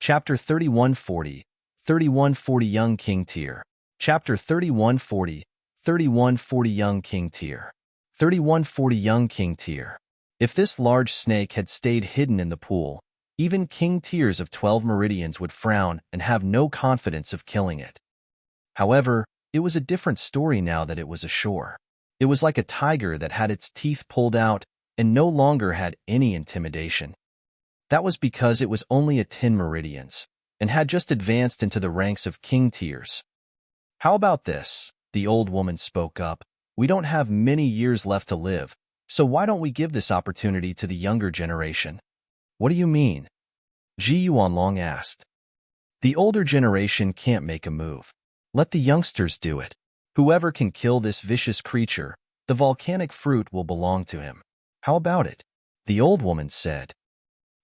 Chapter 3140, 3140 Young King Tier. Chapter 3140, 3140 Young King Tier. 3140 Young King Tier. If this large snake had stayed hidden in the pool, even King Tiers of 12 Meridians would frown and have no confidence of killing it. However, it was a different story now that it was ashore. It was like a tiger that had its teeth pulled out and no longer had any intimidation. That was because it was only at 10 Meridians and had just advanced into the ranks of King Tiers. "How about this?" the old woman spoke up. "We don't have many years left to live, so why don't we give this opportunity to the younger generation?" "What do you mean?" Ji Yuanlong asked. "The older generation can't make a move. Let the youngsters do it. Whoever can kill this vicious creature, the volcanic fruit will belong to him. How about it?" the old woman said.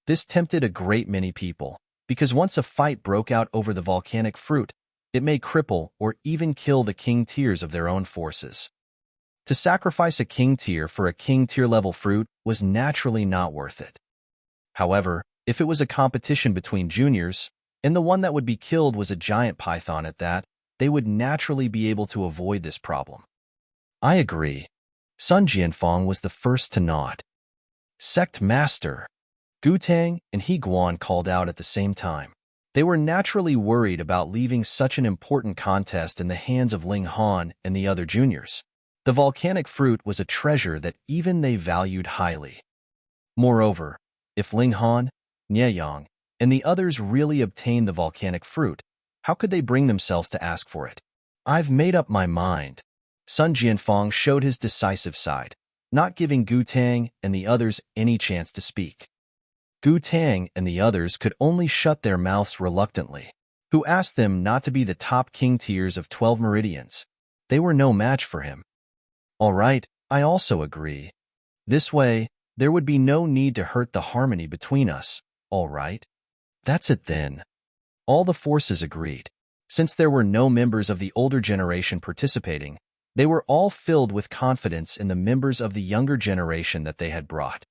This tempted a great many people, because once a fight broke out over the volcanic fruit, it may cripple or even kill the King Tiers of their own forces. To sacrifice a King Tier for a King Tier level fruit was naturally not worth it. However, if it was a competition between juniors, and the one that would be killed was a giant python at that, they would naturally be able to avoid this problem. "I agree." Sun Jianfang was the first to nod. "Sect Master," Gu Tang and He Guan called out at the same time. They were naturally worried about leaving such an important contest in the hands of Ling Han and the other juniors. The volcanic fruit was a treasure that even they valued highly. Moreover, if Ling Han, Nieyang, and the others really obtained the volcanic fruit, how could they bring themselves to ask for it? "I've made up my mind." Sun Jianfang showed his decisive side, not giving Gu Tang and the others any chance to speak. Gu Tang and the others could only shut their mouths reluctantly. Who asked them not to be the top King Tiers of 12 Meridians? They were no match for him. "All right, I also agree. This way, there would be no need to hurt the harmony between us, all right?" "That's it then." All the forces agreed. Since there were no members of the older generation participating, they were all filled with confidence in the members of the younger generation that they had brought.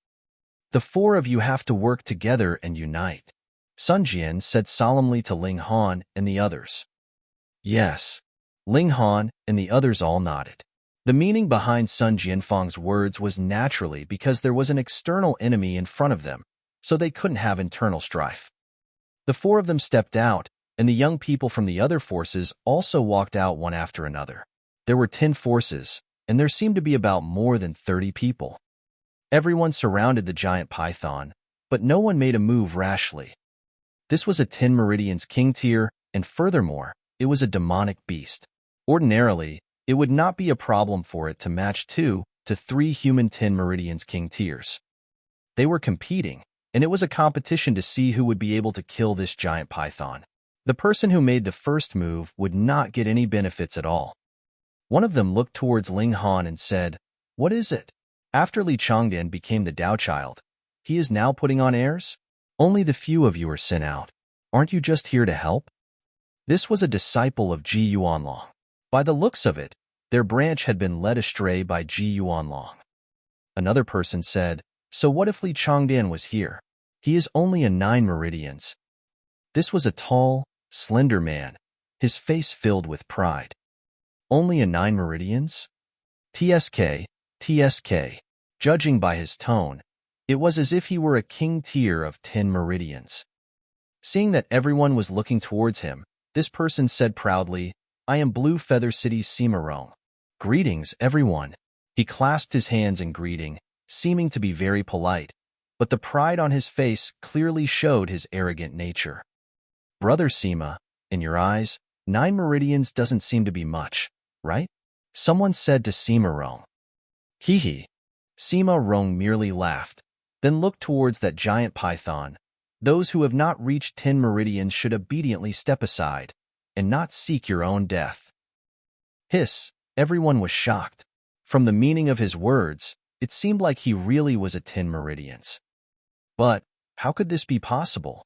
"The four of you have to work together and unite," Sun Jian said solemnly to Ling Han and the others. "Yes." Ling Han and the others all nodded. The meaning behind Sun Jianfang's words was naturally because there was an external enemy in front of them, so they couldn't have internal strife. The four of them stepped out, and the young people from the other forces also walked out one after another. There were 10 forces, and there seemed to be about more than 30 people. Everyone surrounded the giant python, but no one made a move rashly. This was a 10 Meridians King Tier, and furthermore, it was a demonic beast. Ordinarily, it would not be a problem for it to match 2 to 3 human 10 Meridians King Tiers. They were competing, and it was a competition to see who would be able to kill this giant python. The person who made the first move would not get any benefits at all. One of them looked towards Ling Han and said, "What is it?" After Li Changdian became the Dao Child, he is now putting on airs? "Only the few of you are sent out. Aren't you just here to help?" This was a disciple of Ji Yuanlong. By the looks of it, their branch had been led astray by Ji Yuanlong. Another person said, "So what if Li Changdian was here? He is only a 9 Meridians." This was a tall, slender man, his face filled with pride. "Only a 9 Meridians?" TSK. Judging by his tone, it was as if he were a King Tier of 10 Meridians. Seeing that everyone was looking towards him, this person said proudly, "I am Blue Feather City's Sima Rong. Greetings, everyone." He clasped his hands in greeting, seeming to be very polite, but the pride on his face clearly showed his arrogant nature. "Brother Sima, in your eyes, 9 Meridians doesn't seem to be much, right?" someone said to Sima Rong. "Hee." Sima Rong merely laughed, then looked towards that giant python. "Those who have not reached 10 Meridians should obediently step aside, and not seek your own death." Hiss, everyone was shocked. From the meaning of his words, it seemed like he really was at 10 Meridians. But how could this be possible?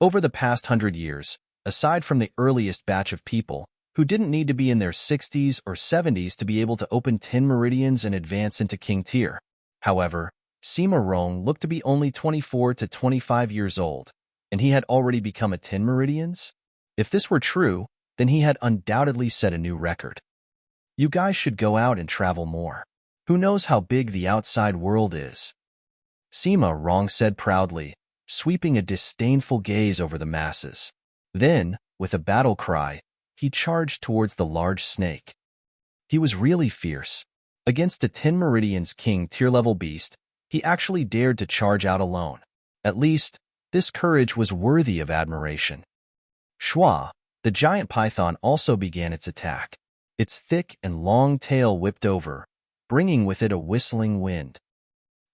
Over the past 100 years, aside from the earliest batch of people, who didn't need to be in their 60s or 70s to be able to open 10 Meridians and advance into King Tier. However, Sima Rong looked to be only 24 to 25 years old, and he had already become a 10 Meridians? If this were true, then he had undoubtedly set a new record. You guys should go out and travel more. Who knows how big the outside world is? Sima Rong said proudly, sweeping a disdainful gaze over the masses. Then, with a battle cry, he charged towards the large snake. He was really fierce. Against a 10 Meridians King tier-level beast, he actually dared to charge out alone. At least, this courage was worthy of admiration. Shua, the giant python, also began its attack. Its thick and long tail whipped over, bringing with it a whistling wind.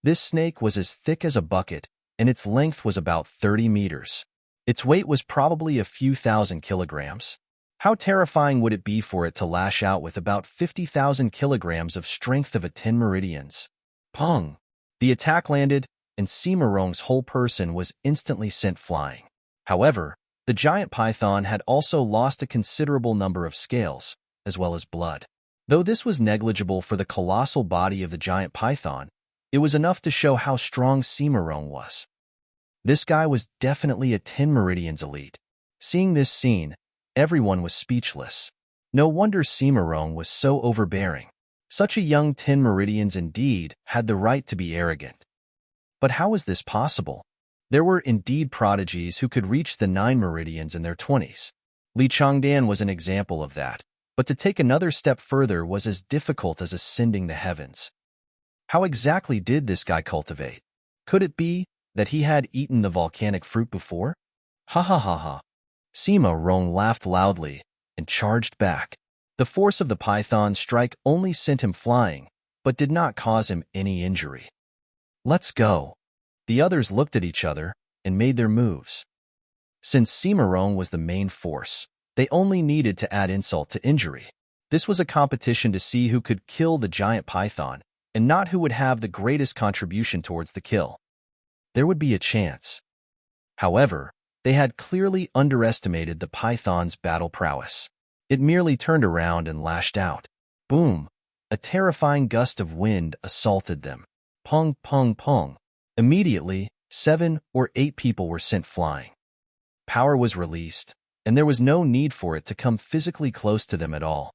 This snake was as thick as a bucket, and its length was about 30 meters. Its weight was probably a few thousand kilograms. How terrifying would it be for it to lash out with about 50,000 kilograms of strength of a 10 Meridians? Pong! The attack landed, and Sima Rong's whole person was instantly sent flying. However, the giant python had also lost a considerable number of scales, as well as blood. Though this was negligible for the colossal body of the giant python, it was enough to show how strong Sima Rong was. This guy was definitely a 10 Meridians elite. Seeing this scene, everyone was speechless. No wonder Sima Rong was so overbearing. Such a young 10 Meridians indeed had the right to be arrogant. But how was this possible? There were indeed prodigies who could reach the 9 Meridians in their 20s. Li Changdan was an example of that, but to take another step further was as difficult as ascending the heavens. How exactly did this guy cultivate? Could it be that he had eaten the volcanic fruit before? Ha ha ha ha. Sima Rong laughed loudly and charged back. The force of the python's strike only sent him flying, but did not cause him any injury. Let's go. The others looked at each other and made their moves. Since Sima Rong was the main force, they only needed to add insult to injury. This was a competition to see who could kill the giant python, and not who would have the greatest contribution towards the kill. There would be a chance. However, they had clearly underestimated the python's battle prowess. It merely turned around and lashed out. Boom! A terrifying gust of wind assaulted them. Pong, pong, pong. Immediately, 7 or 8 people were sent flying. Power was released, and there was no need for it to come physically close to them at all.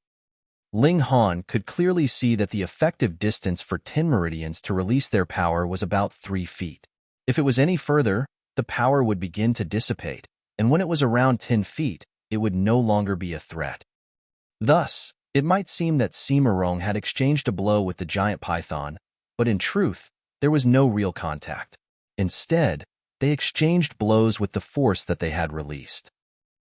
Ling Han could clearly see that the effective distance for 10 Meridians to release their power was about 3 feet. If it was any further, the power would begin to dissipate, and when it was around 10 feet, it would no longer be a threat. Thus, it might seem that Sima Rong had exchanged a blow with the giant python, but in truth, there was no real contact. Instead, they exchanged blows with the force that they had released.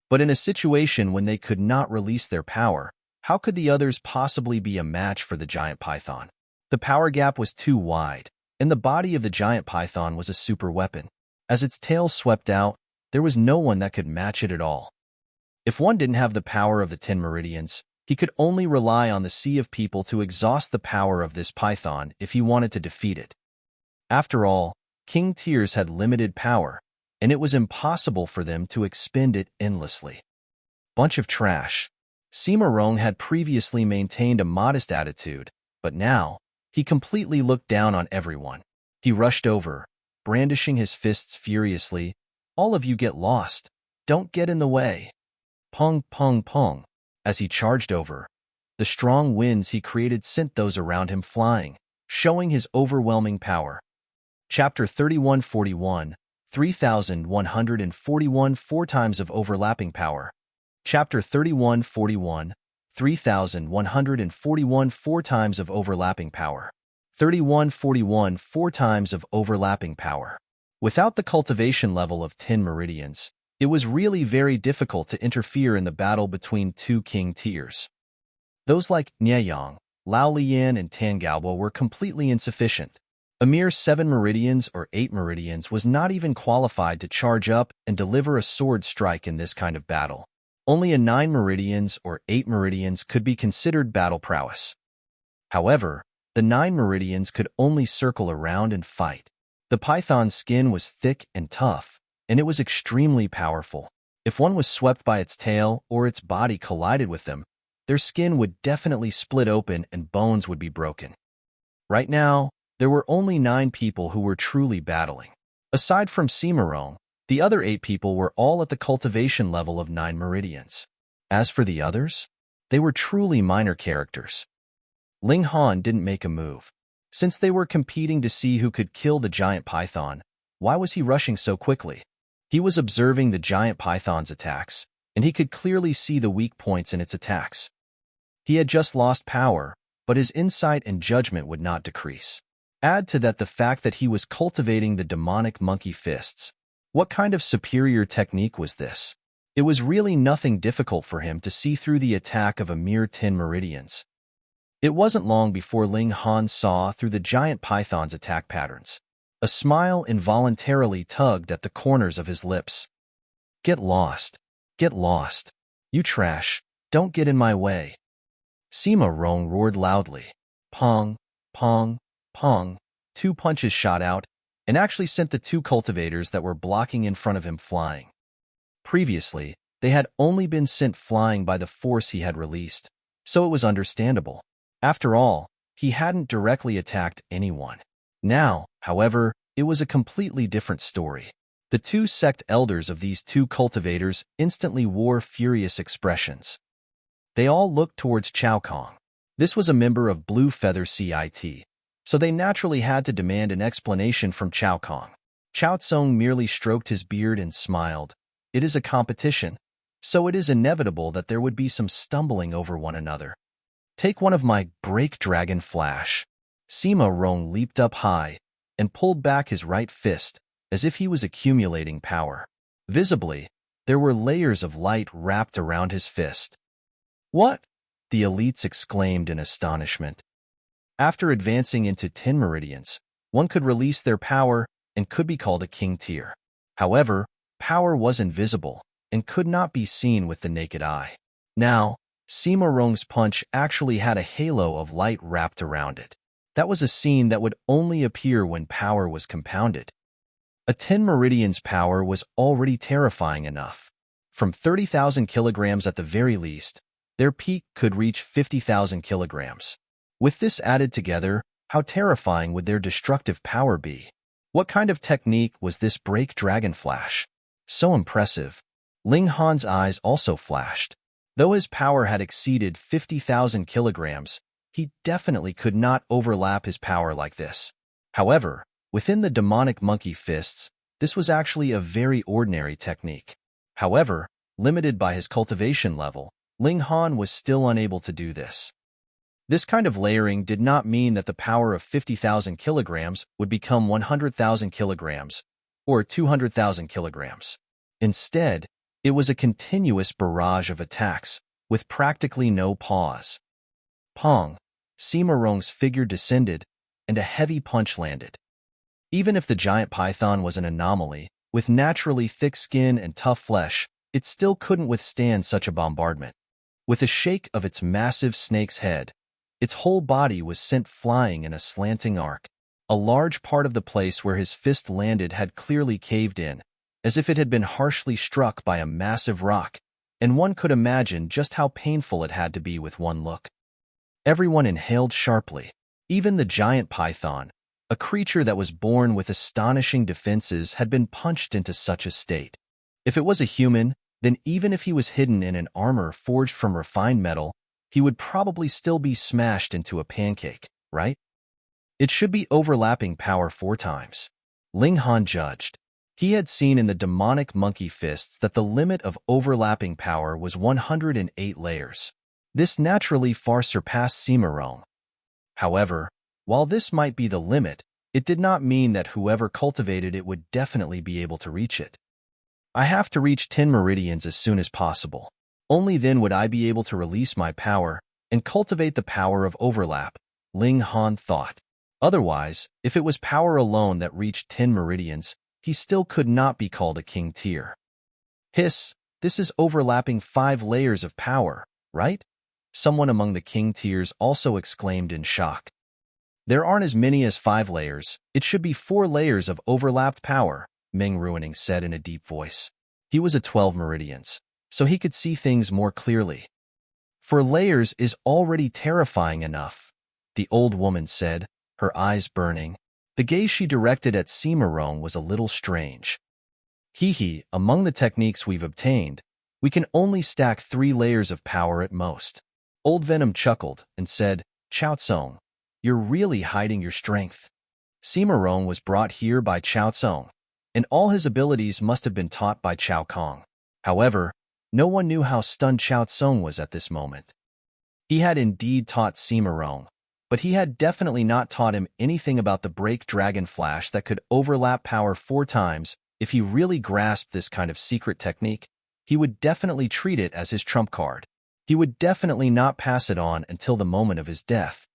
But in a situation when they could not release their power, how could the others possibly be a match for the giant python? The power gap was too wide, and the body of the giant python was a super weapon. As its tail swept out, there was no one that could match it at all. If one didn't have the power of the 10 Meridians, he could only rely on the sea of people to exhaust the power of this python if he wanted to defeat it. After all, King Tiers had limited power, and it was impossible for them to expend it endlessly. Bunch of trash. Sima Rong had previously maintained a modest attitude, but now, he completely looked down on everyone. He rushed over, brandishing his fists furiously. All of you get lost. Don't get in the way. Pong, pong, pong. As he charged over, the strong winds he created sent those around him flying, showing his overwhelming power. Chapter 3141, 3141 4 times of overlapping power. Chapter 3141, 3141 4 times of overlapping power. 3141 4 times of overlapping power. Without the cultivation level of 10 Meridians, it was really very difficult to interfere in the battle between 2 king tiers. Those like Nyeyang, Lao Lian, and Tan Galbo were completely insufficient. A mere 7 Meridians or 8 Meridians was not even qualified to charge up and deliver a sword strike in this kind of battle. Only a 9 Meridians or 8 Meridians could be considered battle prowess. However, the 9 Meridians could only circle around and fight. The python's skin was thick and tough, and it was extremely powerful. If one was swept by its tail or its body collided with them, their skin would definitely split open and bones would be broken. Right now, there were only 9 people who were truly battling. Aside from Sima Rong, The other 8 people were all at the cultivation level of 9 meridians. As for the others, they were truly minor characters. Ling Han didn't make a move. Since they were competing to see who could kill the giant python, why was he rushing so quickly? He was observing the giant python's attacks, and he could clearly see the weak points in its attacks. He had just lost power, but his insight and judgment would not decrease. Add to that the fact that he was cultivating the demonic monkey fists. What kind of superior technique was this? It was really nothing difficult for him to see through the attack of a mere 10 meridians. It wasn't long before Ling Han saw through the giant python's attack patterns. A smile involuntarily tugged at the corners of his lips. Get lost. Get lost. You trash. Don't get in my way. Sima Rong roared loudly. Pong, pong, pong. 2 punches shot out, and actually sent the 2 cultivators that were blocking in front of him flying. Previously, they had only been sent flying by the force he had released, so it was understandable. After all, he hadn't directly attacked anyone. Now, however, it was a completely different story. The 2 sect elders of these 2 cultivators instantly wore furious expressions. They all looked towards Chao Kong. This was a member of Blue Feather CIT, so they naturally had to demand an explanation from Chao Kong. Chao Tsung merely stroked his beard and smiled. It is a competition, so it is inevitable that there would be some stumbling over one another. Take one of my Break Dragon Flash. Sima Rong leaped up high and pulled back his right fist as if he was accumulating power. Visibly, there were layers of light wrapped around his fist. What? The elites exclaimed in astonishment. After advancing into 10 meridians, one could release their power and could be called a king tier. However, power was invisible and could not be seen with the naked eye. Now, Sima Rong's punch actually had a halo of light wrapped around it. That was a scene that would only appear when power was compounded. A 10 meridians power was already terrifying enough. From 30,000 kilograms at the very least, their peak could reach 50,000 kilograms. With this added together, how terrifying would their destructive power be? What kind of technique was this Break Dragon Flash? So impressive. Ling Han's eyes also flashed. Though his power had exceeded 50,000 kilograms, he definitely could not overlap his power like this. However, within the demonic monkey fists, this was actually a very ordinary technique. However, limited by his cultivation level, Ling Han was still unable to do this. This kind of layering did not mean that the power of 50,000 kilograms would become 100,000 kilograms or 200,000 kilograms. Instead, it was a continuous barrage of attacks with practically no pause. Pong, Sima Rong's figure descended, and a heavy punch landed. Even if the giant python was an anomaly, with naturally thick skin and tough flesh, it still couldn't withstand such a bombardment. With a shake of its massive snake's head, its whole body was sent flying in a slanting arc. A large part of the place where his fist landed had clearly caved in, as if it had been harshly struck by a massive rock, and one could imagine just how painful it had to be with one look. Everyone inhaled sharply. Even the giant python, a creature that was born with astonishing defenses, had been punched into such a state. If it was a human, then even if he was hidden in an armor forged from refined metal, he would probably still be smashed into a pancake, right? It should be overlapping power 4 times. Ling Han judged. He had seen in the demonic monkey fists that the limit of overlapping power was 108 layers. This naturally far surpassed Sima Rong. However, while this might be the limit, it did not mean that whoever cultivated it would definitely be able to reach it. I have to reach 10 meridians as soon as possible. Only then would I be able to release my power and cultivate the power of overlap, Ling Han thought. Otherwise, if it was power alone that reached 10 meridians, he still could not be called a king tier. Hiss, this is overlapping 5 layers of power, right? Someone among the king tiers also exclaimed in shock. There aren't as many as 5 layers. It should be 4 layers of overlapped power, Ming Ruining said in a deep voice. He was at 12 meridians, so he could see things more clearly. 4 layers is already terrifying enough, the old woman said, her eyes burning. The gaze she directed at Sima Rong was a little strange. Hee, among the techniques we've obtained, we can only stack 3 layers of power at most. Old Venom chuckled and said, Chao Tsung, you're really hiding your strength. Sima Rong was brought here by Chao Tsung, and all his abilities must have been taught by Chao Kong. However, no one knew how stunned Chao Tsung was at this moment. He had indeed taught Sima Rong, but he had definitely not taught him anything about the Break Dragon Flash that could overlap power 4 times. If he really grasped this kind of secret technique, he would definitely treat it as his trump card. He would definitely not pass it on until the moment of his death.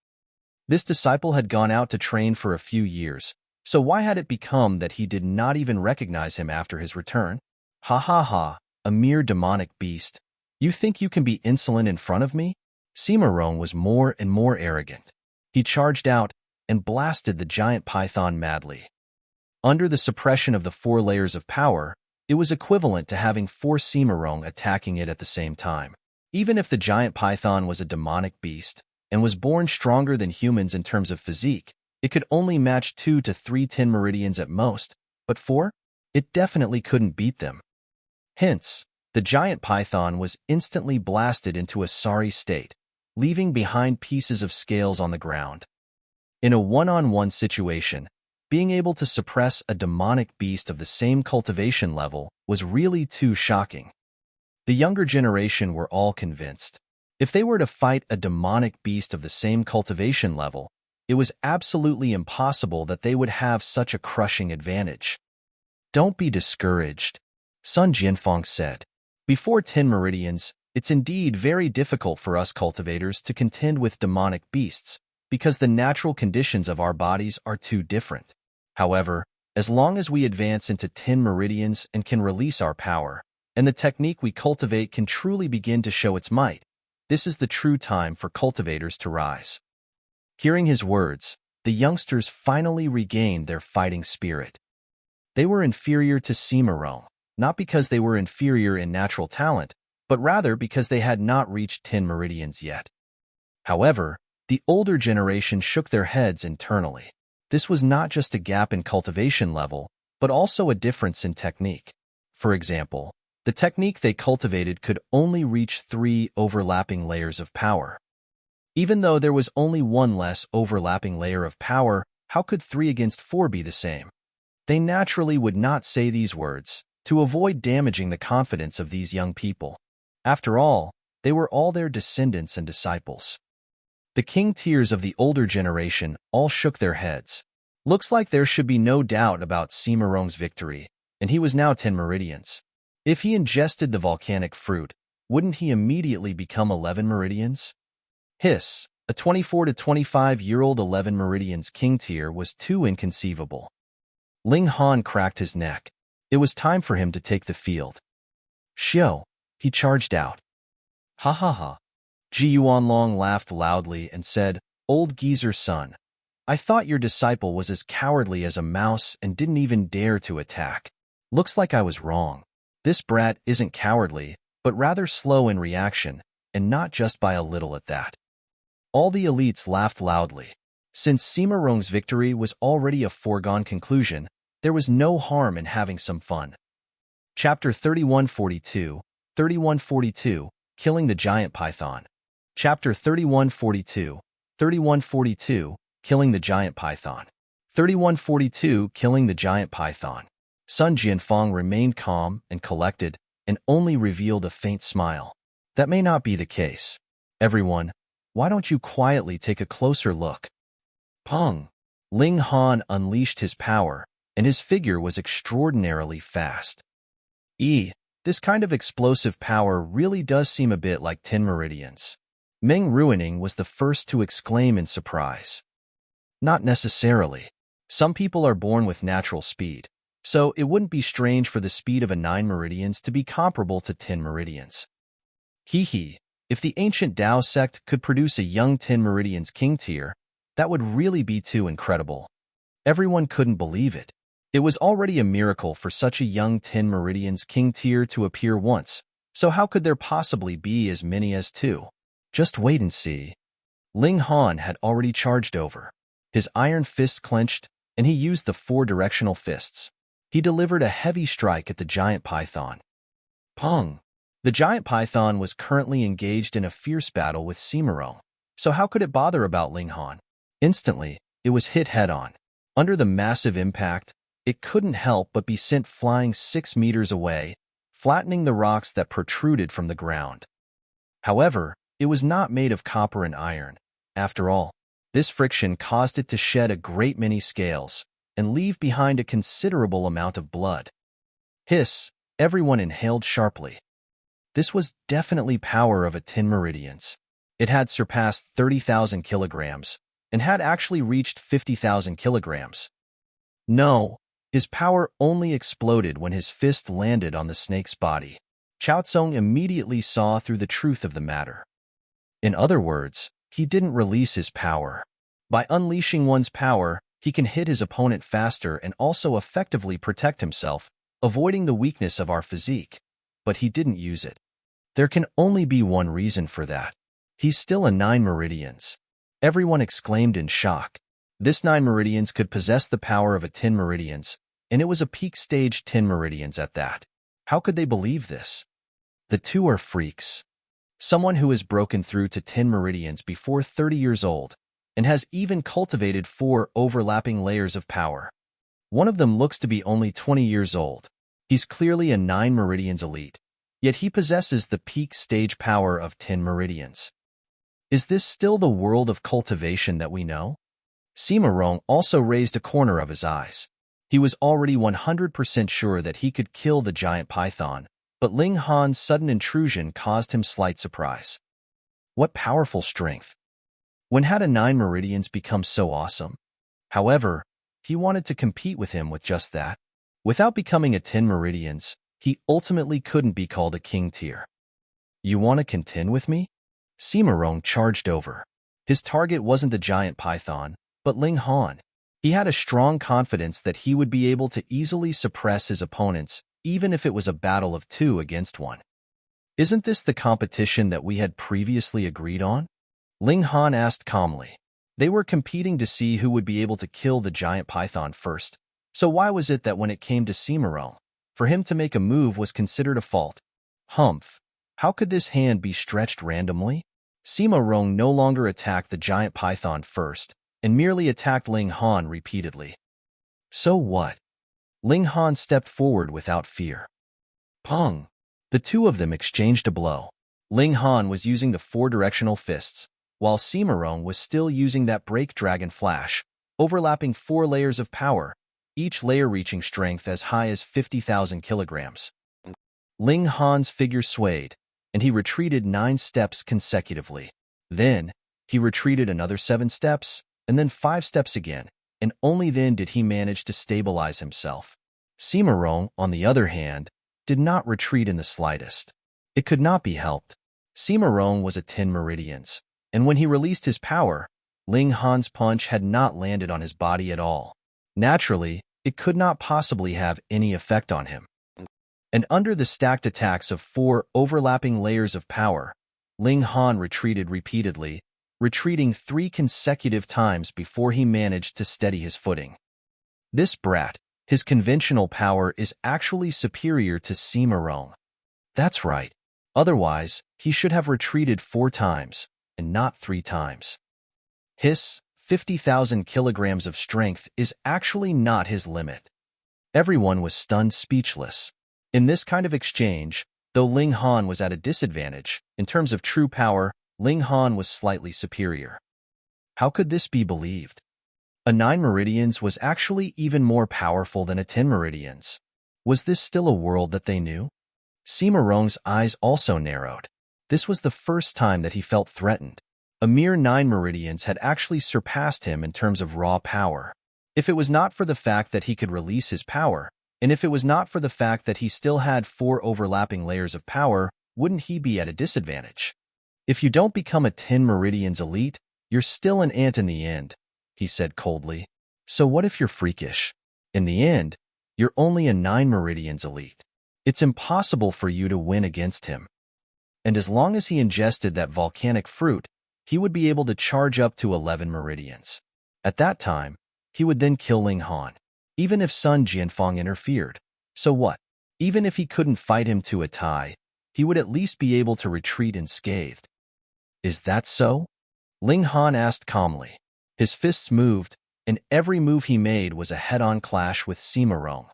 This disciple had gone out to train for a few years, so why had it become that he did not even recognize him after his return? Ha ha ha, a mere demonic beast. You think you can be insolent in front of me? Sima Rong was more and more arrogant. He charged out and blasted the giant python madly. Under the suppression of the 4 layers of power, it was equivalent to having 4 Sima Rong attacking it at the same time. Even if the giant python was a demonic beast and was born stronger than humans in terms of physique, it could only match 2 to 3 Ten Meridians at most, but 4? It definitely couldn't beat them. Hence, the giant python was instantly blasted into a sorry state, leaving behind pieces of scales on the ground. In a one-on-one situation, being able to suppress a demonic beast of the same cultivation level was really too shocking. The younger generation were all convinced. If they were to fight a demonic beast of the same cultivation level, it was absolutely impossible that they would have such a crushing advantage. Don't be discouraged, Sun Jianfeng said. Before 10 Meridians, it's indeed very difficult for us cultivators to contend with demonic beasts, because the natural conditions of our bodies are too different. However, as long as we advance into 10 Meridians and can release our power, and the technique we cultivate can truly begin to show its might, this is the true time for cultivators to rise. Hearing his words, the youngsters finally regained their fighting spirit. They were inferior to Sima Rong, not because they were inferior in natural talent, but rather because they had not reached 10 Meridians yet. However, the older generation shook their heads internally. This was not just a gap in cultivation level, but also a difference in technique. For example, the technique they cultivated could only reach 3 overlapping layers of power. Even though there was only 1 less overlapping layer of power, how could 3 against 4 be the same? They naturally would not say these words, to avoid damaging the confidence of these young people. After all, they were all their descendants and disciples. The king tiers of the older generation all shook their heads. Looks like there should be no doubt about Sima Rong's victory, and he was now 10 Meridians. If he ingested the volcanic fruit, wouldn't he immediately become 11 Meridians? Hiss, a 24 to 25-year-old 11 Meridians king tier was too inconceivable. Ling Han cracked his neck. It was time for him to take the field. Xiao, he charged out. Ha ha ha. Ji Yuanlong laughed loudly and said, Old geezer's son, I thought your disciple was as cowardly as a mouse and didn't even dare to attack. Looks like I was wrong. This brat isn't cowardly, but rather slow in reaction, and not just by a little at that. All the elites laughed loudly. Since Sima Rong's victory was already a foregone conclusion, there was no harm in having some fun. Chapter 3142, 3142, Killing the Giant Python. Chapter 3142, 3142, Killing the Giant Python. 3142, Killing the Giant Python. Sun Jianfeng remained calm and collected and only revealed a faint smile. That may not be the case. Everyone, why don't you quietly take a closer look? Peng! Ling Han unleashed his power, and his figure was extraordinarily fast. This kind of explosive power really does seem a bit like 10 Meridians. Meng Ruining was the first to exclaim in surprise. Not necessarily. Some people are born with natural speed, so it wouldn't be strange for the speed of a 9 Meridians to be comparable to 10 Meridians. If the ancient Tao sect could produce a young 10 Meridians king tier, that would really be too incredible. Everyone couldn't believe it. It was already a miracle for such a young 10 Meridians king tier to appear once, so how could there possibly be as many as 2? Just wait and see. Ling Han had already charged over. His iron fist clenched, and he used the 4 directional fists. He delivered a heavy strike at the giant python. Pong! The giant python was currently engaged in a fierce battle with Cimarron, so how could it bother about Ling Han? Instantly, it was hit head-on. Under the massive impact, it couldn't help but be sent flying 6 meters away, flattening the rocks that protruded from the ground. However, it was not made of copper and iron. After all, this friction caused it to shed a great many scales and leave behind a considerable amount of blood. Hiss! Everyone inhaled sharply. This was definitely power of a Ten Meridians. It had surpassed 30,000 kilograms and had actually reached 50,000 kilograms. No, his power only exploded when his fist landed on the snake's body. Chao Tsung immediately saw through the truth of the matter. In other words, he didn't release his power. By unleashing one's power, he can hit his opponent faster and also effectively protect himself, avoiding the weakness of our physique. But he didn't use it. There can only be one reason for that. He's still a 9 Meridians. Everyone exclaimed in shock. This 9 Meridians could possess the power of a 10 Meridians, and it was a peak stage 10 Meridians at that. How could they believe this? The two are freaks. Someone who has broken through to 10 Meridians before 30 years old and has even cultivated 4 overlapping layers of power. One of them looks to be only 20 years old. He's clearly a 9 Meridians elite, yet he possesses the peak stage power of 10 Meridians. Is this still the world of cultivation that we know? Cimarron also raised a corner of his eyes. He was already 100% sure that he could kill the giant python, but Ling Han's sudden intrusion caused him slight surprise. What powerful strength! When had a 9 Meridians become so awesome? However, he wanted to compete with him with just that. Without becoming a 10 Meridians, he ultimately couldn't be called a king tier. You want to contend with me? Cimarron charged over. His target wasn't the giant python, but Ling Han. He had a strong confidence that he would be able to easily suppress his opponents, even if it was a battle of 2 against 1. Isn't this the competition that we had previously agreed on? Ling Han asked calmly. They were competing to see who would be able to kill the giant python first, so why was it that when it came to Cimarron, for him to make a move was considered a fault? Humph! How could this hand be stretched randomly? Cimarron no longer attacked the giant python first, and merely attacked Ling Han repeatedly. So what? Ling Han stepped forward without fear. Pong! The two of them exchanged a blow. Ling Han was using the 4-directional fists, while Cimarron was still using that break dragon flash, overlapping 4 layers of power, each layer reaching strength as high as 50,000 kilograms. Ling Han's figure swayed, and he retreated 9 steps consecutively. Then, he retreated another 7 steps, and then 5 steps again, and only then did he manage to stabilize himself. Cimarron, on the other hand, did not retreat in the slightest. It could not be helped. Cimarron was a 10 Meridians, and when he released his power, Ling Han's punch had not landed on his body at all. Naturally, it could not possibly have any effect on him. And under the stacked attacks of 4 overlapping layers of power, Ling Han retreated repeatedly, retreating 3 consecutive times before he managed to steady his footing. This brat, his conventional power is actually superior to Cimarron. That's right. Otherwise, he should have retreated 4 times, and not 3 times. His 50,000 kilograms of strength is actually not his limit. Everyone was stunned speechless. In this kind of exchange, though Ling Han was at a disadvantage, in terms of true power, Ling Han was slightly superior. How could this be believed? A 9 Meridians was actually even more powerful than a 10 Meridians. Was this still a world that they knew? Cimarron's eyes also narrowed. This was the first time that he felt threatened. A mere 9 Meridians had actually surpassed him in terms of raw power. If it was not for the fact that he could release his power, and if it was not for the fact that he still had 4 overlapping layers of power, wouldn't he be at a disadvantage? If you don't become a 10 Meridians elite, you're still an ant in the end, he said coldly. So what if you're freakish? In the end, you're only a 9 Meridians elite. It's impossible for you to win against him. And as long as he ingested that volcanic fruit, he would be able to charge up to 11 Meridians. At that time, he would then kill Ling Han. even if Sun Jianfeng interfered. So what? Even if he couldn't fight him to a tie, he would at least be able to retreat unscathed. Is that so? Ling Han asked calmly. His fists moved, and every move he made was a head-on clash with Sima Rong.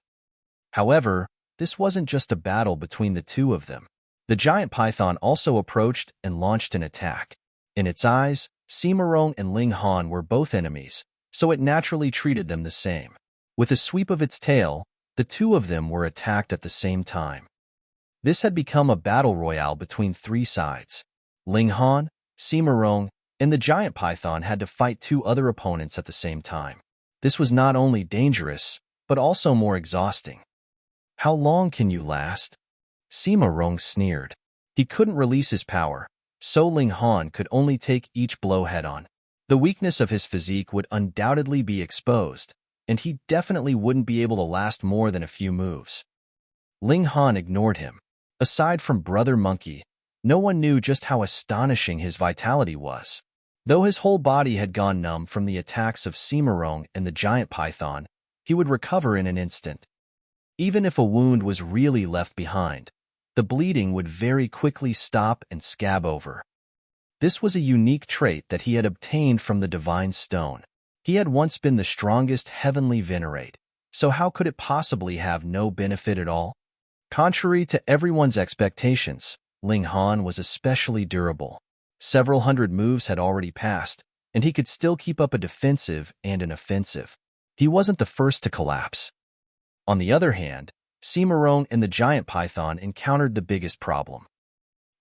However, this wasn't just a battle between the two of them. The giant python also approached and launched an attack. In its eyes, Sima Rong and Ling Han were both enemies, so it naturally treated them the same. With a sweep of its tail, the two of them were attacked at the same time. This had become a battle royale between three sides. Ling Han, Sima Rong, and the giant python had to fight two other opponents at the same time. This was not only dangerous, but also more exhausting. How long can you last? Sima Rong sneered. He couldn't release his power, so Ling Han could only take each blow head-on. The weakness of his physique would undoubtedly be exposed, and he definitely wouldn't be able to last more than a few moves. Ling Han ignored him. Aside from Brother Monkey, no one knew just how astonishing his vitality was. Though his whole body had gone numb from the attacks of Sima Rong and the giant python, he would recover in an instant. Even if a wound was really left behind, the bleeding would very quickly stop and scab over. This was a unique trait that he had obtained from the Divine Stone. He had once been the strongest heavenly venerate, so how could it possibly have no benefit at all? Contrary to everyone's expectations, Ling Han was especially durable. Several hundred moves had already passed, and he could still keep up a defensive and an offensive. He wasn't the first to collapse. On the other hand, Sima Rong and the giant python encountered the biggest problem.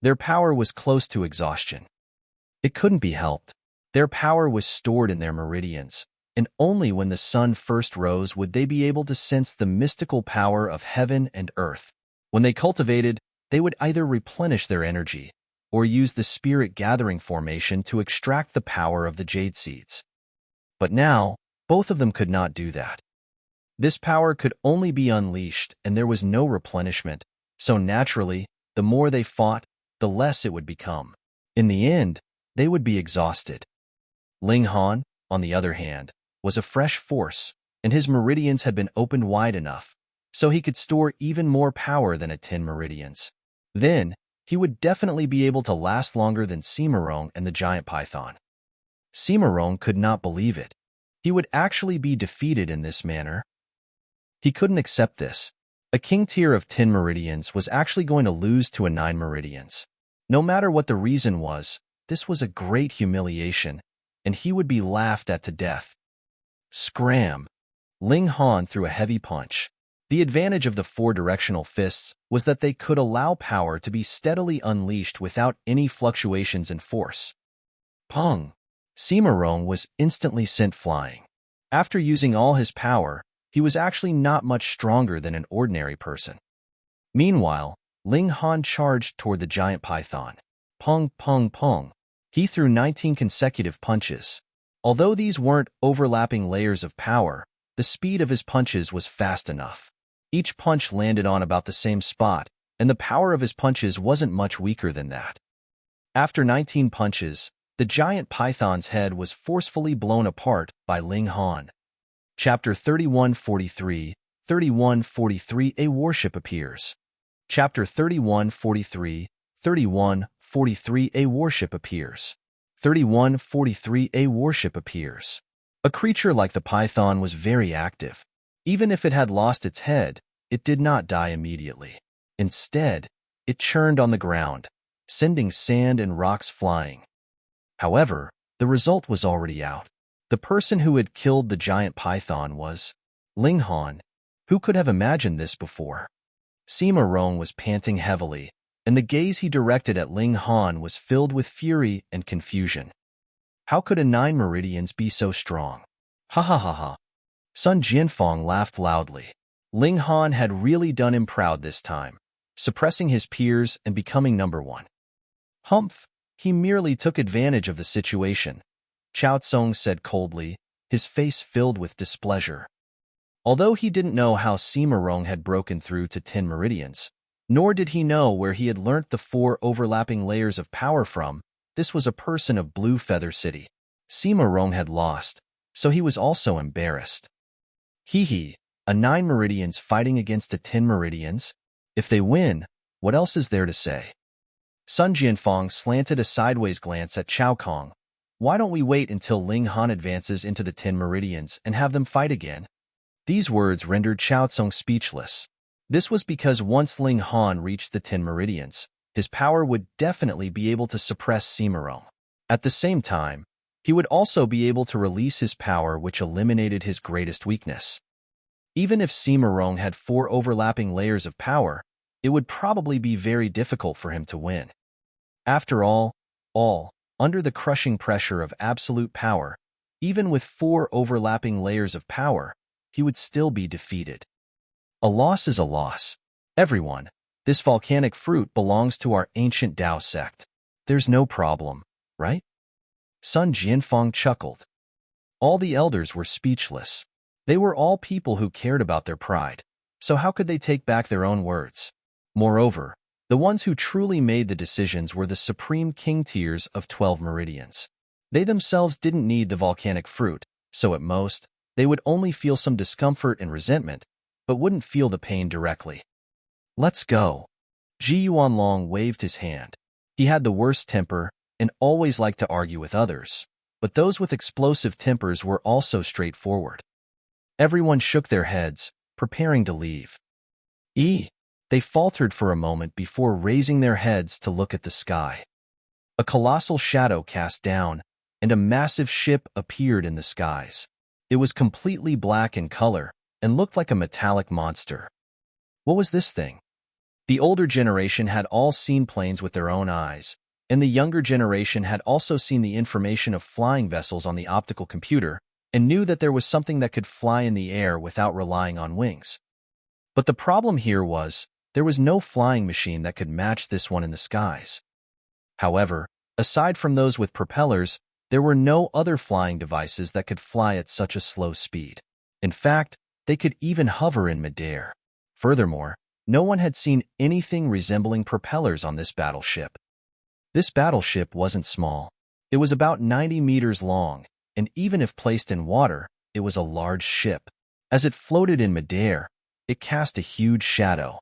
Their power was close to exhaustion. It couldn't be helped. Their power was stored in their meridians, and only when the sun first rose would they be able to sense the mystical power of heaven and earth. When they cultivated, they would either replenish their energy or use the spirit gathering formation to extract the power of the jade seeds. But now, both of them could not do that. This power could only be unleashed, and there was no replenishment, so naturally, the more they fought, the less it would become. In the end, they would be exhausted. Ling Han, on the other hand, was a fresh force, and his meridians had been opened wide enough, so he could store even more power than at 10 meridians. Then, he would definitely be able to last longer than Sima Rong and the giant python. Sima Rong could not believe it. He would actually be defeated in this manner. He couldn't accept this. A king tier of 10 meridians was actually going to lose to a 9 meridians. No matter what the reason was, this was a great humiliation, and he would be laughed at to death. Scram! Ling Han threw a heavy punch. The advantage of the 4-directional fists was that they could allow power to be steadily unleashed without any fluctuations in force. Pong! Sima Rong was instantly sent flying. After using all his power, he was actually not much stronger than an ordinary person. Meanwhile, Ling Han charged toward the giant python. Pong, pong, pong. He threw 19 consecutive punches. Although these weren't overlapping layers of power, the speed of his punches was fast enough. Each punch landed on about the same spot, and the power of his punches wasn't much weaker than that. After 19 punches, the giant python's head was forcefully blown apart by Ling Han. Chapter 3143, 3143 A warship appears. Chapter 3143, 3143 A warship appears. 3143 A warship appears. A creature like the python was very active. Even if it had lost its head, it did not die immediately. Instead, it churned on the ground, sending sand and rocks flying. However, the result was already out. The person who had killed the giant python was Ling Han. Who could have imagined this before? Sima Rong was panting heavily, and the gaze he directed at Ling Han was filled with fury and confusion. How could a 9 meridians be so strong? Ha ha ha ha. Sun Jianfeng laughed loudly. Ling Han had really done him proud this time, suppressing his peers and becoming number 1. Humph, he merely took advantage of the situation, Chao Tsung said coldly, his face filled with displeasure. Although he didn't know how Sima Rong had broken through to 10 meridians, nor did he know where he had learnt the 4 overlapping layers of power from, this was a person of Blue Feather City. Sima Rong had lost, so he was also embarrassed. Hee hee, A 9 Meridians fighting against a 10 Meridians? If they win, what else is there to say? Sun Jianfeng slanted a sideways glance at Chao Kong. Why don't we wait until Ling Han advances into the 10 Meridians and have them fight again? These words rendered Chao Tsung speechless. This was because once Ling Han reached the 10 Meridians, his power would definitely be able to suppress Sima Rong. At the same time, he would also be able to release his power, which eliminated his greatest weakness. Even if Sima Rong had 4 overlapping layers of power, it would probably be very difficult for him to win. After all, under the crushing pressure of absolute power, even with 4 overlapping layers of power, he would still be defeated. A loss is a loss. Everyone, this volcanic fruit belongs to our ancient Dao sect. There's no problem, right? Sun Jianfeng chuckled. All the elders were speechless. They were all people who cared about their pride, so how could they take back their own words? Moreover, the ones who truly made the decisions were the supreme king tiers of 12 meridians. They themselves didn't need the volcanic fruit, so at most, they would only feel some discomfort and resentment, but wouldn't feel the pain directly. Let's go. Ji Yuanlong waved his hand. He had the worst temper and always liked to argue with others, but those with explosive tempers were also straightforward. Everyone shook their heads, preparing to leave. They faltered for a moment before raising their heads to look at the sky. A colossal shadow cast down, and a massive ship appeared in the skies. It was completely black in color and looked like a metallic monster. What was this thing? The older generation had all seen planes with their own eyes, and the younger generation had also seen the information of flying vessels on the optical computer and knew that there was something that could fly in the air without relying on wings. But the problem here was, there was no flying machine that could match this one in the skies. However, aside from those with propellers, there were no other flying devices that could fly at such a slow speed. In fact, they could even hover in midair. Furthermore, no one had seen anything resembling propellers on this battleship. This battleship wasn't small. It was about 90 meters long, and even if placed in water, it was a large ship. As it floated in midair, it cast a huge shadow.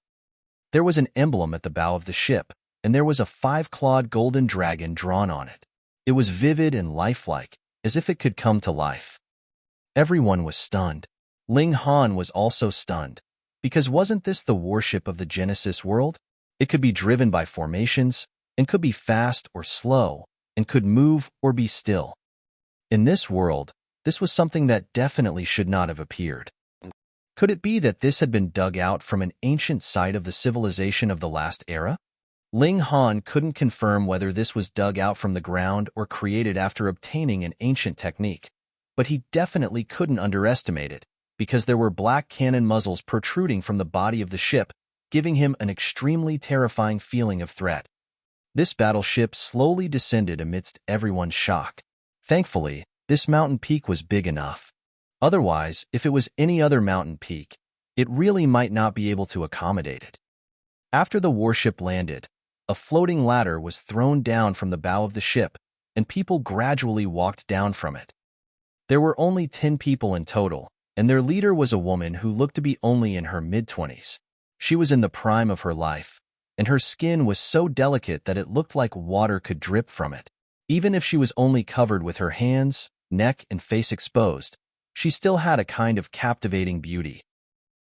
There was an emblem at the bow of the ship, and there was a 5-clawed golden dragon drawn on it. It was vivid and lifelike, as if it could come to life. Everyone was stunned. Ling Han was also stunned, because wasn't this the warship of the Genesis world? It could be driven by formations, and could be fast or slow, and could move or be still. In this world, this was something that definitely should not have appeared. Could it be that this had been dug out from an ancient site of the civilization of the last era? Ling Han couldn't confirm whether this was dug out from the ground or created after obtaining an ancient technique, but he definitely couldn't underestimate it, because there were black cannon muzzles protruding from the body of the ship, giving him an extremely terrifying feeling of threat. This battleship slowly descended amidst everyone's shock. Thankfully, this mountain peak was big enough. Otherwise, if it was any other mountain peak, it really might not be able to accommodate it. After the warship landed, a floating ladder was thrown down from the bow of the ship, and people gradually walked down from it. There were only 10 people in total, and their leader was a woman who looked to be only in her mid-20s. She was in the prime of her life, and her skin was so delicate that it looked like water could drip from it. Even if she was only covered with her hands, neck, and face exposed, she still had a kind of captivating beauty.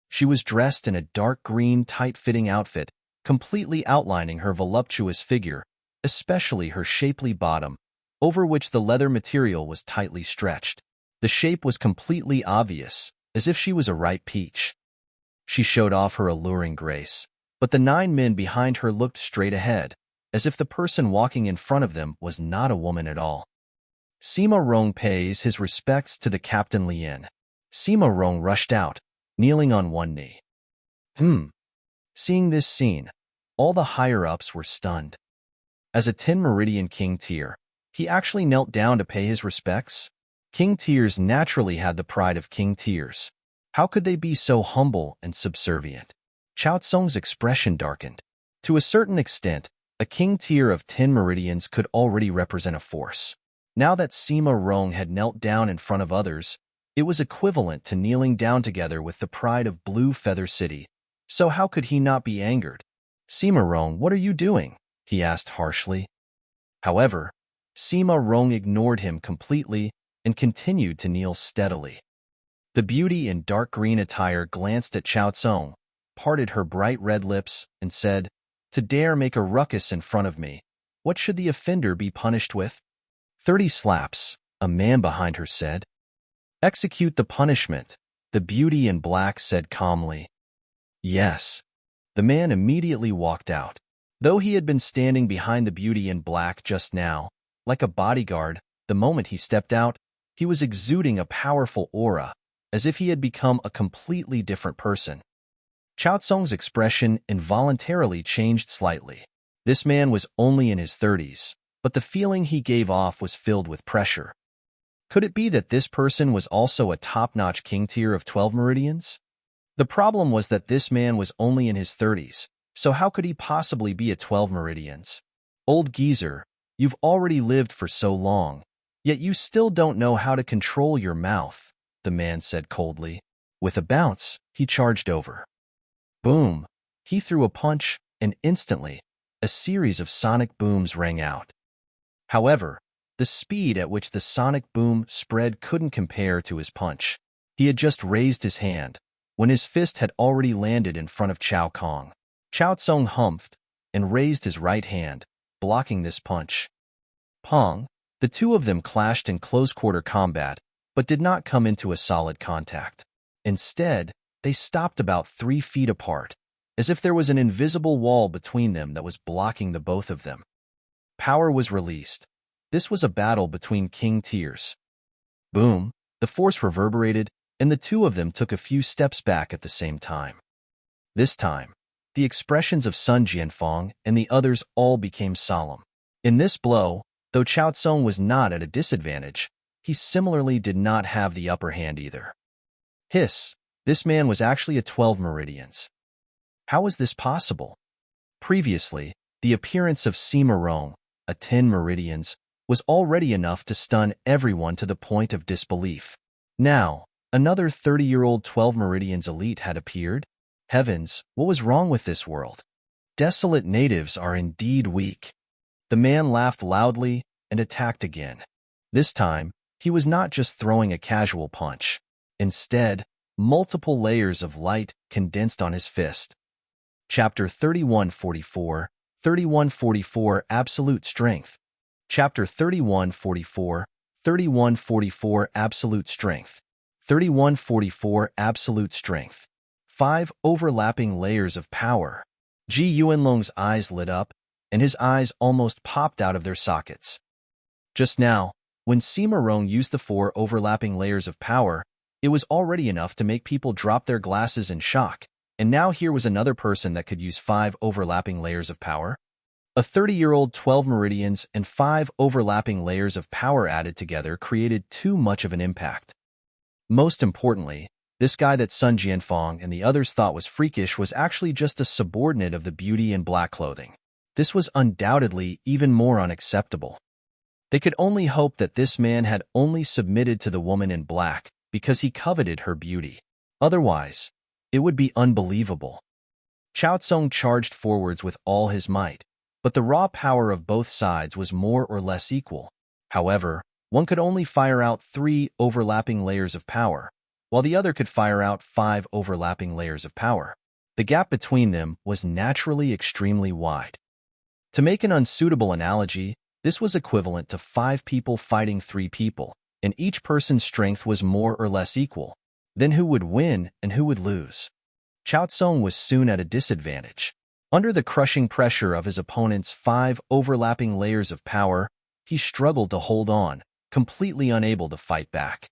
She was dressed in a dark green, tight-fitting outfit, completely outlining her voluptuous figure, especially her shapely bottom, over which the leather material was tightly stretched. The shape was completely obvious, as if she was a ripe peach. She showed off her alluring grace, but the 9 men behind her looked straight ahead, as if the person walking in front of them was not a woman at all. Sima Rong pays his respects to the Captain Lien. Sima Rong rushed out, kneeling on one knee. Seeing this scene, all the higher-ups were stunned. As a 10 Meridian King tier, he actually knelt down to pay his respects. King tiers naturally had the pride of king tiers. How could they be so humble and subservient? Chao Tsung's expression darkened. To a certain extent, a king tier of 10 Meridians could already represent a force. Now that Sima Rong had knelt down in front of others, It was equivalent to kneeling down together with the pride of Blue Feather City, so how could he not be angered? Sima Rong, what are you doing? He asked harshly. However, Sima Rong ignored him completely and continued to kneel steadily. The beauty in dark green attire glanced at Chao Tsung, parted her bright red lips, and said, "To dare make a ruckus in front of me, what should the offender be punished with?" 30 slaps, a man behind her said. "Execute the punishment," the beauty in black said calmly. Yes. The man immediately walked out. Though he had been standing behind the beauty in black just now, like a bodyguard, the moment he stepped out, he was exuding a powerful aura, as if he had become a completely different person. Chao Tsung's expression involuntarily changed slightly. This man was only in his 30s, but the feeling he gave off was filled with pressure. Could it be that this person was also a top-notch king tier of 12 meridians? The problem was that this man was only in his 30s, so how could he possibly be a 12 meridians? Old geezer, you've already lived for so long, yet you still don't know how to control your mouth, the man said coldly. With a bounce, he charged over. Boom! He threw a punch, and instantly, a series of sonic booms rang out. However, the speed at which the sonic boom spread couldn't compare to his punch. He had just raised his hand, when his fist had already landed in front of Chao Kong. Chao Tsung humphed and raised his right hand, blocking this punch. Pong! The two of them clashed in close-quarter combat, but did not come into a solid contact. Instead, they stopped about 3 feet apart, as if there was an invisible wall between them that was blocking the both of them. Power was released. This was a battle between king tiers. Boom! The force reverberated, and the two of them took a few steps back at the same time. This time, the expressions of Sun Jianfeng and the others all became solemn. In this blow, though Chao Tsung was not at a disadvantage, he similarly did not have the upper hand either. Hiss! This man was actually a 12 meridians. How was this possible? Previously, the appearance of Sima Rong, a 10 meridians, was already enough to stun everyone to the point of disbelief. Now, another 30-year-old 12 meridians elite had appeared? Heavens, what was wrong with this world? Desolate natives are indeed weak. The man laughed loudly and attacked again. This time, he was not just throwing a casual punch. Instead, multiple layers of light condensed on his fist. Chapter 3144, 3144 Absolute Strength. Chapter 3144, 3144 Absolute Strength. 3144 Absolute Strength. 5 overlapping layers of power. Ji Yuanlong's eyes lit up, and his eyes almost popped out of their sockets. Just now, when Sima Rong used the 4 overlapping layers of power, it was already enough to make people drop their glasses in shock, and now here was another person that could use 5 overlapping layers of power. A 30-year-old 12 meridians and 5 overlapping layers of power added together created too much of an impact. Most importantly, this guy that Sun Jianfeng and the others thought was freakish was actually just a subordinate of the beauty in black clothing. This was undoubtedly even more unacceptable. They could only hope that this man had only submitted to the woman in black because he coveted her beauty. Otherwise, it would be unbelievable. Chao Tsung charged forwards with all his might, but the raw power of both sides was more or less equal. However, one could only fire out 3 overlapping layers of power, while the other could fire out 5 overlapping layers of power. The gap between them was naturally extremely wide. To make an unsuitable analogy, this was equivalent to 5 people fighting 3 people, and each person's strength was more or less equal. Then who would win and who would lose? Chao Tsung was soon at a disadvantage. Under the crushing pressure of his opponent's 5 overlapping layers of power, he struggled to hold on, completely unable to fight back.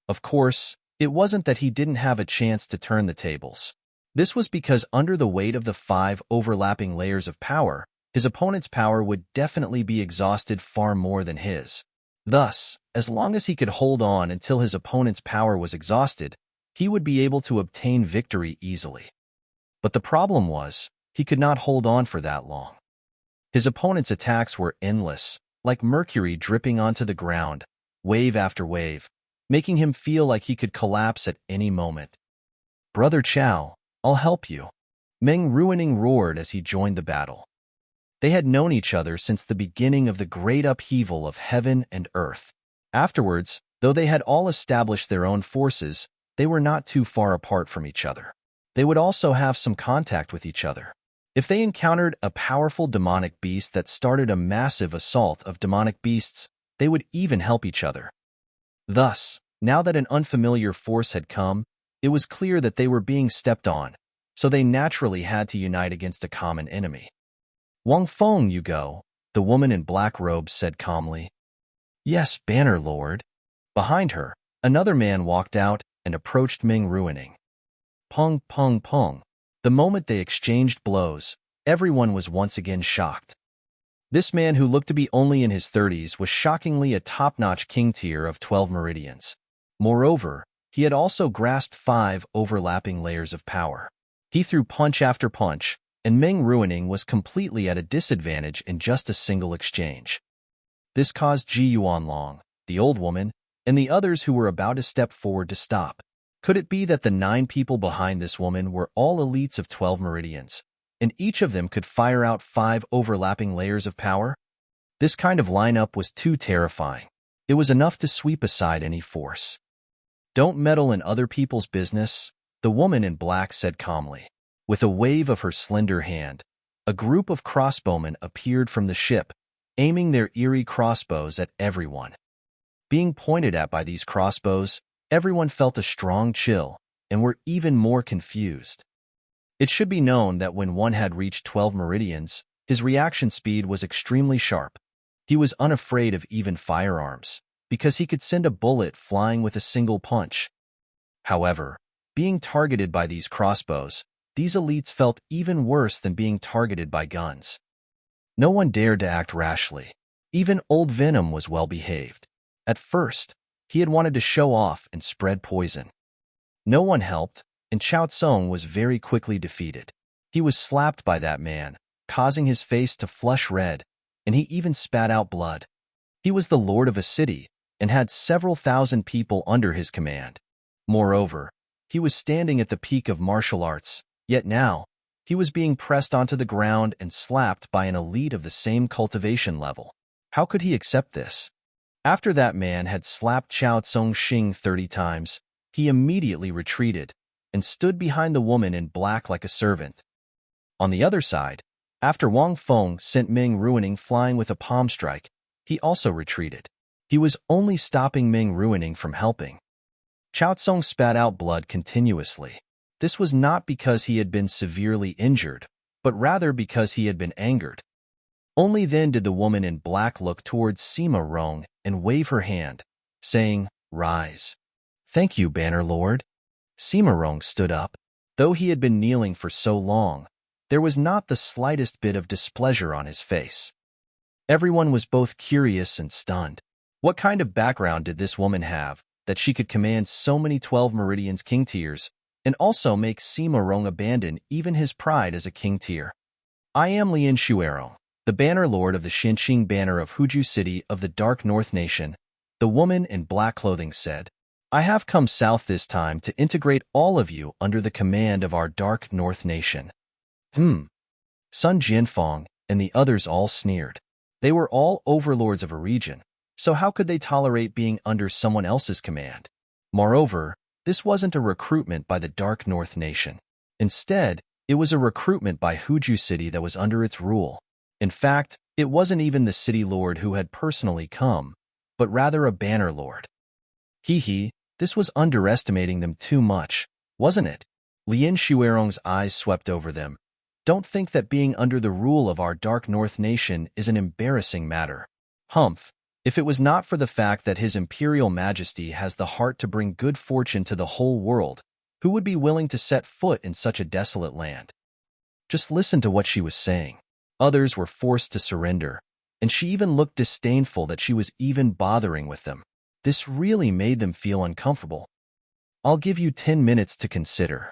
Of course, it wasn't that he didn't have a chance to turn the tables. This was because under the weight of the 5 overlapping layers of power, his opponent's power would definitely be exhausted far more than his. Thus, as long as he could hold on until his opponent's power was exhausted, he would be able to obtain victory easily. But the problem was, he could not hold on for that long. His opponent's attacks were endless, like mercury dripping onto the ground, wave after wave, making him feel like he could collapse at any moment. "Brother Chow, I'll help you," Meng Ruining roared as he joined the battle. They had known each other since the beginning of the great upheaval of heaven and earth. Afterwards, though they had all established their own forces, they were not too far apart from each other. They would also have some contact with each other. If they encountered a powerful demonic beast that started a massive assault of demonic beasts, they would even help each other. Thus, now that an unfamiliar force had come, it was clear that they were being stepped on, so they naturally had to unite against a common enemy. "Wang Feng, you go," the woman in black robes said calmly. "Yes, Banner Lord." Behind her, another man walked out and approached Meng Ruining. Pong, pong, pong. The moment they exchanged blows, everyone was once again shocked. This man, who looked to be only in his 30s, was shockingly a top-notch king tier of 12 meridians. Moreover, he had also grasped 5 overlapping layers of power. He threw punch after punch, and Meng Ruining was completely at a disadvantage in just a single exchange. This caused Ji Yuanlong, the old woman, and the others who were about to step forward to stop. Could it be that the 9 people behind this woman were all elites of 12 meridians, and each of them could fire out 5 overlapping layers of power? This kind of lineup was too terrifying. It was enough to sweep aside any force. "Don't meddle in other people's business," the woman in black said calmly. With a wave of her slender hand, a group of crossbowmen appeared from the ship, aiming their eerie crossbows at everyone. Being pointed at by these crossbows, everyone felt a strong chill and were even more confused. It should be known that when one had reached 12 meridians, his reaction speed was extremely sharp. He was unafraid of even firearms, because he could send a bullet flying with a single punch. However, being targeted by these crossbows, these elites felt even worse than being targeted by guns. No one dared to act rashly. Even Old Venom was well behaved. At first, he had wanted to show off and spread poison. No one helped, and Chao Tsung was very quickly defeated. He was slapped by that man, causing his face to flush red, and he even spat out blood. He was the lord of a city and had several thousand people under his command. Moreover, he was standing at the peak of martial arts, yet now, he was being pressed onto the ground and slapped by an elite of the same cultivation level. How could he accept this? After that man had slapped Chao Tsung Xing 30 times, he immediately retreated and stood behind the woman in black like a servant. On the other side, after Wang Feng sent Meng Ruining flying with a palm strike, he also retreated. He was only stopping Meng Ruining from helping. Chao Tsung spat out blood continuously. This was not because he had been severely injured, but rather because he had been angered. Only then did the woman in black look towards Sima Rong and wave her hand, saying, "Rise." "Thank you, Banner Lord." Sima Rong stood up. Though he had been kneeling for so long, there was not the slightest bit of displeasure on his face. Everyone was both curious and stunned. What kind of background did this woman have that she could command so many 12 meridians king tiers and also make Sima Rong abandon even his pride as a king tier? "I am Lien Shuerong, the Banner Lord of the Xinqing Banner of Huju City of the Dark North Nation," the woman in black clothing said. "I have come south this time to integrate all of you under the command of our Dark North Nation." Sun Jianfeng and the others all sneered. They were all overlords of a region, so how could they tolerate being under someone else's command? Moreover, this wasn't a recruitment by the Dark North Nation. Instead, it was a recruitment by Huju City that was under its rule. In fact, it wasn't even the city lord who had personally come, but rather a banner lord. This was underestimating them too much, wasn't it? Lien Shuerong's eyes swept over them. "Don't think that being under the rule of our Dark North Nation is an embarrassing matter. Humph, if it was not for the fact that His Imperial Majesty has the heart to bring good fortune to the whole world, who would be willing to set foot in such a desolate land?" Just listen to what she was saying. Others were forced to surrender, and she even looked disdainful that she was even bothering with them. This really made them feel uncomfortable. "I'll give you 10 minutes to consider."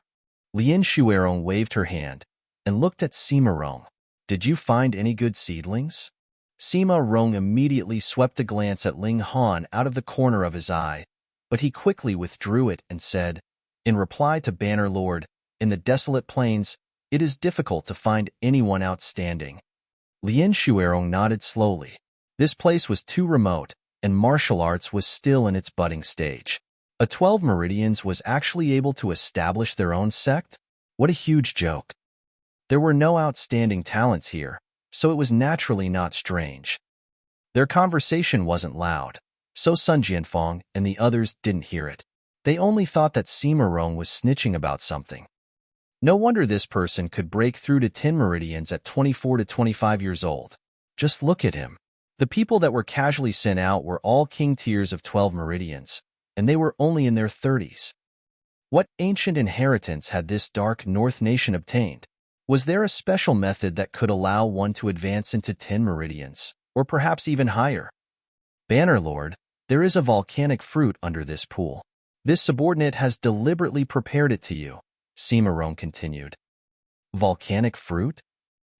Lien Shuerong waved her hand and looked at Sima Rong. "Did you find any good seedlings?" Sima Rong immediately swept a glance at Ling Han out of the corner of his eye, but he quickly withdrew it and said, in reply to Banner Lord, in the desolate plains, it is difficult to find anyone outstanding. Lien Shuerong nodded slowly. This place was too remote, and martial arts was still in its budding stage. A 12 Meridians was actually able to establish their own sect? What a huge joke. There were no outstanding talents here, so it was naturally not strange. Their conversation wasn't loud, so Sun Jianfeng and the others didn't hear it. They only thought that Sima Rong was snitching about something. No wonder this person could break through to 10 Meridians at 24 to 25 years old. Just look at him. The people that were casually sent out were all king tiers of 12 Meridians, and they were only in their 30s. What ancient inheritance had this dark North nation obtained? Was there a special method that could allow one to advance into 10 Meridians, or perhaps even higher? Bannerlord, there is a volcanic fruit under this pool. This subordinate has deliberately prepared it to you, Sima Rong continued. Volcanic fruit?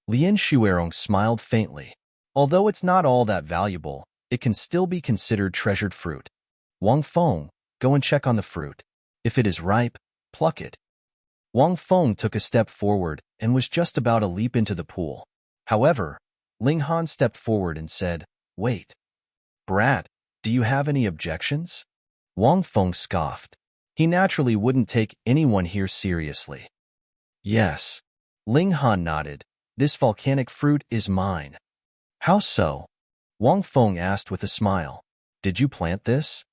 Lien Shuerong smiled faintly. Although it's not all that valuable, it can still be considered treasured fruit. Wang Feng, go and check on the fruit. If it is ripe, pluck it. Wang Feng took a step forward and was just about to leap into the pool. However, Ling Han stepped forward and said, Wait. Brat, do you have any objections? Wang Feng scoffed. He naturally wouldn't take anyone here seriously. Yes. Ling Han nodded. This volcanic fruit is mine. How so? Wang Feng asked with a smile. Did you plant this?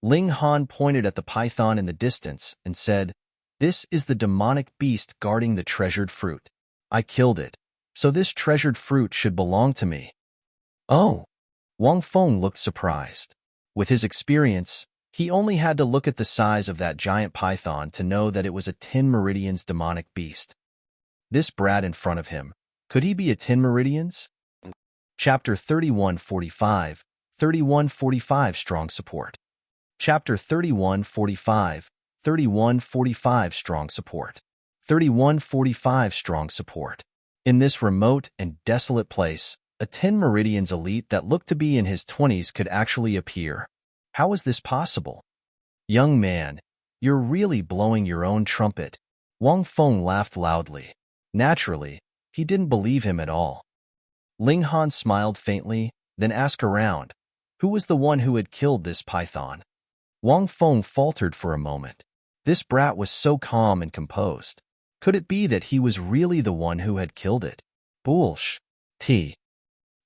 Ling Han pointed at the python in the distance and said, This is the demonic beast guarding the treasured fruit. I killed it, so this treasured fruit should belong to me. Oh. Wang Feng looked surprised. With his experience, he only had to look at the size of that giant python to know that it was a 10 Meridians demonic beast. This brat in front of him, could he be a 10 Meridians? Chapter 3145, 3145 Strong Support. Chapter 3145, 3145 Strong Support. 3145 Strong Support. In this remote and desolate place, a 10 Meridians elite that looked to be in his 20s could actually appear. How is this possible? Young man, you're really blowing your own trumpet. Wang Feng laughed loudly. Naturally, he didn't believe him at all. Ling Han smiled faintly, then asked around, who was the one who had killed this python? Wang Feng faltered for a moment. This brat was so calm and composed. Could it be that he was really the one who had killed it? Bullsh.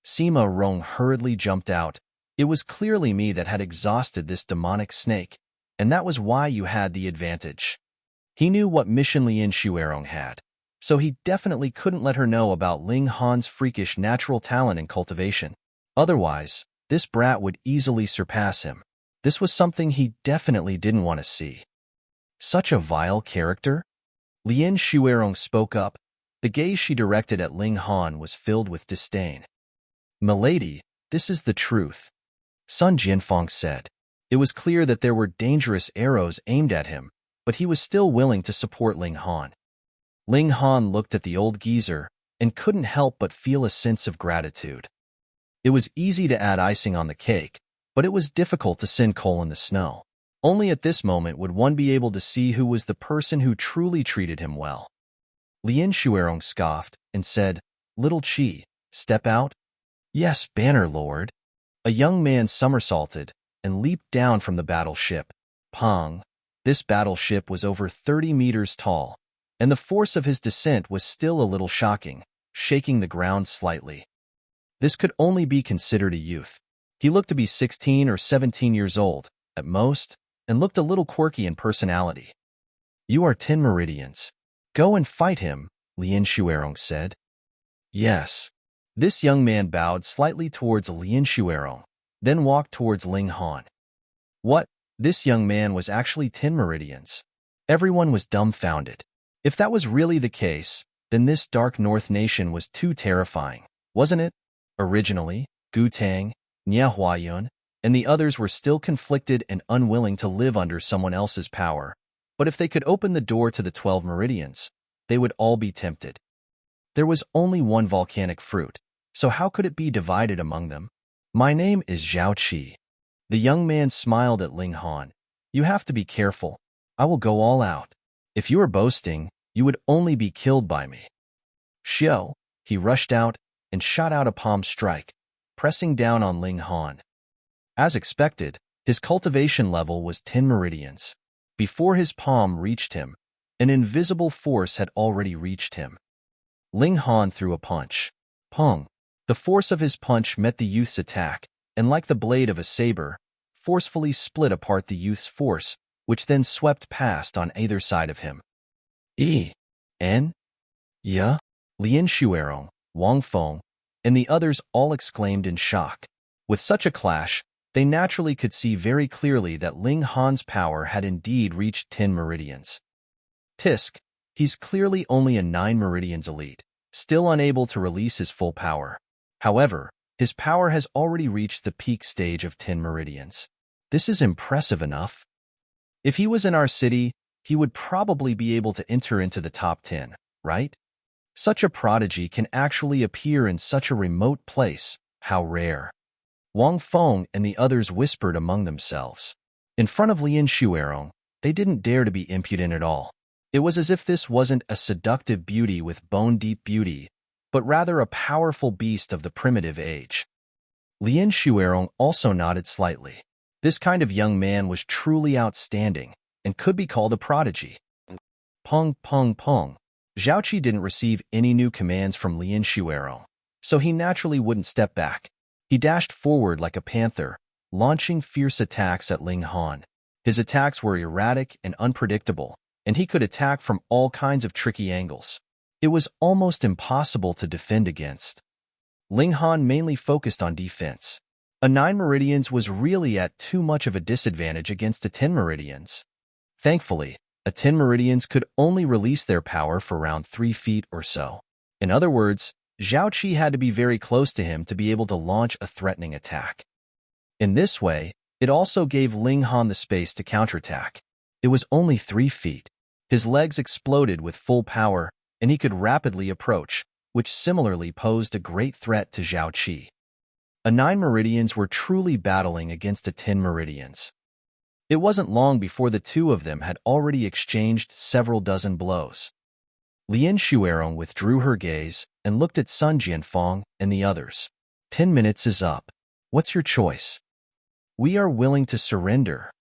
Sima Rong hurriedly jumped out. It was clearly me that had exhausted this demonic snake, and that was why you had the advantage. He knew what mission Lien Shuerong had, so he definitely couldn't let her know about Ling Han's freakish natural talent in cultivation. Otherwise, this brat would easily surpass him. This was something he definitely didn't want to see. Such a vile character? Lien Shuerong spoke up. The gaze she directed at Ling Han was filled with disdain. Milady, this is the truth. Sun Jianfeng said. It was clear that there were dangerous arrows aimed at him, but he was still willing to support Ling Han. Ling Han looked at the old geezer and couldn't help but feel a sense of gratitude. It was easy to add icing on the cake, but it was difficult to send coal in the snow. Only at this moment would one be able to see who was the person who truly treated him well. Lien Shuerong scoffed and said, Little Chi, step out? Yes, Banner Lord. A young man somersaulted and leaped down from the battleship. Pong. This battleship was over 30 meters tall, and the force of his descent was still a little shocking, shaking the ground slightly. This could only be considered a youth. He looked to be 16 or 17 years old, at most, and looked a little quirky in personality. You are 10 Meridians. Go and fight him, Lien Shuerong said. Yes. This young man bowed slightly towards Lien Shuerong, then walked towards Ling Han. What? This young man was actually 10 Meridians. Everyone was dumbfounded. If that was really the case, then this dark North nation was too terrifying, wasn't it? Originally, Gu Tang, Nie Huayun, and the others were still conflicted and unwilling to live under someone else's power. But if they could open the door to the 12 Meridians, they would all be tempted. There was only one volcanic fruit, so how could it be divided among them? My name is Zhao Qi. The young man smiled at Ling Han. You have to be careful. I will go all out. If you are boasting, you would only be killed by me. Xiao, he rushed out and shot out a palm strike, pressing down on Ling Han. As expected, his cultivation level was 10 meridians. Before his palm reached him, an invisible force had already reached him. Ling Han threw a punch. Pong! The force of his punch met the youth's attack, and like the blade of a saber, forcefully split apart the youth's force, which then swept past on either side of him. N? Ya? Lin Shuerong, Wang Feng, and the others all exclaimed in shock. With such a clash, they naturally could see very clearly that Ling Han's power had indeed reached 10 meridians. Tisk, he's clearly only a 9 meridians elite, still unable to release his full power. However, his power has already reached the peak stage of 10 meridians. This is impressive enough. If he was in our city, he would probably be able to enter into the top 10, right? Such a prodigy can actually appear in such a remote place. How rare. Wang Feng and the others whispered among themselves. In front of Lin Shuerong, they didn't dare to be impudent at all. It was as if this wasn't a seductive beauty with bone-deep beauty, but rather a powerful beast of the primitive age. Lin Shuerong also nodded slightly. This kind of young man was truly outstanding and could be called a prodigy. Pong, pong, pong. Zhaoqi didn't receive any new commands from Lin Shuerong, so he naturally wouldn't step back. He dashed forward like a panther, launching fierce attacks at Ling Han. His attacks were erratic and unpredictable, and he could attack from all kinds of tricky angles. It was almost impossible to defend against. Ling Han mainly focused on defense. A 9 meridians was really at too much of a disadvantage against a 10 meridians. Thankfully, a 10 meridians could only release their power for around 3 feet or so. In other words, Zhaoqi had to be very close to him to be able to launch a threatening attack. In this way, it also gave Ling Han the space to counterattack. It was only 3 feet. His legs exploded with full power, and he could rapidly approach, which similarly posed a great threat to Zhaoqi. A 9 meridians were truly battling against a 10 meridians. It wasn't long before the two of them had already exchanged several dozen blows. Lin Shuerong withdrew her gaze and looked at Sun Jianfang and the others. 10 minutes is up. What's your choice? We are willing to surrender.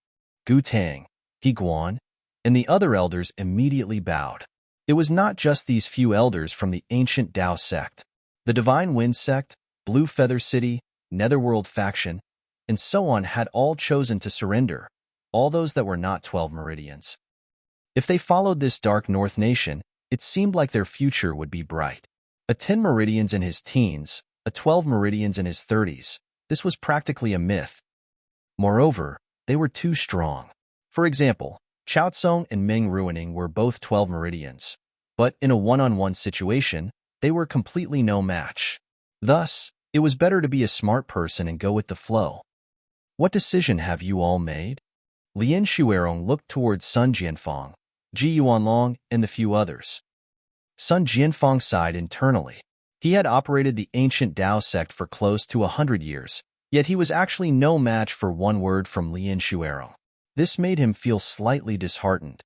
Gu Tang, He Guan, and the other elders immediately bowed. It was not just these few elders from the ancient Tao sect. The Divine Wind sect, Blue Feather City, Netherworld faction, and so on had all chosen to surrender, all those that were not 12 meridians. If they followed this Dark North nation, it seemed like their future would be bright. A 10 meridians in his teens, a 12 meridians in his 30s, this was practically a myth. Moreover, they were too strong. For example, Chaotsong and Meng Ruining were both 12 meridians, but in a one-on-one situation, they were completely no match. Thus, it was better to be a smart person and go with the flow. What decision have you all made? Lin Shuerong looked towards Sun Jianfang, Ji Yuanlong, and the few others. Sun Jianfang sighed internally. He had operated the ancient Tao sect for close to 100 years, yet he was actually no match for one word from Lin Shuerong. This made him feel slightly disheartened.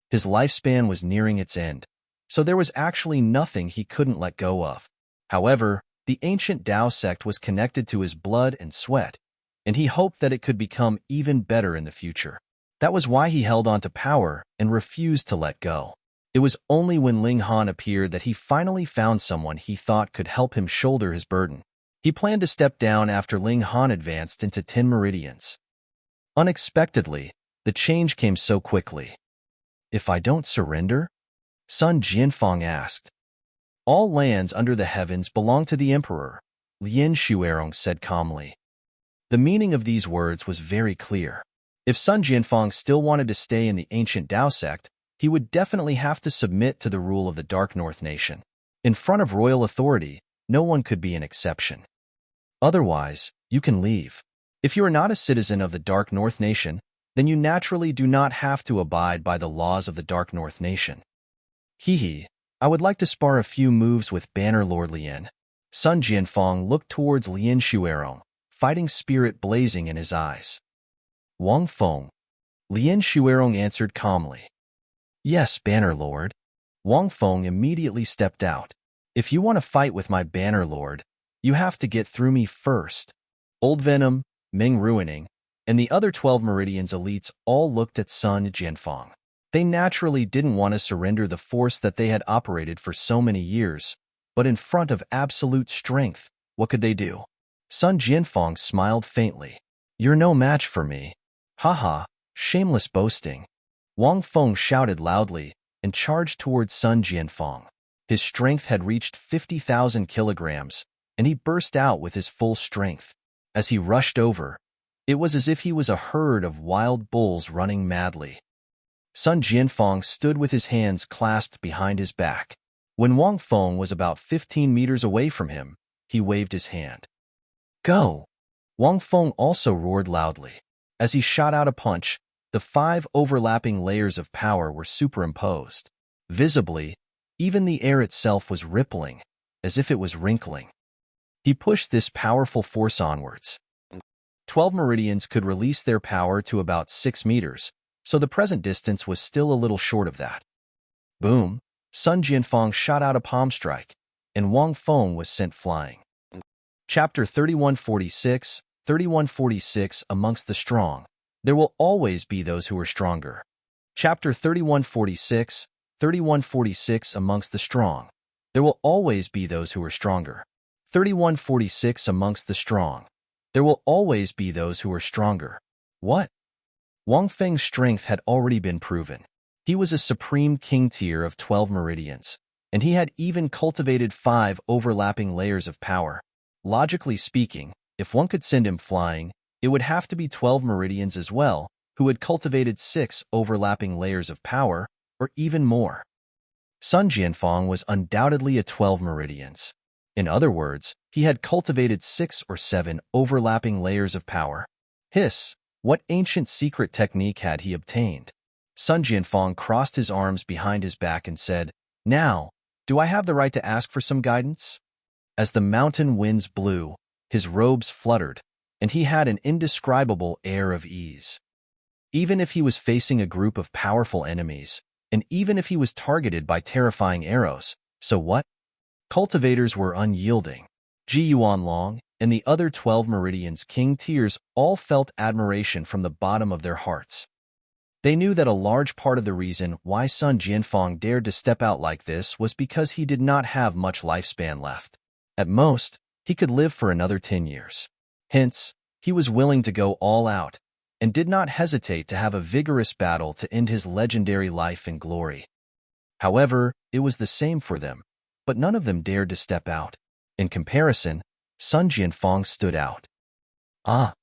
His lifespan was nearing its end, so there was actually nothing he couldn't let go of. However, the ancient Tao sect was connected to his blood and sweat, and he hoped that it could become even better in the future. That was why he held on to power and refused to let go. It was only when Ling Han appeared that he finally found someone he thought could help him shoulder his burden. He planned to step down after Ling Han advanced into 10 meridians. Unexpectedly, the change came so quickly. If I don't surrender? Sun Jianfang asked. All lands under the heavens belong to the emperor, Lin Shuerong said calmly. The meaning of these words was very clear. If Sun Jianfang still wanted to stay in the ancient Tao sect, he would definitely have to submit to the rule of the Dark North nation. In front of royal authority, no one could be an exception. Otherwise, you can leave. If you are not a citizen of the Dark North nation, then you naturally do not have to abide by the laws of the Dark North nation. I would like to spar a few moves with Banner Lord Lien. Sun Jianfang looked towards Lin Shuerong, fighting spirit blazing in his eyes. Wang Feng. Lien Shuerong answered calmly. Yes, Banner Lord. Wang Feng immediately stepped out. If you want to fight with my Banner Lord, you have to get through me first. Old Venom, Ming Ruining, and the other 12 Meridians elites all looked at Sun Jianfang. They naturally didn't want to surrender the force that they had operated for so many years, but in front of absolute strength, what could they do? Sun Jianfang smiled faintly. You're no match for me. Haha, shameless boasting. Wang Feng shouted loudly and charged towards Sun Jianfang. His strength had reached 50,000 kilograms, and he burst out with his full strength. As he rushed over, it was as if he was a herd of wild bulls running madly. Sun Jianfang stood with his hands clasped behind his back. When Wang Feng was about 15 meters away from him, he waved his hand. Go! Wang Feng also roared loudly. As he shot out a punch, the 5 overlapping layers of power were superimposed. Visibly, even the air itself was rippling, as if it was wrinkling. He pushed this powerful force onwards. 12 Meridians could release their power to about 6 meters, so the present distance was still a little short of that. Boom! Sun Jianfang shot out a palm strike, and Wang Feng was sent flying. Chapter 3146, 3146 Amongst the Strong. There will always be those who are stronger. Chapter 3146, 3146 Amongst the Strong. There will always be those who are stronger. 3146 Amongst the Strong. There will always be those who are stronger. What? Wang Feng's strength had already been proven. He was a supreme king tier of 12 meridians, and he had even cultivated 5 overlapping layers of power. Logically speaking, if one could send him flying, it would have to be 12 meridians as well, who had cultivated 6 overlapping layers of power, or even more. Sun Jianfang was undoubtedly a 12 meridians. In other words, he had cultivated 6 or 7 overlapping layers of power. Hiss! What ancient secret technique had he obtained? Sun Jianfang crossed his arms behind his back and said, Now, do I have the right to ask for some guidance? As the mountain winds blew, his robes fluttered, and he had an indescribable air of ease. Even if he was facing a group of powerful enemies, and even if he was targeted by terrifying arrows, so what? Cultivators were unyielding. Ji Yuanlong and the other 12 meridians king tiers all felt admiration from the bottom of their hearts. They knew that a large part of the reason why Sun Jianfang dared to step out like this was because he did not have much lifespan left. At most, he could live for another 10 years. Hence, he was willing to go all out, and did not hesitate to have a vigorous battle to end his legendary life in glory. However, it was the same for them, but none of them dared to step out. In comparison, Sun Jianfang stood out. Ah!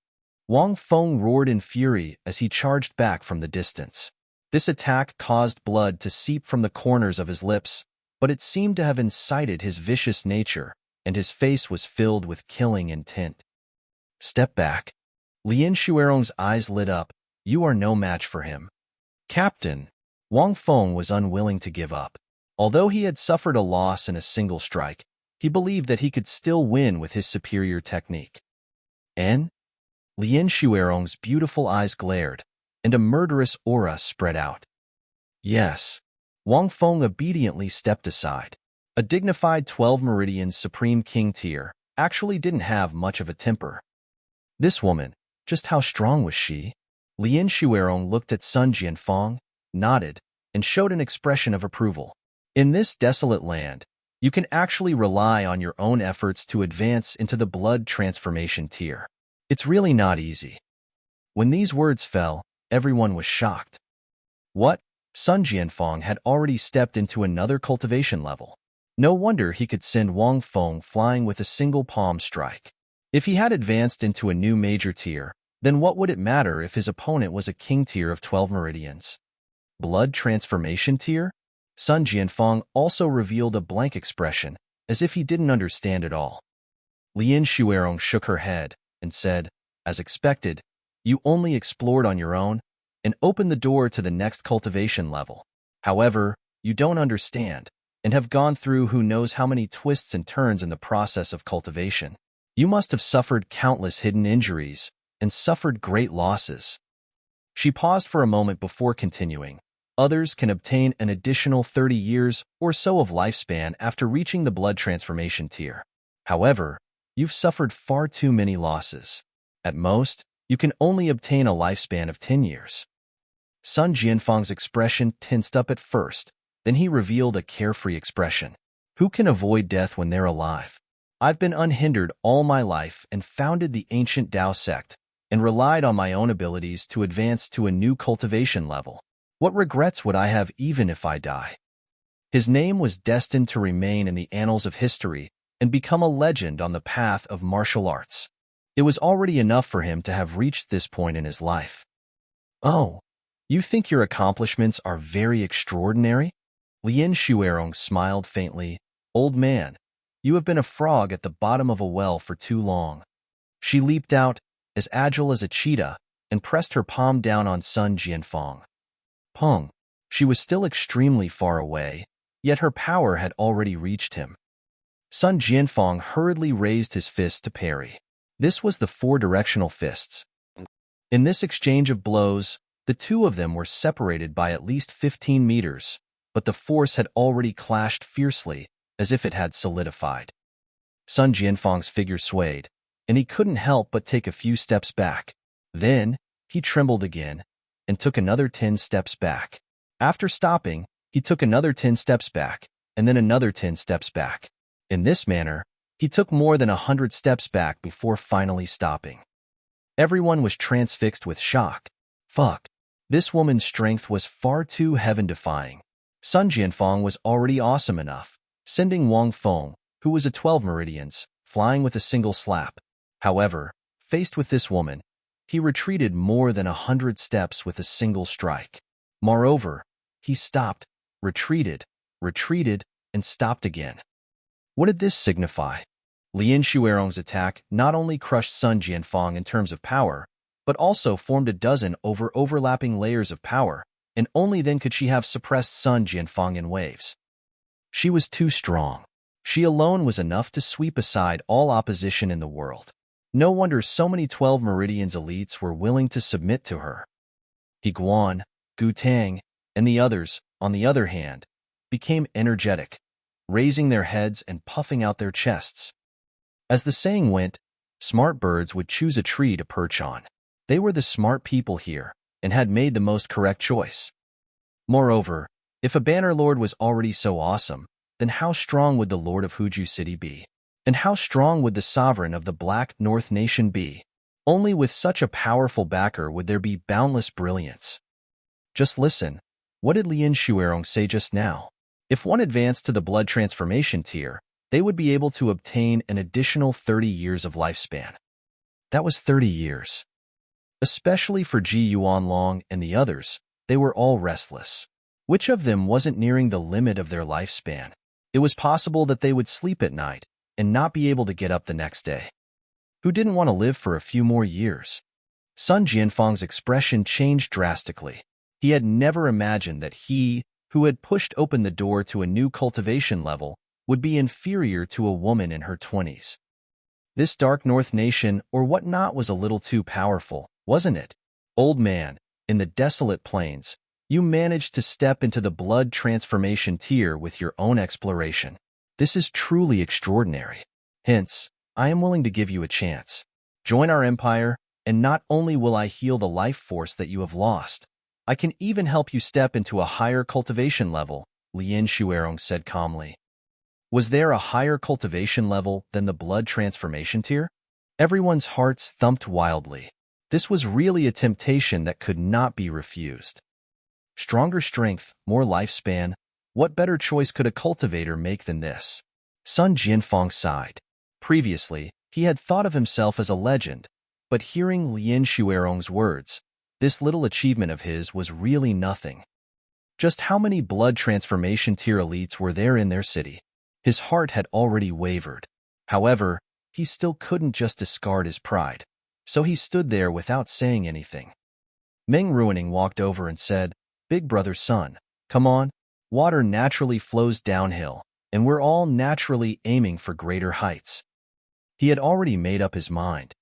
Wang Feng roared in fury as he charged back from the distance. This attack caused blood to seep from the corners of his lips, but it seemed to have incited his vicious nature, and his face was filled with killing intent. Step back. Lien Shuerong's eyes lit up. You are no match for him. Captain! Wang Feng was unwilling to give up. Although he had suffered a loss in a single strike, he believed that he could still win with his superior technique. And? Lien Shuerong's beautiful eyes glared, and a murderous aura spread out. Yes. Wang Feng obediently stepped aside. A dignified 12 Meridians Supreme King tier actually didn't have much of a temper. This woman, just how strong was she? Lien Shuerong looked at Sun Jianfang, nodded, and showed an expression of approval. In this desolate land, you can actually rely on your own efforts to advance into the blood transformation tier. It's really not easy. When these words fell, everyone was shocked. What? Sun Jianfang had already stepped into another cultivation level. No wonder he could send Wang Feng flying with a single palm strike. If he had advanced into a new major tier, then what would it matter if his opponent was a king tier of 12 meridians? Blood transformation tier? Sun Jianfang also revealed a blank expression, as if he didn't understand at all. Lien Shuerong shook her head and said, as expected, you only explored on your own and opened the door to the next cultivation level. However, you don't understand and have gone through who knows how many twists and turns in the process of cultivation. You must have suffered countless hidden injuries and suffered great losses. She paused for a moment before continuing. Others can obtain an additional 30 years or so of lifespan after reaching the blood transformation tier. However, you've suffered far too many losses. At most, you can only obtain a lifespan of 10 years. Sun Jianfang's expression tensed up at first, then he revealed a carefree expression. Who can avoid death when they're alive? I've been unhindered all my life and founded the ancient Tao sect, and relied on my own abilities to advance to a new cultivation level. What regrets would I have even if I die? His name was destined to remain in the annals of history and become a legend on the path of martial arts. It was already enough for him to have reached this point in his life. Oh, you think your accomplishments are very extraordinary? Lien Shuerong smiled faintly. Old man, you have been a frog at the bottom of a well for too long. She leaped out, as agile as a cheetah, and pressed her palm down on Sun Jianfang. Pong. She was still extremely far away, yet her power had already reached him. Sun Jianfang hurriedly raised his fist to parry. This was the four-directional fists. In this exchange of blows, the two of them were separated by at least 15 meters, but the force had already clashed fiercely, as if it had solidified. Sun Jianfang's figure swayed, and he couldn't help but take a few steps back. Then, he trembled again, and took another 10 steps back. After stopping, he took another 10 steps back, and then another 10 steps back. In this manner, he took more than 100 steps back before finally stopping. Everyone was transfixed with shock. Fuck. This woman's strength was far too heaven-defying. Sun Jianfang was already awesome enough, sending Wang Feng, who was a 12 Meridians, flying with a single slap. However, faced with this woman, he retreated more than 100 steps with a single strike. Moreover, he stopped, retreated, and stopped again. What did this signify? Lien Shuerong's attack not only crushed Sun Jianfang in terms of power, but also formed a dozen overlapping layers of power, and only then could she have suppressed Sun Jianfang in waves. She was too strong. She alone was enough to sweep aside all opposition in the world. No wonder so many 12 Meridians elites were willing to submit to her. He Guan, Gu Tang, and the others, on the other hand, became energetic, raising their heads and puffing out their chests. As the saying went, smart birds would choose a tree to perch on. They were the smart people here, and had made the most correct choice. Moreover, if a banner lord was already so awesome, then how strong would the lord of Huju City be? And how strong would the sovereign of the Black North Nation be? Only with such a powerful backer would there be boundless brilliance. Just listen, what did Lien Shuerong say just now? If one advanced to the blood transformation tier, they would be able to obtain an additional 30 years of lifespan. That was 30 years. Especially for Ji Yuanlong and the others, they were all restless. Which of them wasn't nearing the limit of their lifespan? It was possible that they would sleep at night and not be able to get up the next day. Who didn't want to live for a few more years? Sun Jianfang's expression changed drastically. He had never imagined that he, who had pushed open the door to a new cultivation level, would be inferior to a woman in her 20s. This Dark North Nation or whatnot was a little too powerful, wasn't it? Old man, in the desolate plains, you managed to step into the blood transformation tier with your own exploration. This is truly extraordinary. Hence, I am willing to give you a chance. Join our empire, and not only will I heal the life force that you have lost, I can even help you step into a higher cultivation level, Lien Shuerong said calmly. Was there a higher cultivation level than the blood transformation tier? Everyone's hearts thumped wildly. This was really a temptation that could not be refused. Stronger strength, more lifespan. What better choice could a cultivator make than this? Sun Jianfang sighed. Previously, he had thought of himself as a legend, but hearing Lien Shuerong's words, this little achievement of his was really nothing. Just how many blood transformation tier elites were there in their city? His heart had already wavered. However, he still couldn't just discard his pride, so he stood there without saying anything. Meng Ruining walked over and said, "Big brother Sun, come on. Water naturally flows downhill, and we're all naturally aiming for greater heights." He had already made up his mind.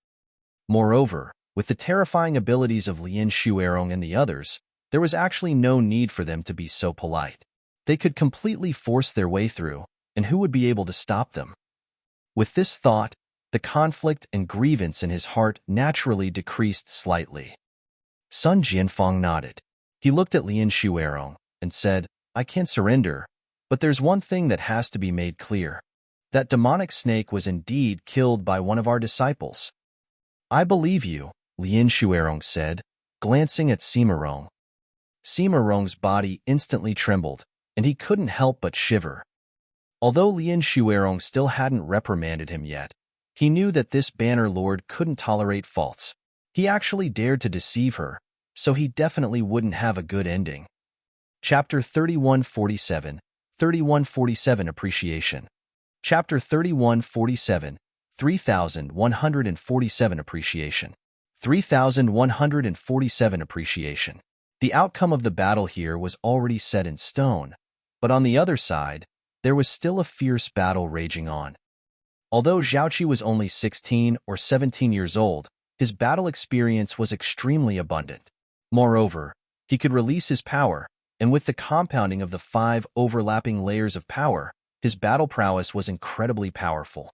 Moreover, With the terrifying abilities of Lin Shuerong and the others, there was actually no need for them to be so polite. They could completely force their way through, and who would be able to stop them? With this thought, the conflict and grievance in his heart naturally decreased slightly. Sun Jianfeng nodded. He looked at Lin Shuerong and said, I can't surrender, but there's one thing that has to be made clear. That demonic snake was indeed killed by one of our disciples. I believe you, Lin Shuerong said, glancing at Sima Rong. Sima Rong's body instantly trembled, and he couldn't help but shiver. Although Lin Shuerong still hadn't reprimanded him yet, he knew that this banner lord couldn't tolerate faults. He actually dared to deceive her, so he definitely wouldn't have a good ending. Chapter 3147, 3147 Appreciation. Chapter 3147, 3147 Appreciation. 3147 Appreciation. The outcome of the battle here was already set in stone, but on the other side, there was still a fierce battle raging on. Although Zhaoqi was only 16 or 17 years old, his battle experience was extremely abundant. Moreover, he could release his power, and with the compounding of the 5 overlapping layers of power, his battle prowess was incredibly powerful.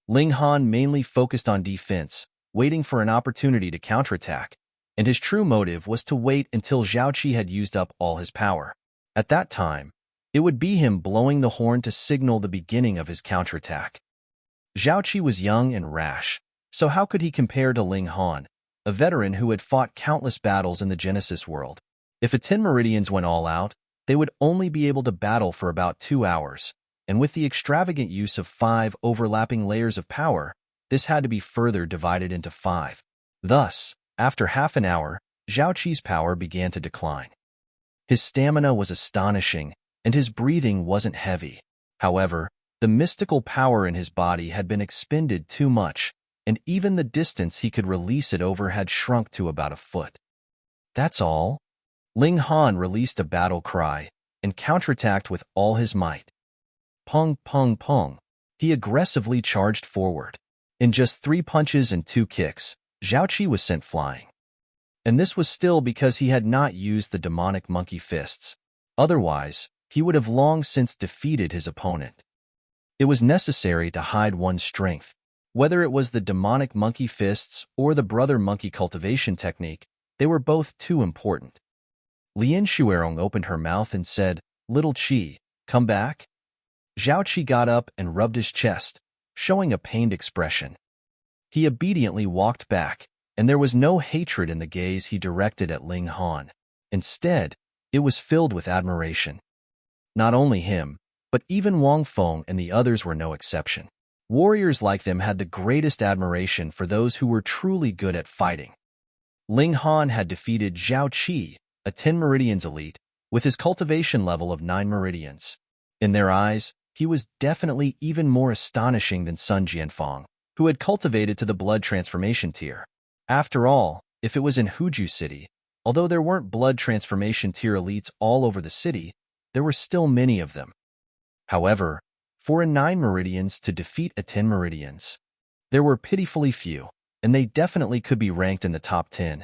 Ling Han mainly focused on defense, waiting for an opportunity to counterattack, and his true motive was to wait until Zhaoqi had used up all his power. At that time, it would be him blowing the horn to signal the beginning of his counterattack. Zhaoqi was young and rash, so how could he compare to Ling Han, a veteran who had fought countless battles in the Genesis world? If the 10 Meridians went all out, they would only be able to battle for about 2 hours, and with the extravagant use of 5 overlapping layers of power, this had to be further divided into 5. Thus, after half an hour, Zhaoqi's power began to decline. His stamina was astonishing, and his breathing wasn't heavy. However, the mystical power in his body had been expended too much, and even the distance he could release it over had shrunk to about a foot. That's all? Ling Han released a battle cry and counterattacked with all his might. Pung, pung, pung. He aggressively charged forward. In just 3 punches and 2 kicks, Zhaoqi was sent flying. And this was still because he had not used the demonic monkey fists. Otherwise, he would have long since defeated his opponent. It was necessary to hide one's strength. Whether it was the demonic monkey fists or the brother monkey cultivation technique, they were both too important. Lin Shuerong opened her mouth and said, Little Qi, come back? Zhaoqi got up and rubbed his chest, showing a pained expression. He obediently walked back, and there was no hatred in the gaze he directed at Ling Han. Instead, it was filled with admiration. Not only him, but even Wang Feng and the others were no exception. Warriors like them had the greatest admiration for those who were truly good at fighting. Ling Han had defeated Zhaoqi, a 10 Meridians elite, with his cultivation level of 9 Meridians. In their eyes, he was definitely even more astonishing than Sun Jianfeng, who had cultivated to the blood transformation tier. After all, if it was in Huju City, although there weren't blood transformation tier elites all over the city, there were still many of them. However, for a 9 Meridians to defeat a 10 Meridians, there were pitifully few, and they definitely could be ranked in the top 10.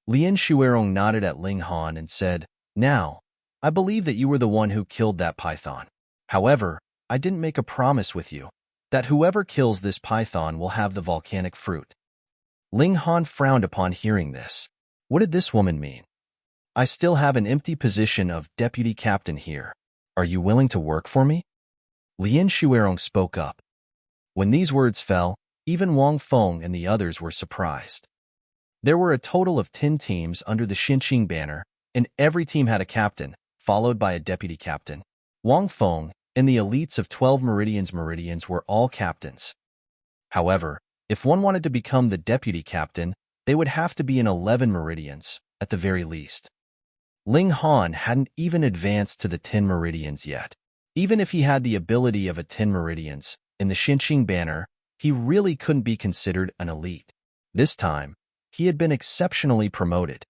Lin Shuerong nodded at Ling Han and said, Now, I believe that you were the one who killed that python. However, I didn't make a promise with you, that whoever kills this python will have the volcanic fruit. Ling Han frowned upon hearing this. What did this woman mean? I still have an empty position of deputy captain here. Are you willing to work for me? Lin Shuerong spoke up. When these words fell, even Wang Feng and the others were surprised. There were a total of 10 teams under the Xinqing banner, and every team had a captain, followed by a deputy captain. Wang Feng and the elites of 12 Meridians were all captains. However, if one wanted to become the deputy captain, they would have to be in 11 Meridians, at the very least. Ling Han hadn't even advanced to the 10 Meridians yet. Even if he had the ability of a 10 Meridians, in the Xinqing banner, he really couldn't be considered an elite. This time, he had been exceptionally promoted.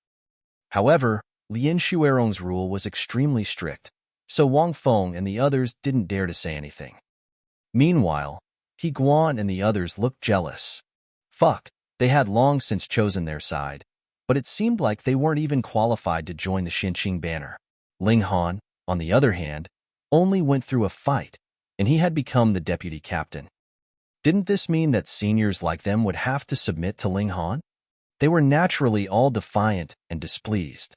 However, Lin Shuerong's rule was extremely strict, so Wang Feng and the others didn't dare to say anything. Meanwhile, He Guan and the others looked jealous. Fuck, They had long since chosen their side, but it seemed like they weren't even qualified to join the Xinqing banner. Ling Han, on the other hand, only went through a fight, and he had become the deputy captain. Didn't this mean that seniors like them would have to submit to Ling Han? They were naturally all defiant and displeased.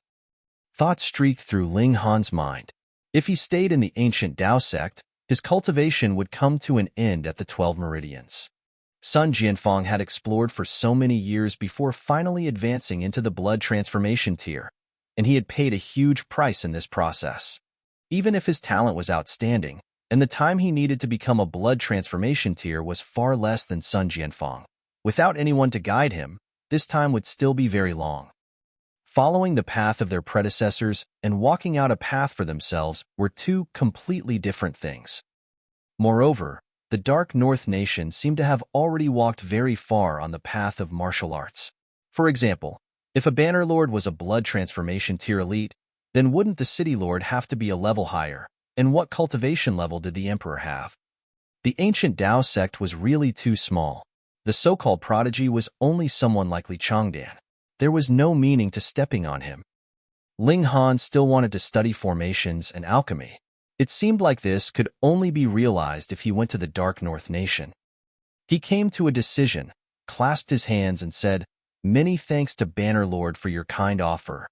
Thoughts streaked through Ling Han's mind. If he stayed in the ancient Dao sect, his cultivation would come to an end at the 12 Meridians. Sun Jianfeng had explored for so many years before finally advancing into the blood transformation tier, and he had paid a huge price in this process. Even if his talent was outstanding, and the time he needed to become a blood transformation tier was far less than Sun Jianfeng, without anyone to guide him, this time would still be very long. Following the path of their predecessors and walking out a path for themselves were two completely different things. Moreover, the Dark North Nation seemed to have already walked very far on the path of martial arts. For example, if a Banner Lord was a blood transformation tier elite, then wouldn't the City Lord have to be a level higher? And what cultivation level did the Emperor have? The ancient Dao sect was really too small. The so-called prodigy was only someone like Li Changdan. There was no meaning to stepping on him. Ling Han still wanted to study formations and alchemy. It seemed like this could only be realized if he went to the Dark North Nation. He came to a decision, clasped his hands and said, "Many thanks to Banner Lord for your kind offer."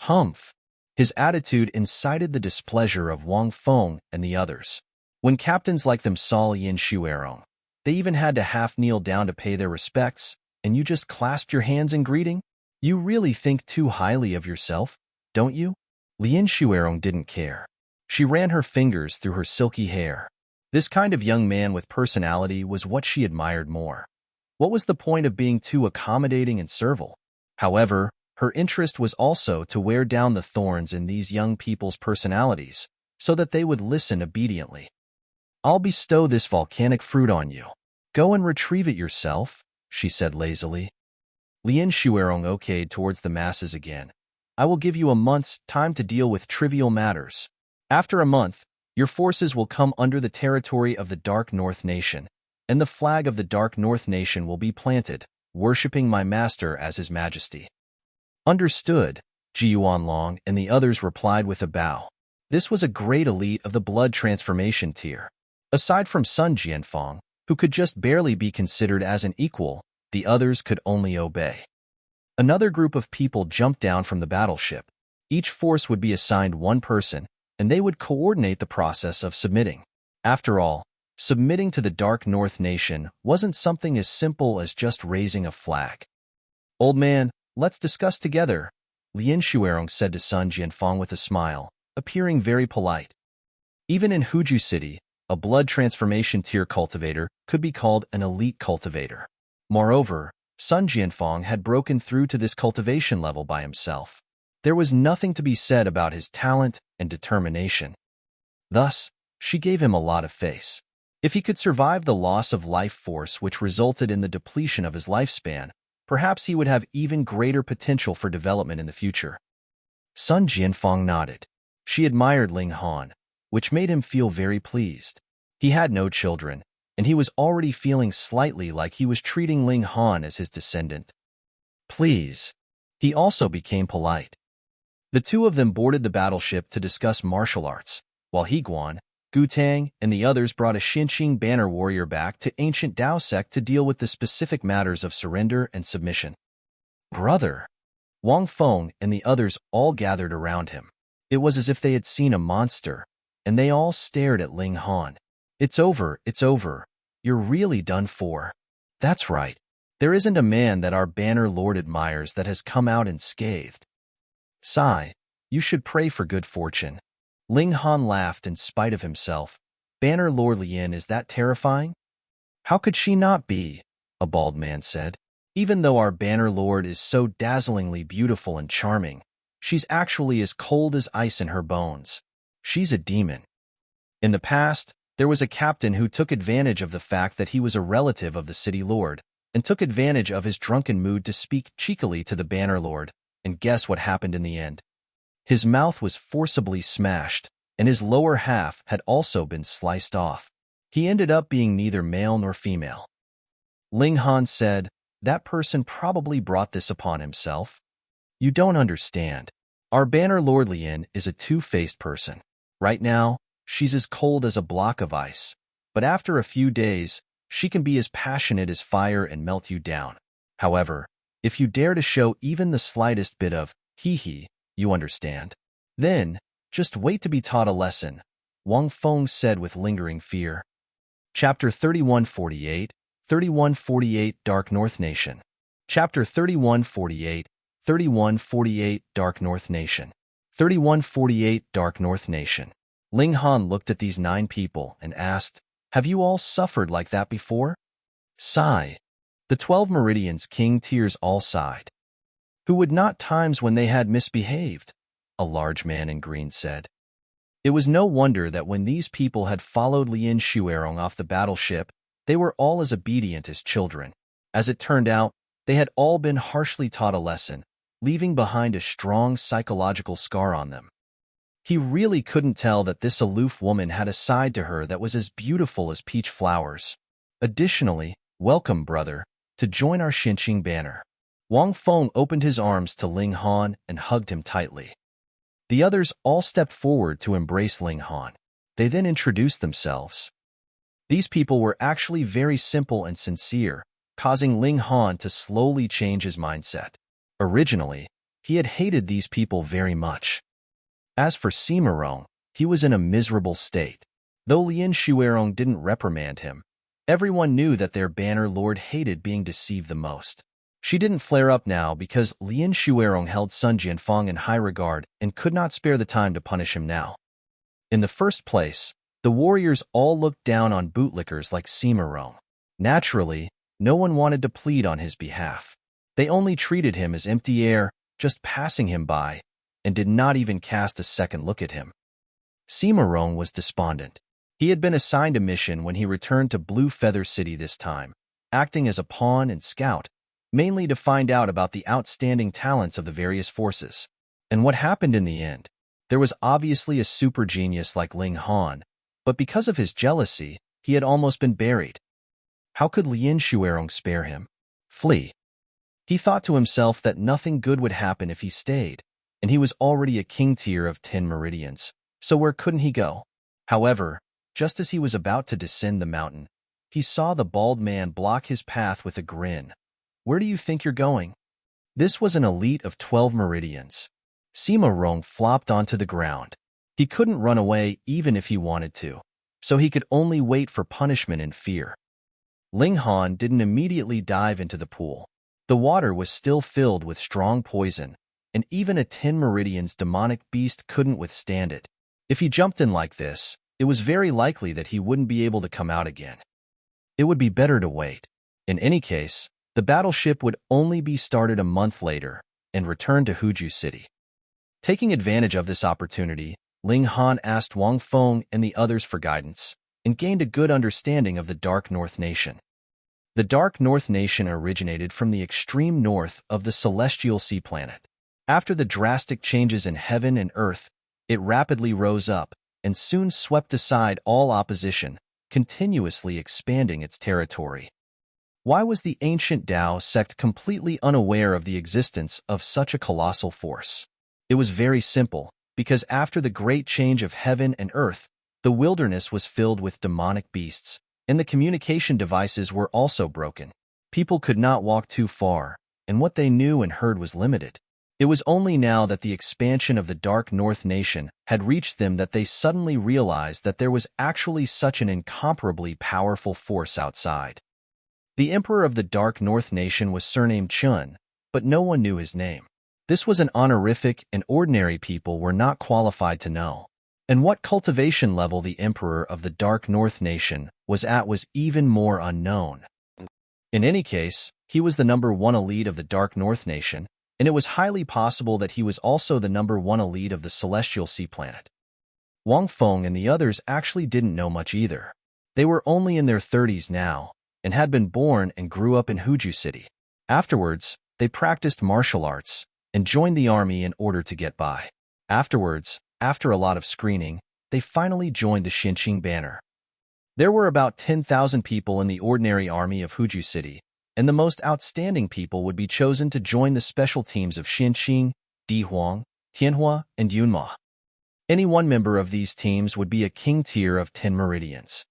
Humph! His attitude incited the displeasure of Wang Feng and the others. When captains like them saw Yin Shuerong, they even had to half kneel down to pay their respects, and you just clasped your hands in greeting? You really think too highly of yourself, don't you? Lin Shuerong didn't care. She ran her fingers through her silky hair. This kind of young man with personality was what she admired more. What was the point of being too accommodating and servile? However, her interest was also to wear down the thorns in these young people's personalities, so that they would listen obediently. "I'll bestow this volcanic fruit on you. Go and retrieve it yourself," she said lazily. Lin Shuerong okayed towards the masses again. "I will give you a month's time to deal with trivial matters. After a month, your forces will come under the territory of the Dark North Nation, and the flag of the Dark North Nation will be planted, worshipping my master as his majesty." "Understood," Ji Yuanlong and the others replied with a bow. This was a great elite of the blood transformation tier. Aside from Sun Jianfeng, who could just barely be considered as an equal, the others could only obey. Another group of people jumped down from the battleship. Each force would be assigned one person, and they would coordinate the process of submitting. After all, submitting to the Dark North Nation wasn't something as simple as just raising a flag. "Old man, let's discuss together," Lin Shuerong said to Sun Jianfeng with a smile, appearing very polite. Even in Huju City, a blood transformation tier cultivator could be called an elite cultivator. Moreover, Sun Jianfeng had broken through to this cultivation level by himself. There was nothing to be said about his talent and determination. Thus, she gave him a lot of face. If he could survive the loss of life force which resulted in the depletion of his lifespan, perhaps he would have even greater potential for development in the future. Sun Jianfeng nodded. She admired Ling Han, which made him feel very pleased. He had no children, and he was already feeling slightly like he was treating Ling Han as his descendant. "Please." He also became polite. The two of them boarded the battleship to discuss martial arts, while Higuan, Gutang, and the others brought a Xinqing banner warrior back to ancient Dao sect to deal with the specific matters of surrender and submission. "Brother!" Wang Feng and the others all gathered around him. It was as if they had seen a monster, and they all stared at Ling Han. It's over. You're really done for." "That's right. There isn't a man that our Banner Lord admires that has come out unscathed." "Sigh, you should pray for good fortune." Ling Han laughed in spite of himself. "Banner Lord Lien is that terrifying?" "How could she not be?" a bald man said. "Even though our Banner Lord is so dazzlingly beautiful and charming, she's actually as cold as ice in her bones. She's a demon." In the past, there was a captain who took advantage of the fact that he was a relative of the city lord, and took advantage of his drunken mood to speak cheekily to the Banner Lord, and guess what happened in the end? His mouth was forcibly smashed, and his lower half had also been sliced off. He ended up being neither male nor female. Ling Han said, That person probably brought this upon himself. You don't understand. Our banner Lord Lian is a two-faced person. Right now, she's as cold as a block of ice. But after a few days, she can be as passionate as fire and melt you down. However, if you dare to show even the slightest bit of hee-hee, you understand. Then, just wait to be taught a lesson, Wang Feng said with lingering fear. Chapter 3148, 3148 Dark North Nation. Chapter 3148, 3148 Dark North Nation. 3148 Dark North Nation. Ling Han looked at these 9 people and asked, "Have you all suffered like that before?" Sigh. The 12 Meridians King Tears all sighed. Who would not times when they had misbehaved? A large man in green said. It was no wonder that when these people had followed Lin Shuerong off the battleship, they were all as obedient as children. As it turned out, they had all been harshly taught a lesson, leaving behind a strong psychological scar on them. He really couldn't tell that this aloof woman had a side to her that was as beautiful as peach flowers. Additionally, welcome, brother, to join our Xinqing banner. Wang Feng opened his arms to Ling Han and hugged him tightly. The others all stepped forward to embrace Ling Han. They then introduced themselves. These people were actually very simple and sincere, causing Ling Han to slowly change his mindset. Originally, he had hated these people very much. As for Simerong, he was in a miserable state. Though Lin Shuerong didn't reprimand him, everyone knew that their banner lord hated being deceived the most. She didn't flare up now because Lin Shuerong held Sun Jianfang in high regard and could not spare the time to punish him now. In the first place, the warriors all looked down on bootlickers like Simerong. Naturally, no one wanted to plead on his behalf. They only treated him as empty air, just passing him by, and did not even cast a second look at him. Simerong was despondent. He had been assigned a mission when he returned to Blue Feather City this time, acting as a pawn and scout, mainly to find out about the outstanding talents of the various forces. And what happened in the end? There was obviously a super genius like Ling Han, but because of his jealousy, he had almost been buried. How could Lin Shuerong spare him? Flee. He thought to himself that nothing good would happen if he stayed, and he was already a king tier of 10 Meridians, so where couldn't he go? However, just as he was about to descend the mountain, he saw the bald man block his path with a grin. Where do you think you're going? This was an elite of 12 Meridians. Sima Rong flopped onto the ground. He couldn't run away even if he wanted to, so he could only wait for punishment and fear. Ling Han didn't immediately dive into the pool. The water was still filled with strong poison, and even a 10 Meridians demonic beast couldn't withstand it. If he jumped in like this, it was very likely that he wouldn't be able to come out again. It would be better to wait. In any case, the battleship would only be started a month later and return to Huju City. Taking advantage of this opportunity, Ling Han asked Wang Feng and the others for guidance and gained a good understanding of the Dark North Nation. The Dark North Nation originated from the extreme north of the Celestial Sea planet. After the drastic changes in heaven and earth, it rapidly rose up and soon swept aside all opposition, continuously expanding its territory. Why was the ancient Tao sect completely unaware of the existence of such a colossal force? It was very simple, because after the great change of heaven and earth, the wilderness was filled with demonic beasts, and the communication devices were also broken. People could not walk too far, and what they knew and heard was limited. It was only now that the expansion of the Dark North Nation had reached them that they suddenly realized that there was actually such an incomparably powerful force outside. The emperor of the Dark North Nation was surnamed Chun, but no one knew his name. This was an honorific and ordinary people were not qualified to know. And what cultivation level the emperor of the Dark North Nation was at was even more unknown. In any case, he was the number 1 elite of the Dark North Nation, and it was highly possible that he was also the number 1 elite of the Celestial Sea planet. Wang Feng and the others actually didn't know much either. They were only in their 30s now, and had been born and grew up in Huju City. Afterwards, they practiced martial arts and joined the army in order to get by. Afterwards, after a lot of screening, they finally joined the Xinqing banner. There were about 10,000 people in the ordinary army of Huju City, and the most outstanding people would be chosen to join the special teams of Xinqing, Dihuang, Tianhua, and Yunmo. Any one member of these teams would be a king tier of 10 Meridians.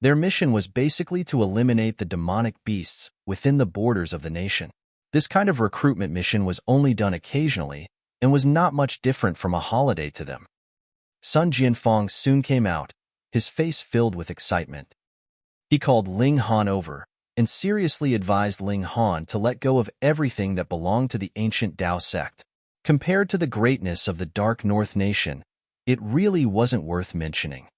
Their mission was basically to eliminate the demonic beasts within the borders of the nation. This kind of recruitment mission was only done occasionally and was not much different from a holiday to them. Sun Jianfeng soon came out, his face filled with excitement. He called Ling Han over and seriously advised Ling Han to let go of everything that belonged to the ancient Dao sect. Compared to the greatness of the Dark North Nation, it really wasn't worth mentioning.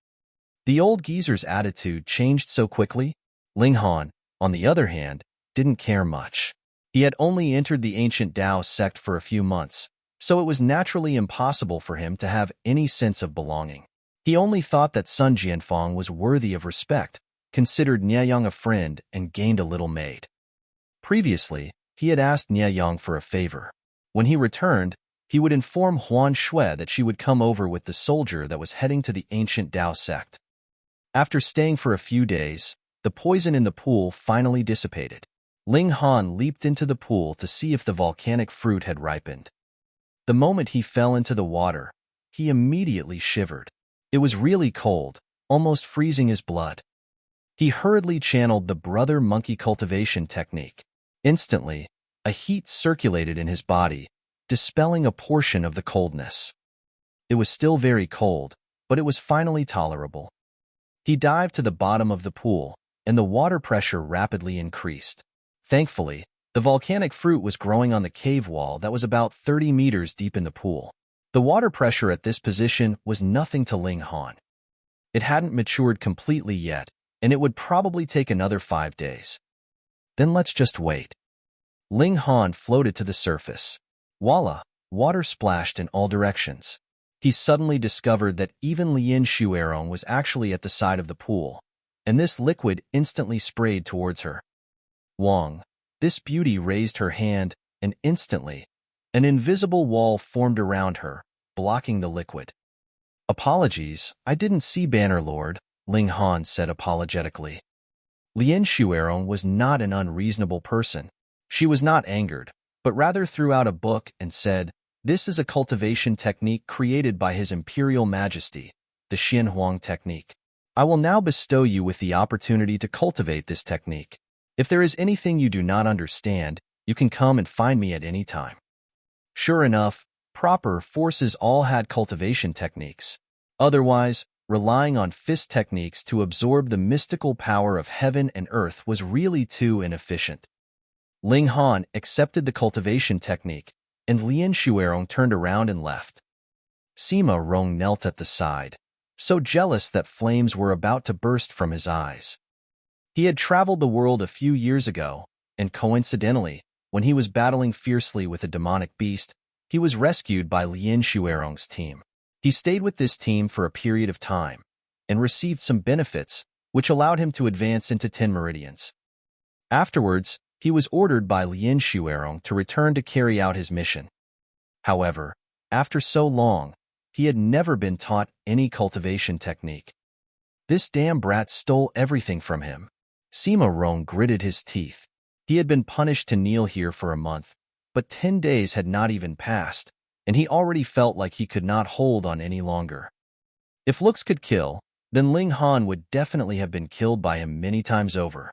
The old geezer's attitude changed so quickly. Ling Han, on the other hand, didn't care much. He had only entered the ancient Dao sect for a few months, so it was naturally impossible for him to have any sense of belonging. He only thought that Sun Jianfeng was worthy of respect, considered Nieyang a friend, and gained a little maid. Previously, he had asked Nieyang for a favor. When he returned, he would inform Huan Shui that she would come over with the soldier that was heading to the ancient Dao sect. After staying for a few days, the poison in the pool finally dissipated. Ling Han leaped into the pool to see if the volcanic fruit had ripened. The moment he fell into the water, he immediately shivered. It was really cold, almost freezing his blood. He hurriedly channeled the brother monkey cultivation technique. Instantly, a heat circulated in his body, dispelling a portion of the coldness. It was still very cold, but it was finally tolerable. He dived to the bottom of the pool, and the water pressure rapidly increased. Thankfully, the volcanic fruit was growing on the cave wall that was about 30 meters deep in the pool. The water pressure at this position was nothing to Ling Han. It hadn't matured completely yet, and it would probably take another 5 days. Then let's just wait. Ling Han floated to the surface. Voila, water splashed in all directions. He suddenly discovered that even Lien Shuerong was actually at the side of the pool, and this liquid instantly sprayed towards her. Wang, this beauty raised her hand, and instantly, an invisible wall formed around her, blocking the liquid. Apologies, I didn't see Bannerlord, Ling Han said apologetically. Lien Shuerong was not an unreasonable person. She was not angered, but rather threw out a book and said, "This is a cultivation technique created by His Imperial Majesty, the Xianhuang technique. I will now bestow you with the opportunity to cultivate this technique. If there is anything you do not understand, you can come and find me at any time." Sure enough, proper forces all had cultivation techniques. Otherwise, relying on fist techniques to absorb the mystical power of heaven and earth was really too inefficient. Ling Han accepted the cultivation technique, and Lien Shuerong turned around and left. Sima Rong knelt at the side, so jealous that flames were about to burst from his eyes. He had traveled the world a few years ago, and coincidentally, when he was battling fiercely with a demonic beast, he was rescued by Lien Shuerong's team. He stayed with this team for a period of time, and received some benefits, which allowed him to advance into 10 Meridians. Afterwards, he was ordered by Lien Shuerong to return to carry out his mission. However, after so long, he had never been taught any cultivation technique. This damn brat stole everything from him. Sima Rong gritted his teeth. He had been punished to kneel here for a month, but 10 days had not even passed, and he already felt like he could not hold on any longer. If looks could kill, then Ling Han would definitely have been killed by him many times over.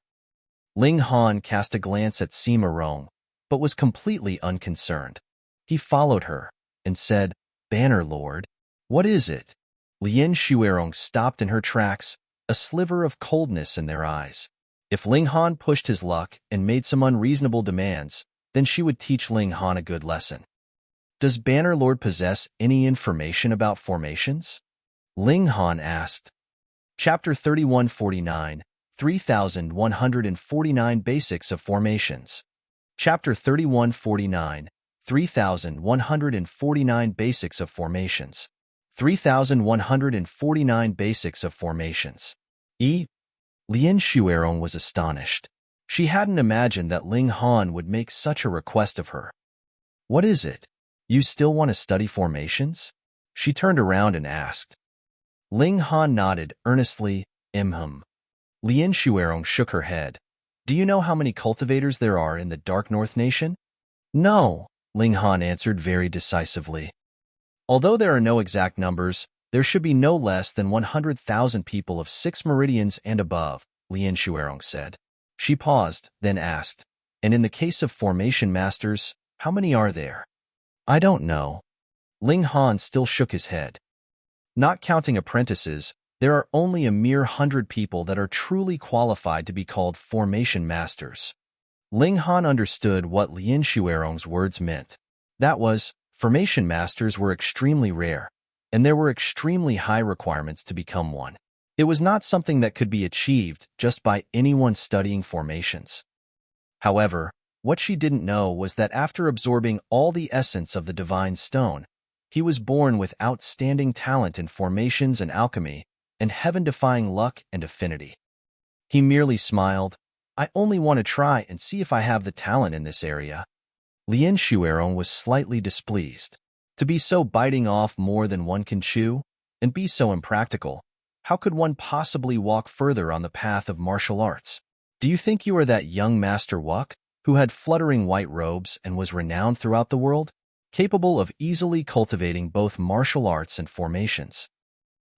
Ling Han cast a glance at Sima Rong, but was completely unconcerned. He followed her and said, "Bannerlord, what is it?" Lien Shuerong stopped in her tracks, a sliver of coldness in their eyes. If Ling Han pushed his luck and made some unreasonable demands, then she would teach Ling Han a good lesson. "Does Bannerlord possess any information about formations?" Ling Han asked. Chapter 3149, 3149 Basics of Formations. Chapter 3149, 3149 Basics of Formations. 3149 Basics of Formations. Lien Shuerong was astonished. She hadn't imagined that Ling Han would make such a request of her. "What is it? You still want to study formations?" She turned around and asked. Ling Han nodded earnestly, "Lien Shuerong shook her head. Do you know how many cultivators there are in the Dark North Nation? No, Ling Han answered very decisively. Although there are no exact numbers, there should be no less than 100,000 people of 6 meridians and above, Lien Shuerong said. She paused, then asked, and in the case of formation masters, how many are there? I don't know. Ling Han still shook his head. Not counting apprentices, there are only a mere 100 people that are truly qualified to be called formation masters. Ling Han understood what Lien Shuerong's words meant. That was, formation masters were extremely rare, and there were extremely high requirements to become one. It was not something that could be achieved just by anyone studying formations. However, what she didn't know was that after absorbing all the essence of the divine stone, he was born with outstanding talent in formations and alchemy, and heaven-defying luck and affinity. He merely smiled. I only want to try and see if I have the talent in this area. Lien Shuerong was slightly displeased. To be so biting off more than one can chew, and be so impractical, how could one possibly walk further on the path of martial arts? Do you think you are that young Master Wuk, who had fluttering white robes and was renowned throughout the world, capable of easily cultivating both martial arts and formations?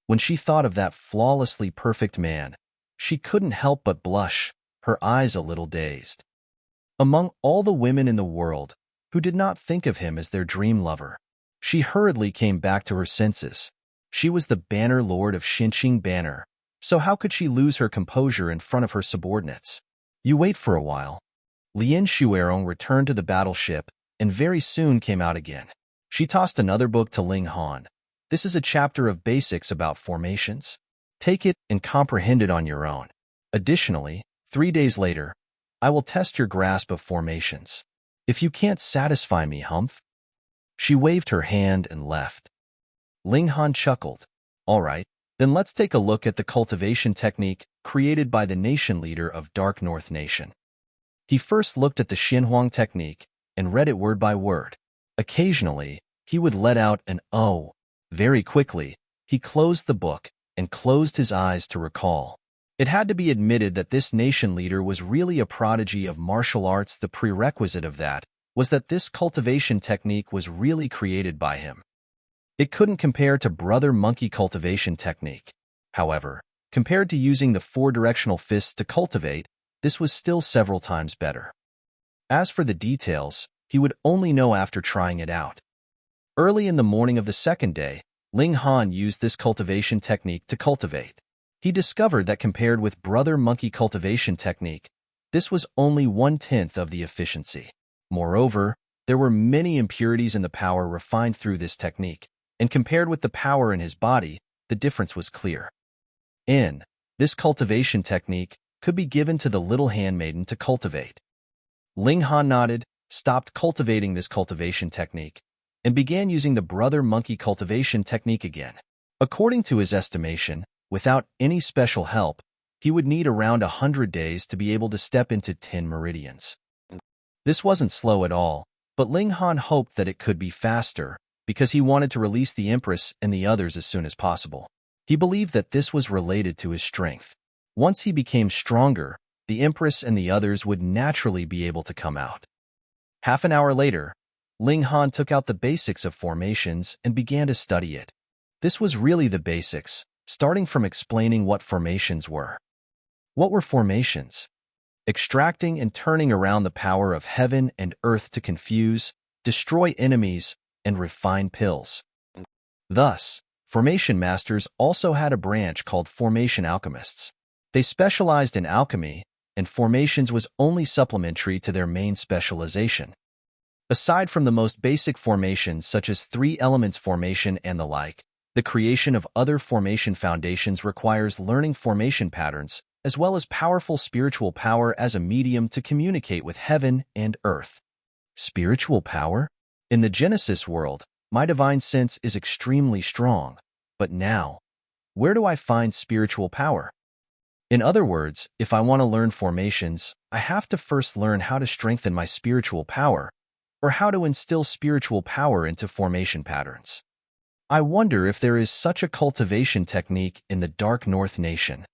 When she thought of that flawlessly perfect man, she couldn't help but blush, her eyes a little dazed. Among all the women in the world who did not think of him as their dream lover, she hurriedly came back to her senses. She was the Banner Lord of Xinqing Banner, so how could she lose her composure in front of her subordinates? You wait for a while. Lien Shuerong returned to the battleship and very soon came out again. She tossed another book to Ling Han. This is a chapter of basics about formations. Take it and comprehend it on your own. Additionally, 3 days later, I will test your grasp of formations. If you can't satisfy me, Humph. She waved her hand and left. Ling Han chuckled. All right, then let's take a look at the cultivation technique created by the nation leader of Dark North Nation. He first looked at the Xinhuang technique and read it word by word. Occasionally, he would let out an "oh." Very quickly, he closed the book and closed his eyes to recall. It had to be admitted that this nation leader was really a prodigy of martial arts. The prerequisite of that was that this cultivation technique was really created by him. It couldn't compare to Brother Monkey cultivation technique. However, compared to using the 4-directional fists to cultivate, this was still several times better. As for the details, he would only know after trying it out. Early in the morning of the second day, Ling Han used this cultivation technique to cultivate. He discovered that compared with Brother Monkey cultivation technique, this was only 1/10 of the efficiency. Moreover, there were many impurities in the power refined through this technique, and compared with the power in his body, the difference was clear. This cultivation technique could be given to the little handmaiden to cultivate. Ling Han nodded, stopped cultivating this cultivation technique, and began using the Brother Monkey cultivation technique again. According to his estimation, without any special help, he would need around 100 days to be able to step into 10 meridians. This wasn't slow at all, but Ling Han hoped that it could be faster, because he wanted to release the Empress and the others as soon as possible. He believed that this was related to his strength. Once he became stronger, the Empress and the others would naturally be able to come out. Half an hour later, Ling Han took out the basics of formations and began to study it. This was really the basics, starting from explaining what formations were. What were formations? Extracting and turning around the power of heaven and earth to confuse, destroy enemies, and refine pills. Thus, formation masters also had a branch called formation alchemists. They specialized in alchemy, and formations was only supplementary to their main specialization. Aside from the most basic formations such as 3 elements formation and the like, the creation of other formation foundations requires learning formation patterns, as well as powerful spiritual power as a medium to communicate with heaven and earth. Spiritual power? In the Genesis world, my divine sense is extremely strong, but now, where do I find spiritual power? In other words, if I want to learn formations, I have to first learn how to strengthen my spiritual power, or how to instill spiritual power into formation patterns. I wonder if there is such a cultivation technique in the Dark North Nation.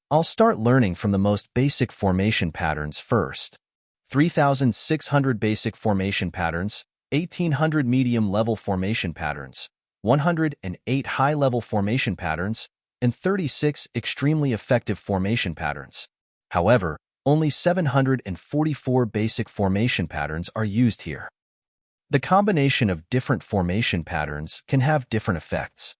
I'll start learning from the most basic formation patterns first. 3,600 basic formation patterns, 1,800 medium-level formation patterns, 108 high-level formation patterns, and 36 extremely effective formation patterns. However, only 744 basic formation patterns are used here. The combination of different formation patterns can have different effects.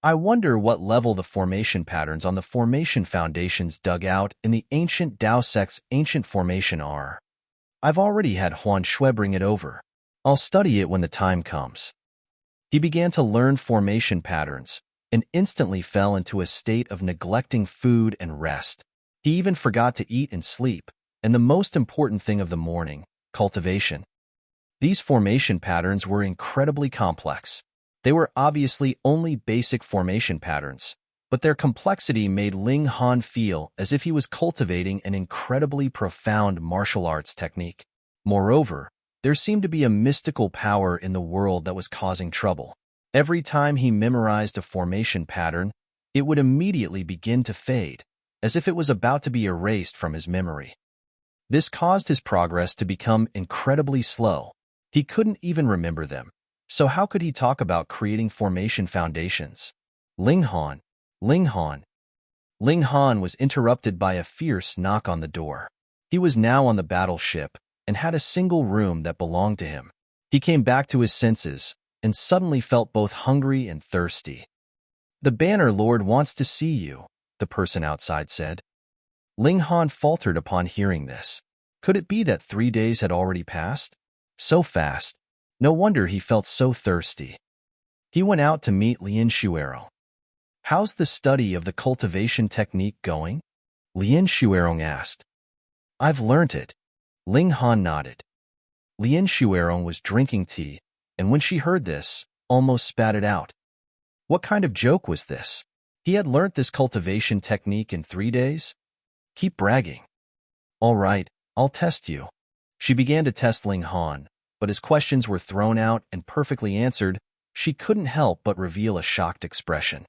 I wonder what level the formation patterns on the formation foundations dug out in the ancient Dao sect's ancient formation are. I've already had Huan Shui bring it over. I'll study it when the time comes. He began to learn formation patterns and instantly fell into a state of neglecting food and rest. He even forgot to eat and sleep, and the most important thing of the morning, cultivation. These formation patterns were incredibly complex. They were obviously only basic formation patterns, but their complexity made Ling Han feel as if he was cultivating an incredibly profound martial arts technique. Moreover, there seemed to be a mystical power in the world that was causing trouble. Every time he memorized a formation pattern, it would immediately begin to fade, as if it was about to be erased from his memory. This caused his progress to become incredibly slow. He couldn't even remember them. So how could he talk about creating formation foundations? Ling Han. Ling Han. Ling Han was interrupted by a fierce knock on the door. He was now on the battleship and had a single room that belonged to him. He came back to his senses and suddenly felt both hungry and thirsty. "The Banner Lord wants to see you," the person outside said. Ling Han faltered upon hearing this. Could it be that 3 days had already passed? So fast. No wonder he felt so thirsty. He went out to meet Lien Shuerong. "How's the study of the cultivation technique going?" Lien Shuerong asked. "I've learnt it." Ling Han nodded. Lien Shuerong was drinking tea, and when she heard this, almost spat it out. What kind of joke was this? He had learnt this cultivation technique in 3 days? Keep bragging. "All right, I'll test you." She began to test Ling Han, but as questions were thrown out and perfectly answered, she couldn't help but reveal a shocked expression.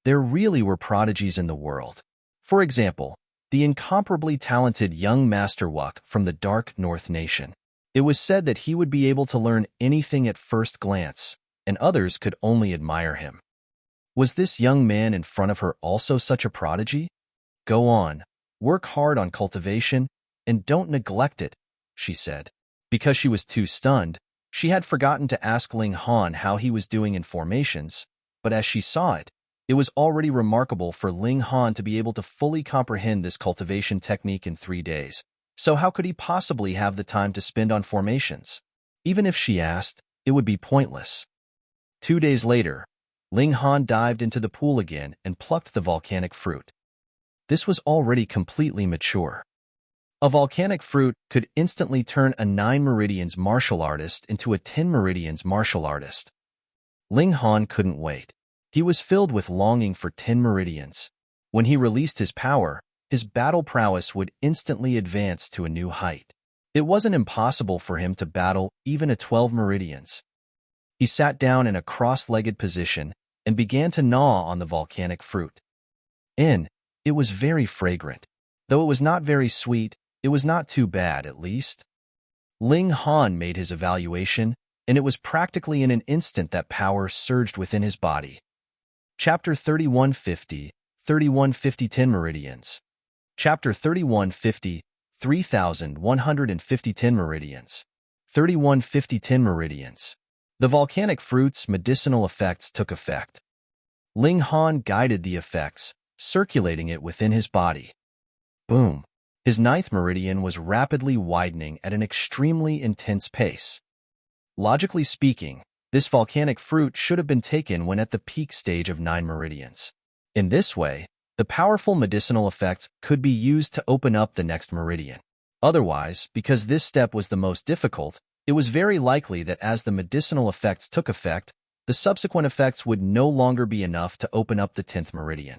There really were prodigies in the world. For example, the incomparably talented young Master Wuk from the Dark North Nation. It was said that he would be able to learn anything at first glance, and others could only admire him. Was this young man in front of her also such a prodigy? "Go on, work hard on cultivation, and don't neglect it," she said. Because she was too stunned, she had forgotten to ask Ling Han how he was doing in formations, but as she saw it, it was already remarkable for Ling Han to be able to fully comprehend this cultivation technique in 3 days. So how could he possibly have the time to spend on formations? Even if she asked, it would be pointless. 2 days later, Ling Han dived into the pool again and plucked the volcanic fruit. This was already completely mature. A volcanic fruit could instantly turn a 9 Meridians martial artist into a 10 Meridians martial artist. Ling Han couldn't wait. He was filled with longing for 10 Meridians. When he released his power, his battle prowess would instantly advance to a new height. It wasn't impossible for him to battle even a 12 Meridians. He sat down in a cross-legged position and began to gnaw on the volcanic fruit. It was very fragrant. Though it was not very sweet, it was not too bad, at least. Ling Han made his evaluation, and it was practically in an instant that power surged within his body. Chapter 3150, 3150 10 Meridians. Chapter 3150, 3,150 10 Meridians. 3150 10 Meridians. The volcanic fruit's medicinal effects took effect. Ling Han guided the effects, circulating it within his body. Boom. His 9th meridian was rapidly widening at an extremely intense pace. Logically speaking, this volcanic fruit should have been taken when at the peak stage of 9 meridians. In this way, the powerful medicinal effects could be used to open up the next meridian. Otherwise, because this step was the most difficult, it was very likely that as the medicinal effects took effect, the subsequent effects would no longer be enough to open up the 10th meridian.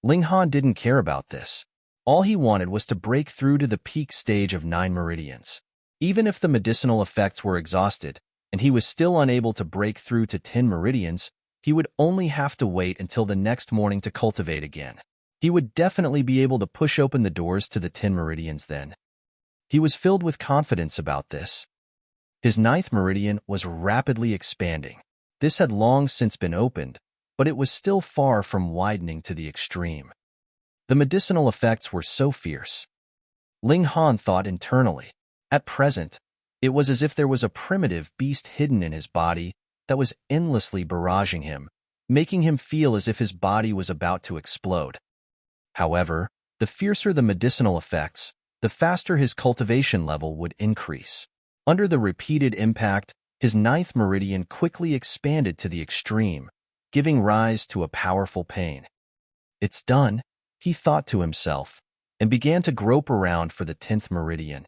Ling Han didn't care about this. All he wanted was to break through to the peak stage of 9 meridians. Even if the medicinal effects were exhausted, and he was still unable to break through to 10 meridians, he would only have to wait until the next morning to cultivate again. He would definitely be able to push open the doors to the 10 Meridians then. He was filled with confidence about this. His ninth meridian was rapidly expanding. This had long since been opened, but it was still far from widening to the extreme. The medicinal effects were so fierce. Ling Han thought internally. At present, it was as if there was a primitive beast hidden in his body that was endlessly barraging him, making him feel as if his body was about to explode. However, the fiercer the medicinal effects, the faster his cultivation level would increase. Under the repeated impact, his ninth meridian quickly expanded to the extreme, giving rise to a powerful pain. It's done, he thought to himself, and began to grope around for the 10th meridian.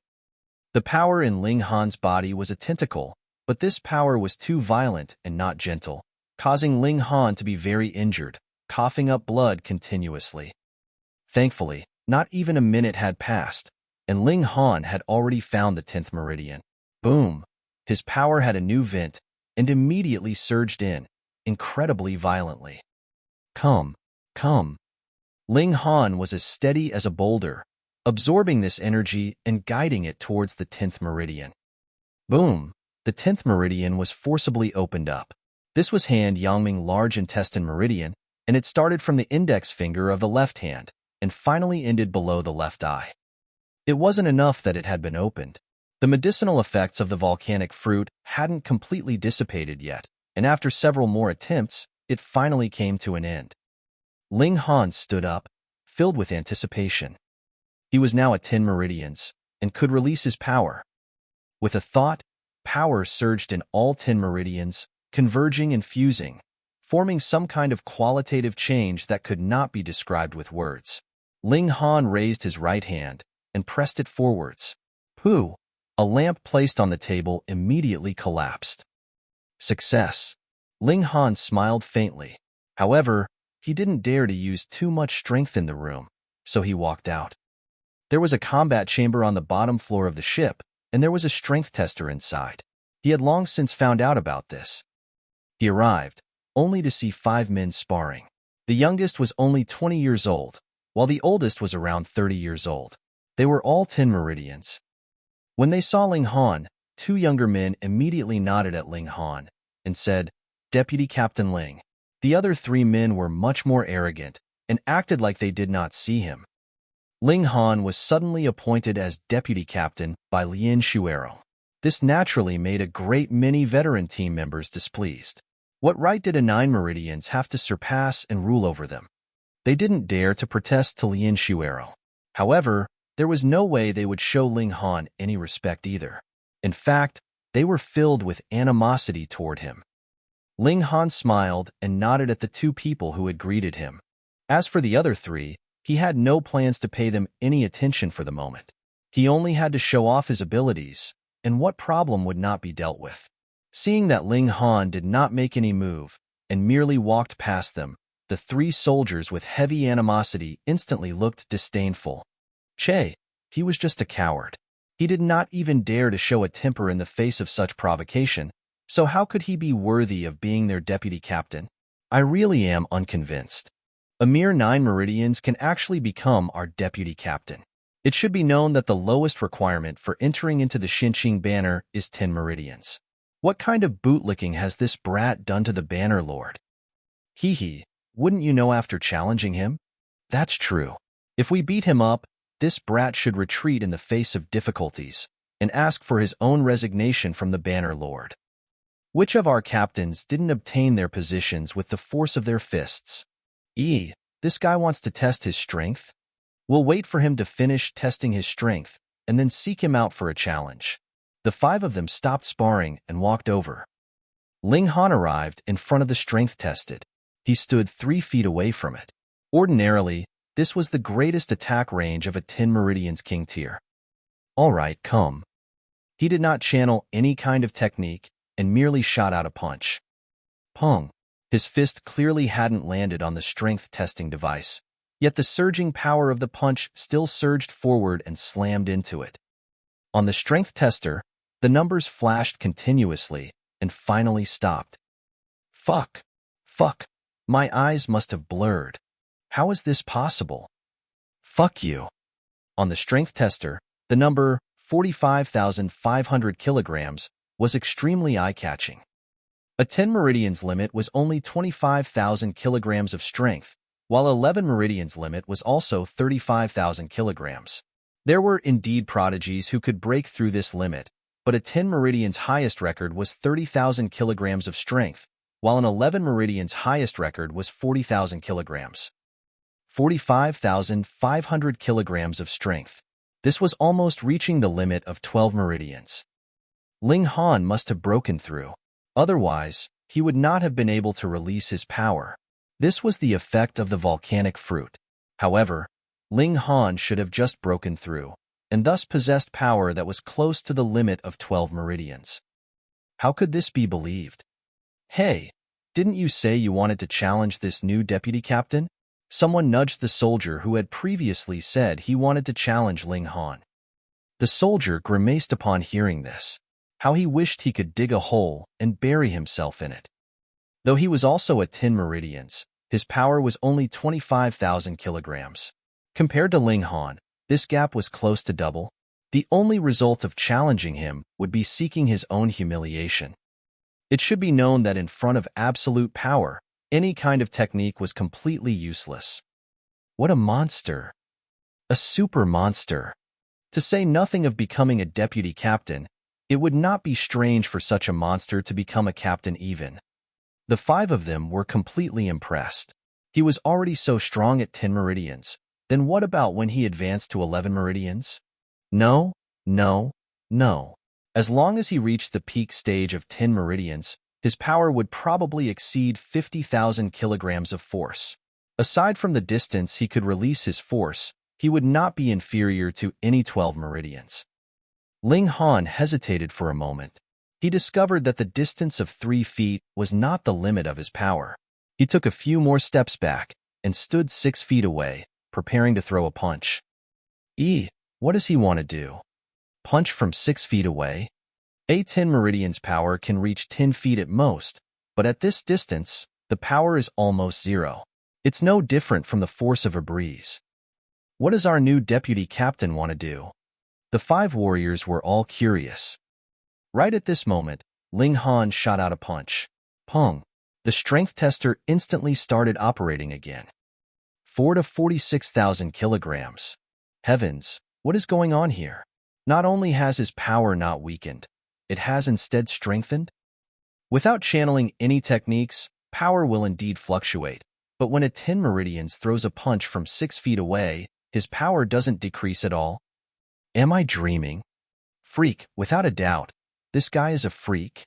The power in Ling Han's body was a tentacle, but this power was too violent and not gentle, causing Ling Han to be very injured, coughing up blood continuously. Thankfully, not even a minute had passed, and Ling Han had already found the 10th meridian. Boom! His power had a new vent, and immediately surged in, incredibly violently. Come. Ling Han was as steady as a boulder, absorbing this energy and guiding it towards the 10th meridian. Boom! The 10th meridian was forcibly opened up. This was Hand Yangming large intestine meridian, and it started from the index finger of the left hand, and finally ended below the left eye. It wasn't enough that it had been opened. The medicinal effects of the volcanic fruit hadn't completely dissipated yet, and after several more attempts, it finally came to an end. Ling Han stood up, filled with anticipation. He was now at 10 meridians, and could release his power. With a thought, power surged in all 10 meridians, converging and fusing, forming some kind of qualitative change that could not be described with words. Ling Han raised his right hand and pressed it forwards. Pooh! A lamp placed on the table immediately collapsed. Success! Ling Han smiled faintly. However, he didn't dare to use too much strength in the room, so he walked out. There was a combat chamber on the bottom floor of the ship, and there was a strength tester inside. He had long since found out about this. He arrived, only to see 5 men sparring. The youngest was only 20 years old, while the oldest was around 30 years old. They were all 10 meridians. When they saw Ling Han, 2 younger men immediately nodded at Ling Han and said, "Deputy Captain Ling." The other 3 men were much more arrogant and acted like they did not see him. Ling Han was suddenly appointed as deputy captain by Lin Shuero. This naturally made a great many veteran team members displeased. What right did a 9 meridians have to surpass and rule over them? They didn't dare to protest to Lin Shuero. However, there was no way they would show Ling Han any respect either. In fact, they were filled with animosity toward him. Ling Han smiled and nodded at the 2 people who had greeted him. As for the other 3, he had no plans to pay them any attention for the moment. He only had to show off his abilities, and what problem would not be dealt with. Seeing that Ling Han did not make any move and merely walked past them, the 3 soldiers with heavy animosity instantly looked disdainful. Che, he was just a coward. He did not even dare to show a temper in the face of such provocation, so how could he be worthy of being their deputy captain? I really am unconvinced. A mere 9 meridians can actually become our deputy captain. It should be known that the lowest requirement for entering into the Xinqing banner is 10 meridians. What kind of bootlicking has this brat done to the banner lord? Hee, wouldn't you know after challenging him? That's true. If we beat him up, this brat should retreat in the face of difficulties and ask for his own resignation from the banner lord. Which of our captains didn't obtain their positions with the force of their fists? This guy wants to test his strength? We'll wait for him to finish testing his strength and then seek him out for a challenge. The 5 of them stopped sparring and walked over. Ling Han arrived in front of the strength tested. He stood 3 feet away from it. Ordinarily, this was the greatest attack range of a 10 meridians king tier. All right, come. He did not channel any kind of technique and merely shot out a punch. Pong! His fist clearly hadn't landed on the strength testing device, yet the surging power of the punch still surged forward and slammed into it. On the strength tester, the numbers flashed continuously and finally stopped. Fuck! My eyes must have blurred. How is this possible? Fuck you. On the strength tester, the number 45,500 kilograms was extremely eye-catching. A 10 Meridians limit was only 25,000 kilograms of strength, while 11 Meridians limit was also 35,000 kilograms. There were indeed prodigies who could break through this limit, but a 10 Meridians highest record was 30,000 kilograms of strength, while an 11 Meridians highest record was 40,000 kilograms. 45,500 kilograms of strength. This was almost reaching the limit of 12 Meridians. Ling Han must have broken through. Otherwise, he would not have been able to release his power. This was the effect of the volcanic fruit. However, Ling Han should have just broken through, and thus possessed power that was close to the limit of 12 Meridians. How could this be believed? Hey, didn't you say you wanted to challenge this new deputy captain? Someone nudged the soldier who had previously said he wanted to challenge Ling Han. The soldier grimaced upon hearing this. How he wished he could dig a hole and bury himself in it. Though he was also at 10 Meridians, his power was only 25,000 kilograms. Compared to Ling Han, this gap was close to double. The only result of challenging him would be seeking his own humiliation. It should be known that in front of absolute power, any kind of technique was completely useless. What a monster! A super monster! To say nothing of becoming a deputy captain, it would not be strange for such a monster to become a captain even. The five of them were completely impressed. He was already so strong at 10 Meridians. Then what about when he advanced to 11 Meridians? No, no, no. As long as he reached the peak stage of 10 Meridians, his power would probably exceed 50,000 kilograms of force. Aside from the distance he could release his force, he would not be inferior to any 12 Meridians. Ling Han hesitated for a moment. He discovered that the distance of 3 feet was not the limit of his power. He took a few more steps back and stood 6 feet away, preparing to throw a punch. What does he want to do? Punch from 6 feet away? A 10 Meridians power can reach 10 feet at most, but at this distance, the power is almost zero. It's no different from the force of a breeze. What does our new deputy captain want to do? The 5 warriors were all curious. Right at this moment, Ling Han shot out a punch. Pong! The strength tester instantly started operating again. 4 to 46,000 kilograms. Heavens, what is going on here? Not only has his power not weakened, it has instead strengthened? Without channeling any techniques, power will indeed fluctuate, but when a 10 Meridians throws a punch from 6 feet away, his power doesn't decrease at all. Am I dreaming? Freak, without a doubt. This guy is a freak.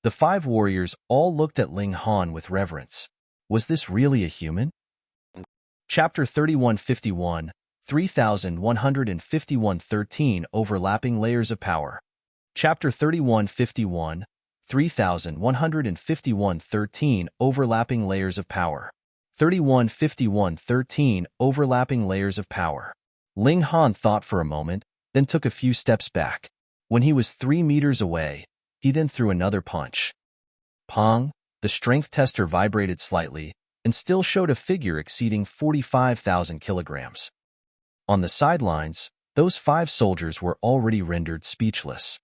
The 5 warriors all looked at Ling Han with reverence. Was this really a human? Chapter 3151, 3151 13 Overlapping Layers of Power. Chapter 3151, 3151 13 Overlapping Layers of Power. 3151 13 Overlapping Layers of Power. Ling Han thought for a moment, then took a few steps back. When he was 3 meters away, he then threw another punch. Pong! The strength tester vibrated slightly and still showed a figure exceeding 45,000 kilograms. On the sidelines, those 5 soldiers were already rendered speechless.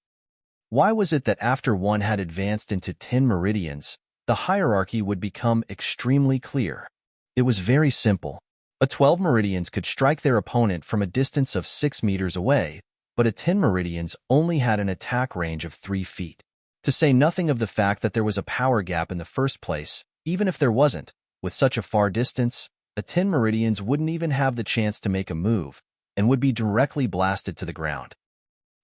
Why was it that after one had advanced into 10 Meridians, the hierarchy would become extremely clear? It was very simple. A 12 Meridians could strike their opponent from a distance of 6 meters away, but a 10 Meridians only had an attack range of 3 feet. To say nothing of the fact that there was a power gap in the first place, even if there wasn't, with such a far distance, a 10 Meridians wouldn't even have the chance to make a move, and would be directly blasted to the ground.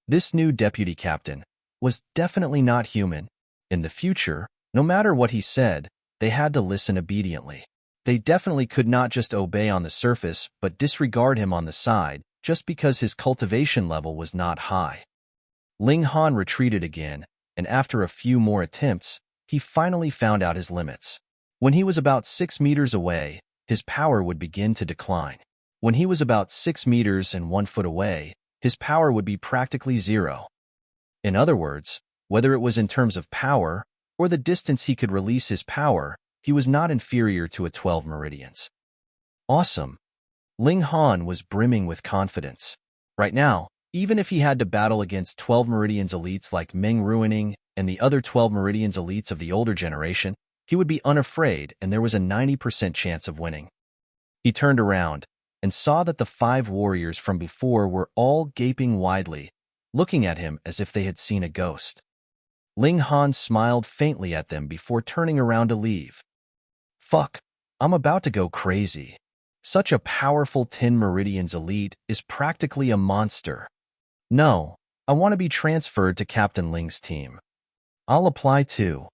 This new deputy captain was definitely not human. In the future, no matter what he said, they had to listen obediently. They definitely could not just obey on the surface but disregard him on the side, just because his cultivation level was not high. Ling Han retreated again, and after a few more attempts, he finally found out his limits. When he was about 6 meters away, his power would begin to decline. When he was about 6 meters and 1 foot away, his power would be practically zero. In other words, whether it was in terms of power or the distance he could release his power, he was not inferior to a 12 Meridians. Awesome. Ling Han was brimming with confidence. Right now, even if he had to battle against 12 Meridians elites like Meng Ruining and the other 12 Meridians elites of the older generation, he would be unafraid and there was a 90% chance of winning. He turned around and saw that the 5 warriors from before were all gaping widely, looking at him as if they had seen a ghost. Ling Han smiled faintly at them before turning around to leave. Fuck, I'm about to go crazy. Such a powerful 10 Meridians elite is practically a monster. No, I want to be transferred to Captain Ling's team. I'll apply too.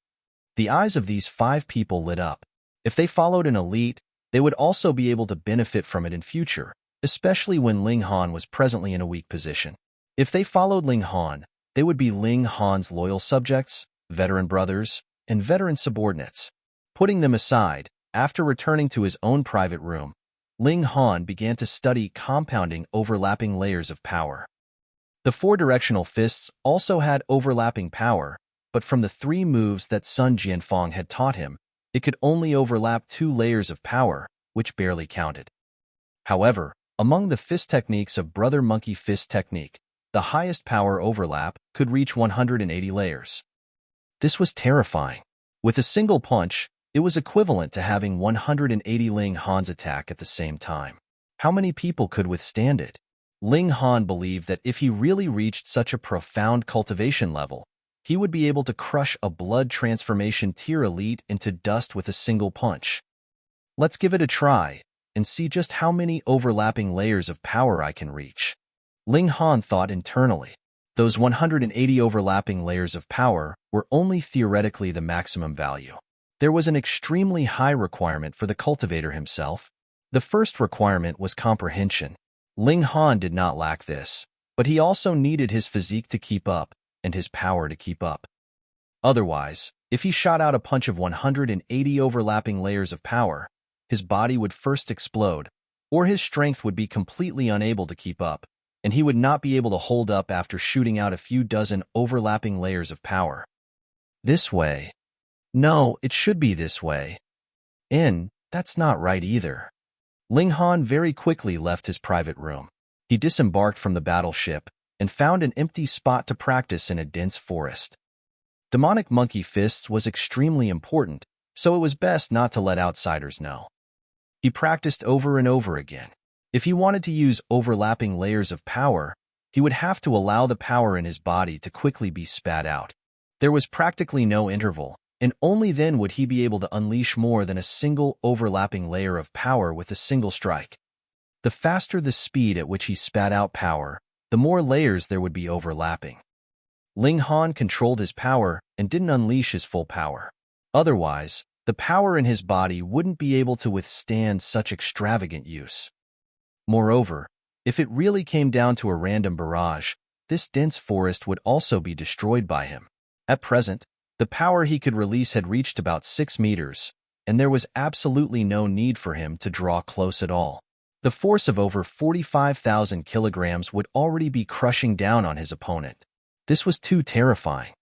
The eyes of these 5 people lit up. If they followed an elite, they would also be able to benefit from it in future, especially when Ling Han was presently in a weak position. If they followed Ling Han, they would be Ling Han's loyal subjects, veteran brothers, and veteran subordinates. Putting them aside, after returning to his own private room, Ling Han began to study compounding overlapping layers of power. The 4 directional fists also had overlapping power, but from the 3 moves that Sun Jianfeng had taught him, it could only overlap 2 layers of power, which barely counted. However, among the fist techniques of Brother Monkey Fist technique, the highest power overlap could reach 180 layers. This was terrifying. With a single punch, it was equivalent to having 180 Ling Han's attack at the same time. How many people could withstand it? Ling Han believed that if he really reached such a profound cultivation level, he would be able to crush a blood transformation tier elite into dust with a single punch. Let's give it a try and see just how many overlapping layers of power I can reach. Ling Han thought internally. Those 180 overlapping layers of power were only theoretically the maximum value. There was an extremely high requirement for the cultivator himself. The first requirement was comprehension. Ling Han did not lack this, but he also needed his physique to keep up and his power to keep up. Otherwise, if he shot out a punch of 180 overlapping layers of power, his body would first explode, or his strength would be completely unable to keep up, and he would not be able to hold up after shooting out a few dozen overlapping layers of power. This way. No, it should be this way. That's not right either. Ling Han very quickly left his private room. He disembarked from the battleship and found an empty spot to practice in a dense forest. Demonic Monkey Fists was extremely important, so it was best not to let outsiders know. He practiced over and over again. If he wanted to use overlapping layers of power, he would have to allow the power in his body to quickly be spat out. There was practically no interval, and only then would he be able to unleash more than a single overlapping layer of power with a single strike. The faster the speed at which he spat out power, the more layers there would be overlapping. Ling Han controlled his power and didn't unleash his full power. Otherwise, the power in his body wouldn't be able to withstand such extravagant use. Moreover, if it really came down to a random barrage, this dense forest would also be destroyed by him. At present, the power he could release had reached about 6 meters, and there was absolutely no need for him to draw close at all. The force of over 45,000 kilograms would already be crushing down on his opponent. This was too terrifying.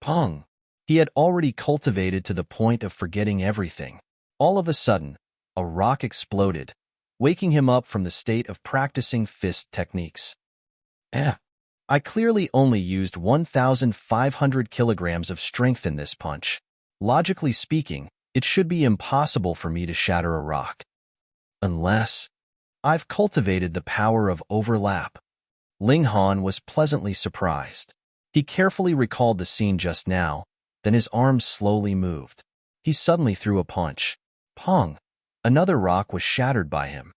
Pong! He had already cultivated to the point of forgetting everything. All of a sudden, a rock exploded, waking him up from the state of practicing fist techniques. I clearly only used 1,500 kilograms of strength in this punch. Logically speaking, it should be impossible for me to shatter a rock. Unless I've cultivated the power of overlap. Ling Han was pleasantly surprised. He carefully recalled the scene just now, then his arms slowly moved. He suddenly threw a punch. Pong! Another rock was shattered by him.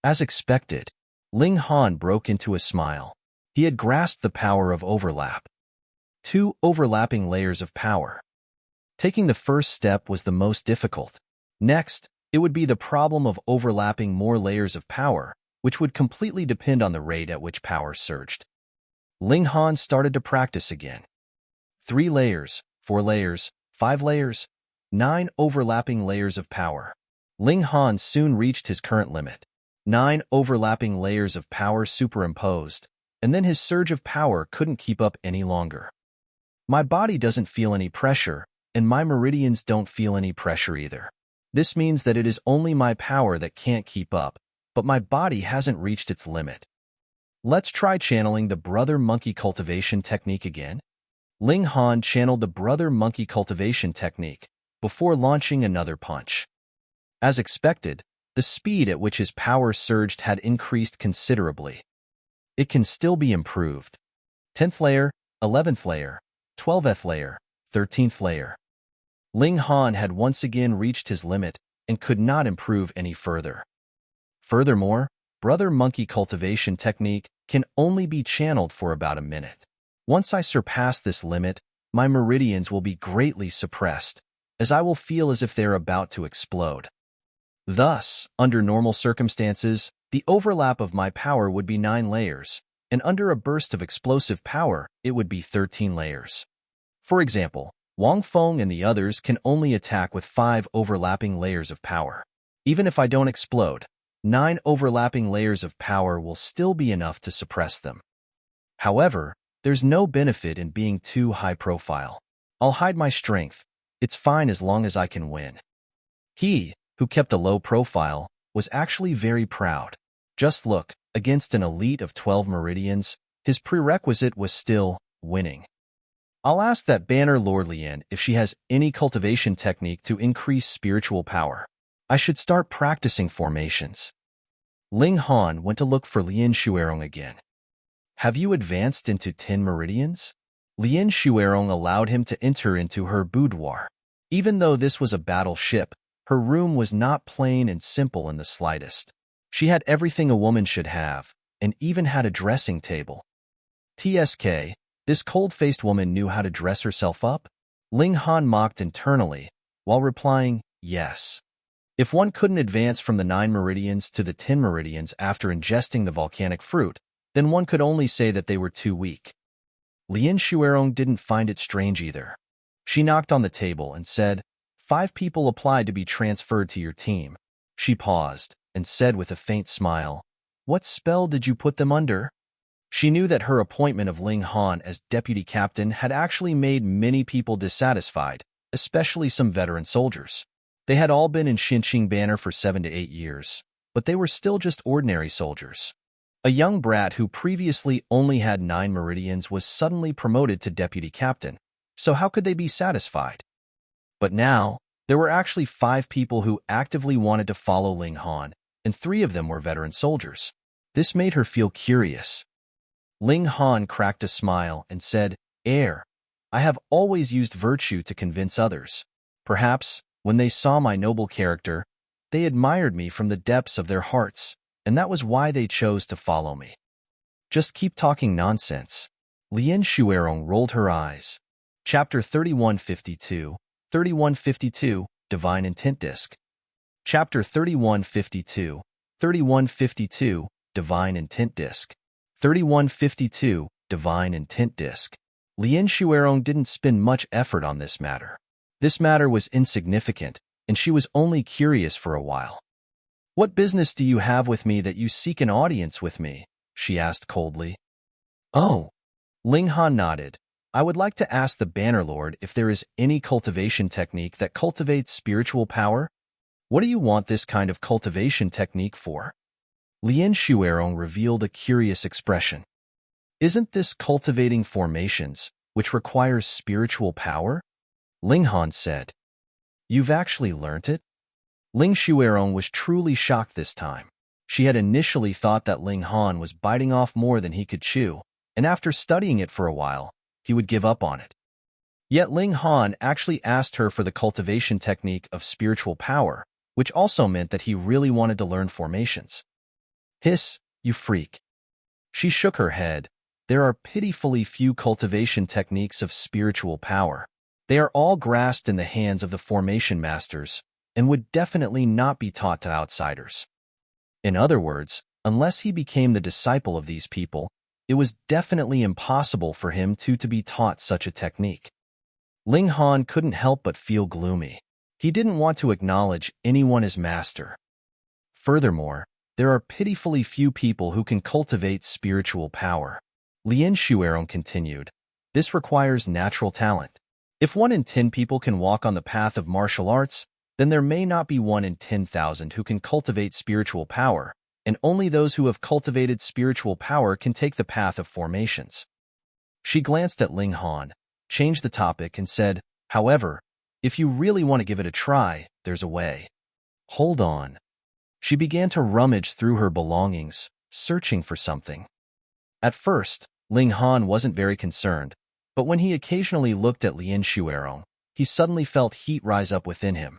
As expected, Ling Han broke into a smile. He had grasped the power of overlap. 2 overlapping layers of power. Taking the first step was the most difficult. Next, it would be the problem of overlapping more layers of power, which would completely depend on the rate at which power surged. Ling Han started to practice again. 3 layers, 4 layers, 5 layers, 9 overlapping layers of power. Ling Han soon reached his current limit. 9 overlapping layers of power superimposed, and then his surge of power couldn't keep up any longer. My body doesn't feel any pressure, and my meridians don't feel any pressure either. This means that it is only my power that can't keep up, but my body hasn't reached its limit. Let's try channeling the brother monkey cultivation technique again. Ling Han channeled the brother monkey cultivation technique before launching another punch. As expected, the speed at which his power surged had increased considerably. It can still be improved. 10th layer, 11th layer, 12th layer, 13th layer. Ling Han had once again reached his limit and could not improve any further. Furthermore, brother monkey cultivation technique can only be channeled for about a minute. Once I surpass this limit, my meridians will be greatly suppressed, as I will feel as if they're about to explode. Thus, under normal circumstances, the overlap of my power would be 9 layers, and under a burst of explosive power, it would be 13 layers. For example, Wang Feng and the others can only attack with 5 overlapping layers of power. Even if I don't explode, 9 overlapping layers of power will still be enough to suppress them. However, there's no benefit in being too high profile. I'll hide my strength. It's fine as long as I can win. He, who kept a low profile, was actually very proud. Just look, against an elite of 12 meridians, his prerequisite was still winning. I'll ask that Banner Lord Lian if she has any cultivation technique to increase spiritual power. I should start practicing formations. Ling Han went to look for Lien Shuerong again. Have you advanced into 10 meridians? Lien Shuerong allowed him to enter into her boudoir. Even though this was a battleship, her room was not plain and simple in the slightest. She had everything a woman should have, and even had a dressing table. TSK, this cold-faced woman knew how to dress herself up? Ling Han mocked internally, while replying, yes. If one couldn't advance from the 9 meridians to the 10 meridians after ingesting the volcanic fruit, then one could only say that they were too weak. Lien Shuerong didn't find it strange either. She knocked on the table and said, 5 people applied to be transferred to your team. She paused and said with a faint smile, what spell did you put them under? She knew that her appointment of Ling Han as deputy captain had actually made many people dissatisfied, especially some veteran soldiers. They had all been in Xinqing Banner for 7 to 8 years, but they were still just ordinary soldiers. A young brat who previously only had 9 meridians was suddenly promoted to deputy captain, so how could they be satisfied? But now, there were actually 5 people who actively wanted to follow Ling Han, and 3 of them were veteran soldiers. This made her feel curious. Ling Han cracked a smile and said, I have always used virtue to convince others. Perhaps, when they saw my noble character, they admired me from the depths of their hearts, and that was why they chose to follow me. Just keep talking nonsense. Lien Shuerong rolled her eyes. Chapter 3152, 3152, Divine Intent Disc. Chapter 3152, 3152, Divine Intent Disc. 3152, Divine Intent Disc. Lien Shuerong didn't spend much effort on this matter. This matter was insignificant, and she was only curious for a while. What business do you have with me that you seek an audience with me? She asked coldly. Oh. Ling Han nodded. I would like to ask the Bannerlord if there is any cultivation technique that cultivates spiritual power. What do you want this kind of cultivation technique for? Lien Shuerong revealed a curious expression. Isn't this cultivating formations, which requires spiritual power? Ling Han said. You've actually learnt it? Ling Shuerong was truly shocked this time. She had initially thought that Ling Han was biting off more than he could chew, and after studying it for a while, he would give up on it. Yet Ling Han actually asked her for the cultivation technique of spiritual power, which also meant that he really wanted to learn formations. Hiss, you freak. She shook her head. There are pitifully few cultivation techniques of spiritual power. They are all grasped in the hands of the formation masters, and would definitely not be taught to outsiders. In other words, unless he became the disciple of these people, it was definitely impossible for him to be taught such a technique. Ling Han couldn't help but feel gloomy. He didn't want to acknowledge anyone as master. Furthermore, there are pitifully few people who can cultivate spiritual power. Lien Shuerong continued, this requires natural talent. If 1 in 10 people can walk on the path of martial arts, then there may not be 1 in 10,000 who can cultivate spiritual power, and only those who have cultivated spiritual power can take the path of formations. She glanced at Ling Han, changed the topic, and said, "However, if you really want to give it a try, there's a way." Hold on. She began to rummage through her belongings, searching for something. At first, Ling Han wasn't very concerned, but when he occasionally looked at Lien Shuerong, he suddenly felt heat rise up within him.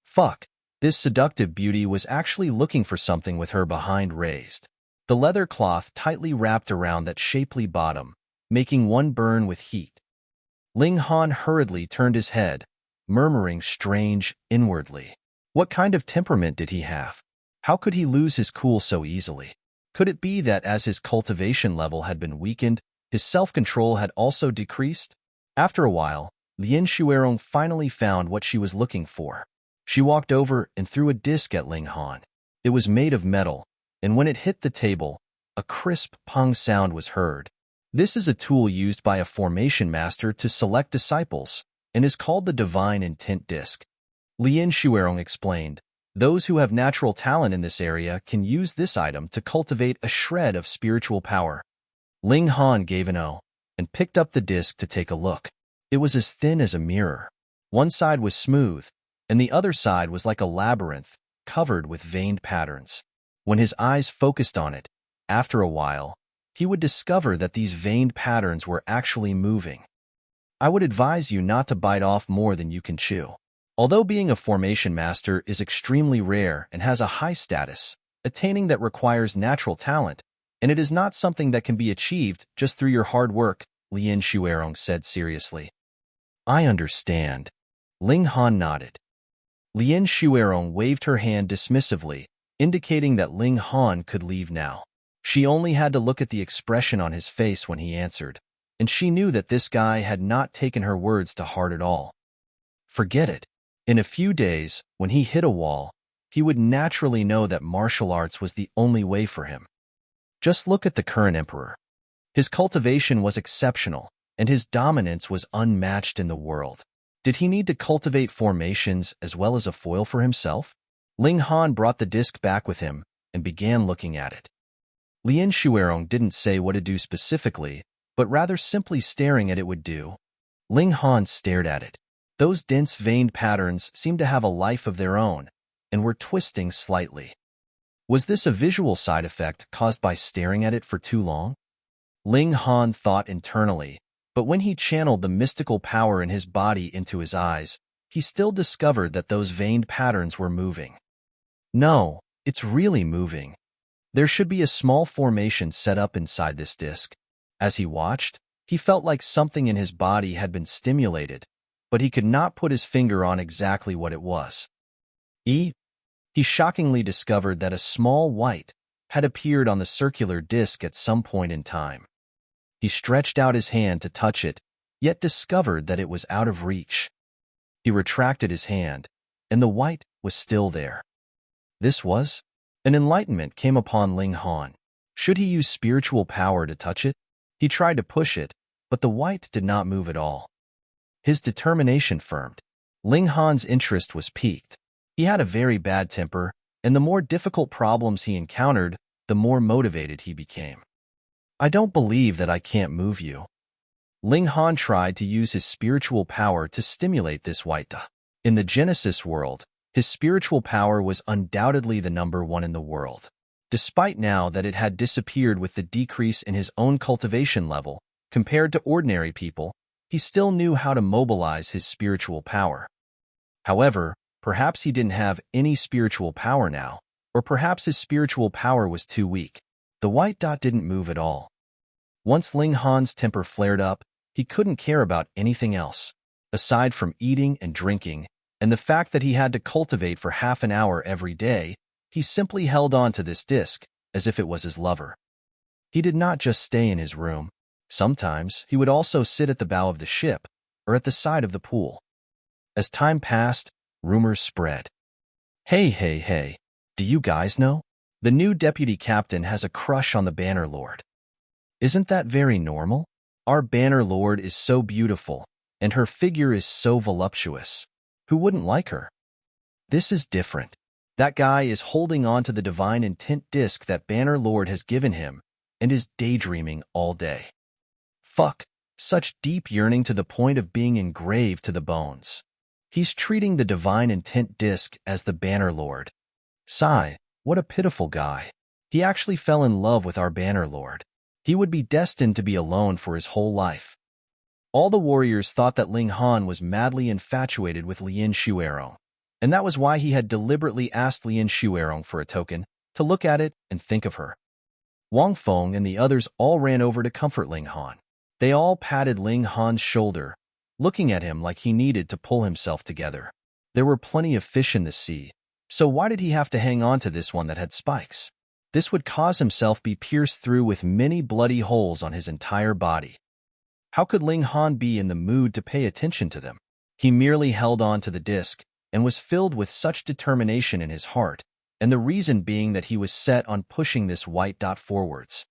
Fuck, this seductive beauty was actually looking for something with her behind raised. The leather cloth tightly wrapped around that shapely bottom, making one burn with heat. Ling Han hurriedly turned his head, murmuring strange inwardly. What kind of temperament did he have? How could he lose his cool so easily? Could it be that as his cultivation level had been weakened, his self-control had also decreased? After a while, Lien Shuerong finally found what she was looking for. She walked over and threw a disc at Ling Han. It was made of metal, and when it hit the table, a crisp pong sound was heard. This is a tool used by a formation master to select disciples, and is called the Divine Intent Disc. Lien Shuerong explained, those who have natural talent in this area can use this item to cultivate a shred of spiritual power. Ling Han gave an "oh" and picked up the disc to take a look. It was as thin as a mirror. One side was smooth, and the other side was like a labyrinth, covered with veined patterns. When his eyes focused on it, after a while, he would discover that these veined patterns were actually moving. I would advise you not to bite off more than you can chew. Although being a formation master is extremely rare and has a high status, attaining that requires natural talent, and it is not something that can be achieved just through your hard work, Lien Shuerong said seriously. I understand. Ling Han nodded. Lien Shuerong waved her hand dismissively, indicating that Ling Han could leave now. She only had to look at the expression on his face when he answered, and she knew that this guy had not taken her words to heart at all. Forget it. In a few days, when he hit a wall, he would naturally know that martial arts was the only way for him. Just look at the current emperor. His cultivation was exceptional, and his dominance was unmatched in the world. Did he need to cultivate formations as well as a foil for himself? Ling Han brought the disc back with him and began looking at it. Lien Shuerong didn't say what to do specifically, but rather simply staring at it would do. Ling Han stared at it. Those dense veined patterns seemed to have a life of their own, and were twisting slightly. Was this a visual side effect caused by staring at it for too long? Ling Han thought internally, but when he channeled the mystical power in his body into his eyes, he still discovered that those veined patterns were moving. No, it's really moving. There should be a small formation set up inside this disc. As he watched, he felt like something in his body had been stimulated, but he could not put his finger on exactly what it was. He shockingly discovered that a small white had appeared on the circular disc at some point in time. He stretched out his hand to touch it, yet discovered that it was out of reach. He retracted his hand, and the white was still there. This was? An enlightenment came upon Ling Han. Should he use spiritual power to touch it? He tried to push it, but the white did not move at all. His determination firmed. Ling Han's interest was piqued. He had a very bad temper, and the more difficult problems he encountered, the more motivated he became. I don't believe that I can't move you. Ling Han tried to use his spiritual power to stimulate this white. In the Genesis world, his spiritual power was undoubtedly the #1 in the world. Despite now that it had disappeared with the decrease in his own cultivation level, compared to ordinary people, he still knew how to mobilize his spiritual power. However, perhaps he didn't have any spiritual power now, or perhaps his spiritual power was too weak. The white dot didn't move at all. Once Ling Han's temper flared up, he couldn't care about anything else. Aside from eating and drinking, and the fact that he had to cultivate for half an hour every day, he simply held on to this disc as if it was his lover. He did not just stay in his room. Sometimes he would also sit at the bow of the ship or at the side of the pool. As time passed, rumors spread. Hey, do you guys know? The new deputy captain has a crush on the Banner Lord. Isn't that very normal? Our Banner Lord is so beautiful, and her figure is so voluptuous. Who wouldn't like her? This is different. That guy is holding on to the divine intent disc that Banner Lord has given him and is daydreaming all day. Fuck, such deep yearning to the point of being engraved to the bones. He's treating the divine intent disc as the Banner Lord. Sigh, what a pitiful guy. He actually fell in love with our Banner Lord. He would be destined to be alone for his whole life. All the warriors thought that Ling Han was madly infatuated with Lin Shuerong, and that was why he had deliberately asked Lin Shuerong for a token, to look at it and think of her. Wang Feng and the others all ran over to comfort Ling Han. They all patted Ling Han's shoulder, looking at him like he needed to pull himself together. There were plenty of fish in the sea, so why did he have to hang on to this one that had spikes? This would cause himself be pierced through with many bloody holes on his entire body. How could Ling Han be in the mood to pay attention to them? He merely held on to the disc and was filled with such determination in his heart, and the reason being that he was set on pushing this white dot forwards.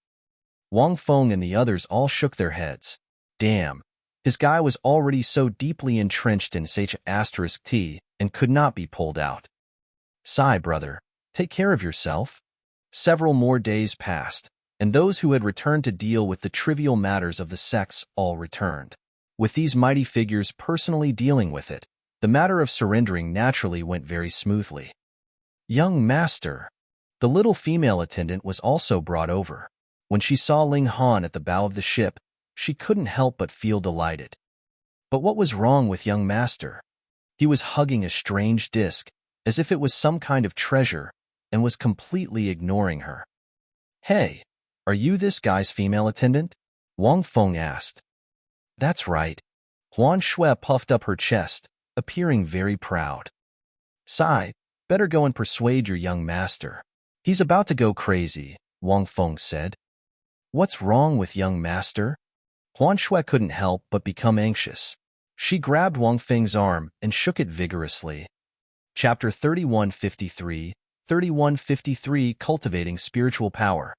Wang Feng and the others all shook their heads. Damn, his guy was already so deeply entrenched in H*T and could not be pulled out. Sigh, brother, take care of yourself. Several more days passed, and those who had returned to deal with the trivial matters of the sex all returned. With these mighty figures personally dealing with it, the matter of surrendering naturally went very smoothly. Young master. The little female attendant was also brought over. When she saw Ling Han at the bow of the ship, she couldn't help but feel delighted. But what was wrong with young master? He was hugging a strange disc, as if it was some kind of treasure, and was completely ignoring her. Hey, are you this guy's female attendant? Wang Feng asked. That's right. Huan Shui puffed up her chest, appearing very proud. Sigh, better go and persuade your young master. He's about to go crazy, Wang Feng said. What's wrong with young master? Huan Shui couldn't help but become anxious. She grabbed Wang Feng's arm and shook it vigorously. Chapter 3153, 3153 Cultivating Spiritual Power.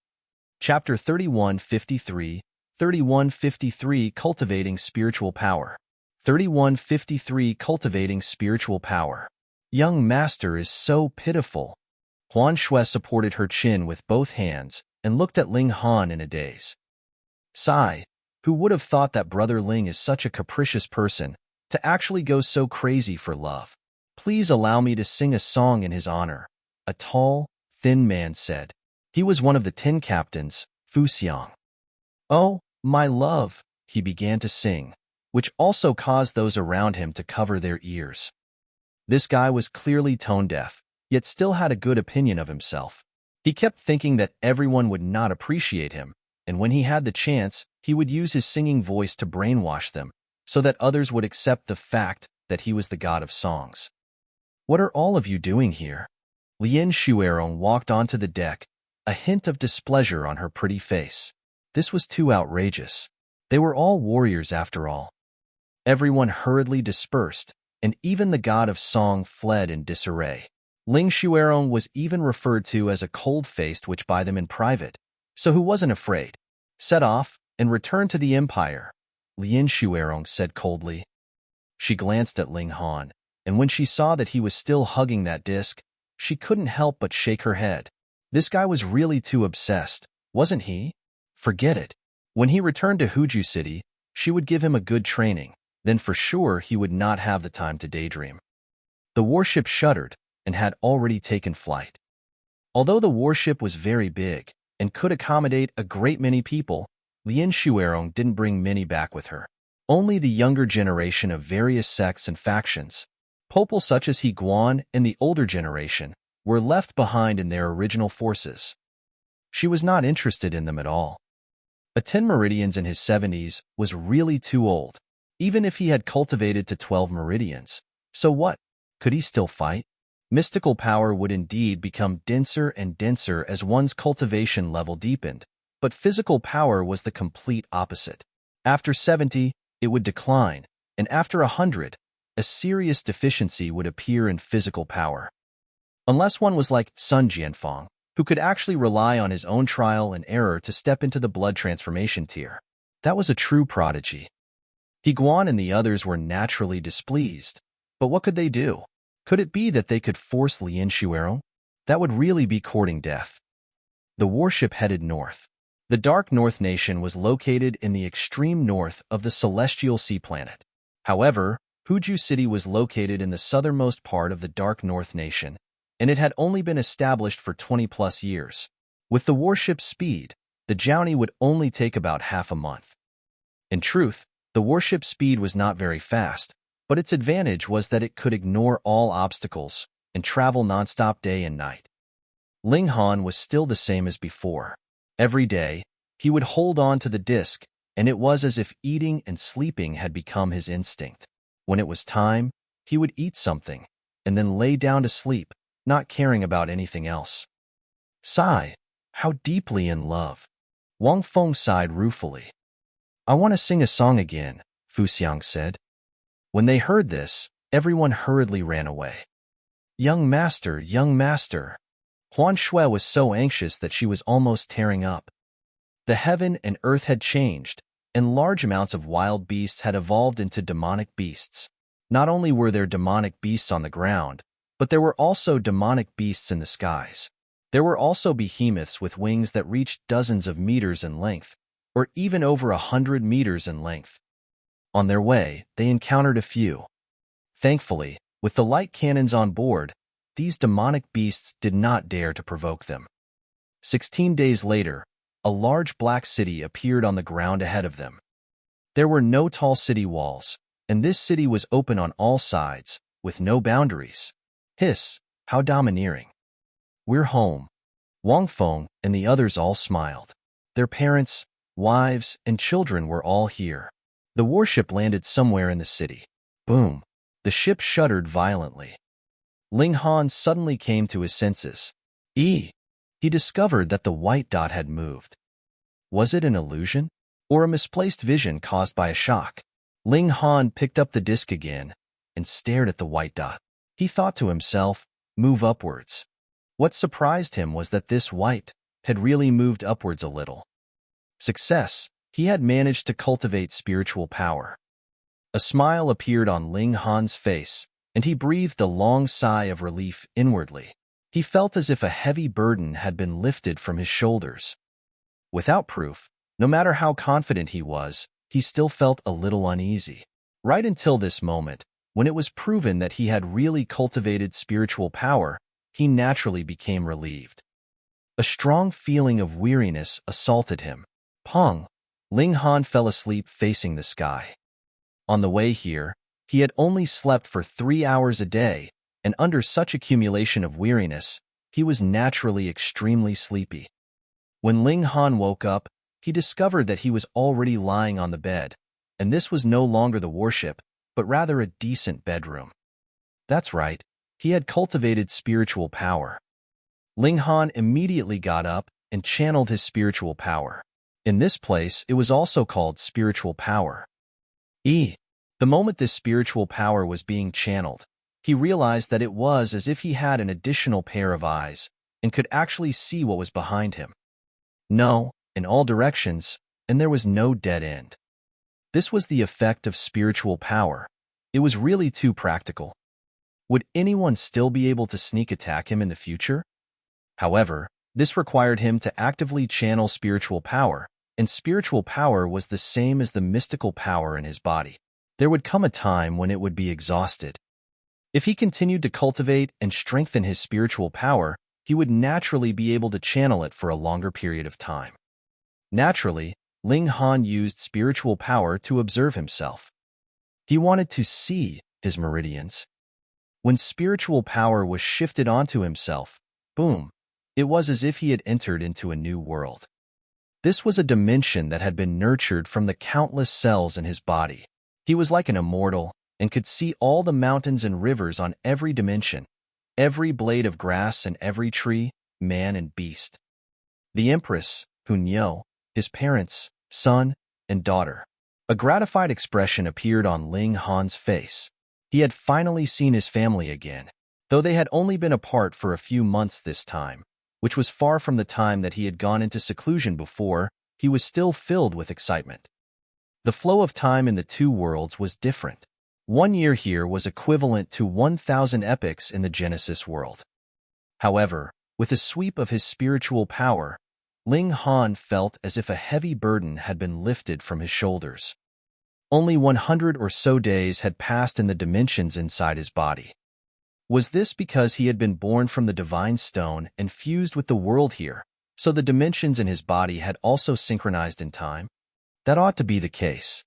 Chapter 3153, 3153 Cultivating Spiritual Power. 3153 Cultivating Spiritual Power. Young master is so pitiful. Huan Shui supported her chin with both hands and looked at Ling Han in a daze. Sigh, who would have thought that Brother Ling is such a capricious person to actually go so crazy for love? Please allow me to sing a song in his honor, a tall, thin man said. He was one of the 10 captains, Fu Xiang. Oh, my love, he began to sing, which also caused those around him to cover their ears. This guy was clearly tone-deaf, yet still had a good opinion of himself. He kept thinking that everyone would not appreciate him, and when he had the chance, he would use his singing voice to brainwash them, so that others would accept the fact that he was the god of songs. What are all of you doing here? Lin Shuerong walked onto the deck, a hint of displeasure on her pretty face. This was too outrageous. They were all warriors after all. Everyone hurriedly dispersed, and even the god of song fled in disarray. Ling Shuerong was even referred to as a cold-faced witch by them in private, so who wasn't afraid? Set off and return to the empire, Lin Shuerong said coldly. She glanced at Ling Han, and when she saw that he was still hugging that disc, she couldn't help but shake her head. This guy was really too obsessed, wasn't he? Forget it. When he returned to Huju City, she would give him a good training, then for sure he would not have the time to daydream. The warship shuddered and had already taken flight. Although the warship was very big and could accommodate a great many people, Lin Shuerong didn't bring many back with her. Only the younger generation of various sects and factions, people such as He Guan and the older generation, were left behind in their original forces. She was not interested in them at all. A 10 Meridians in his 70s was really too old, even if he had cultivated to 12 Meridians. So what? Could he still fight? Mystical power would indeed become denser and denser as one's cultivation level deepened, but physical power was the complete opposite. After 70, it would decline, and after 100, a serious deficiency would appear in physical power. Unless one was like Sun Jianfang, who could actually rely on his own trial and error to step into the blood transformation tier. That was a true prodigy. He Guan and the others were naturally displeased, but what could they do? Could it be that they could force Lien Shuero? That would really be courting death. The warship headed north. The Dark North Nation was located in the extreme north of the Celestial Sea Planet. However, Huju City was located in the southernmost part of the Dark North Nation, and it had only been established for 20-plus years. With the warship's speed, the journey would only take about half a month. In truth, the warship's speed was not very fast, but its advantage was that it could ignore all obstacles and travel nonstop day and night. Ling Han was still the same as before. Every day, he would hold on to the disc, and it was as if eating and sleeping had become his instinct. When it was time, he would eat something, and then lay down to sleep, not caring about anything else. Sigh, how deeply in love. Wang Feng sighed ruefully. I want to sing a song again, Fu Xiang said. When they heard this, everyone hurriedly ran away. Young master, young master. Huan Shui was so anxious that she was almost tearing up. The heaven and earth had changed, and large amounts of wild beasts had evolved into demonic beasts. Not only were there demonic beasts on the ground, but there were also demonic beasts in the skies. There were also behemoths with wings that reached dozens of meters in length, or even over 100 meters in length. On their way, they encountered a few. Thankfully, with the light cannons on board, these demonic beasts did not dare to provoke them. 16 days later, a large black city appeared on the ground ahead of them. There were no tall city walls, and this city was open on all sides, with no boundaries. Hiss, how domineering. We're home. Wang Feng and the others all smiled. Their parents, wives, and children were all here. The warship landed somewhere in the city. Boom. The ship shuddered violently. Ling Han suddenly came to his senses. He discovered that the white dot had moved. Was it an illusion? Or a misplaced vision caused by a shock? Ling Han picked up the disc again and stared at the white dot. He thought to himself, move upwards. What surprised him was that this white had really moved upwards a little. Success, he had managed to cultivate spiritual power. A smile appeared on Ling Han's face, and he breathed a long sigh of relief inwardly. He felt as if a heavy burden had been lifted from his shoulders. Without proof, no matter how confident he was, he still felt a little uneasy. Right until this moment, when it was proven that he had really cultivated spiritual power, he naturally became relieved. A strong feeling of weariness assaulted him. Pong! Ling Han fell asleep facing the sky. On the way here, he had only slept for 3 hours a day, and under such accumulation of weariness, he was naturally extremely sleepy. When Ling Han woke up, he discovered that he was already lying on the bed, and this was no longer the warship, but rather a decent bedroom. That's right, he had cultivated spiritual power. Ling Han immediately got up and channeled his spiritual power. In this place, it was also called spiritual power. The moment this spiritual power was being channeled, he realized that it was as if he had an additional pair of eyes and could actually see what was behind him. No, in all directions, and there was no dead end. This was the effect of spiritual power. It was really too practical. Would anyone still be able to sneak attack him in the future? However, this required him to actively channel spiritual power, and spiritual power was the same as the mystical power in his body. There would come a time when it would be exhausted. If he continued to cultivate and strengthen his spiritual power, he would naturally be able to channel it for a longer period of time. Naturally, Ling Han used spiritual power to observe himself. He wanted to see his meridians. When spiritual power was shifted onto himself, boom, it was as if he had entered into a new world. This was a dimension that had been nurtured from the countless cells in his body. He was like an immortal and could see all the mountains and rivers on every dimension, every blade of grass and every tree, man and beast. The Empress, Yunmo, his parents, son, and daughter. A gratified expression appeared on Ling Han's face. He had finally seen his family again, though they had only been apart for a few months this time, which was far from the time that he had gone into seclusion before. He was still filled with excitement. The flow of time in the two worlds was different. 1 year here was equivalent to 1,000 epochs in the Genesis world. However, with a sweep of his spiritual power, Ling Han felt as if a heavy burden had been lifted from his shoulders. Only 100 or so days had passed in the dimensions inside his body. Was this because he had been born from the divine stone and fused with the world here, so the dimensions in his body had also synchronized in time? That ought to be the case.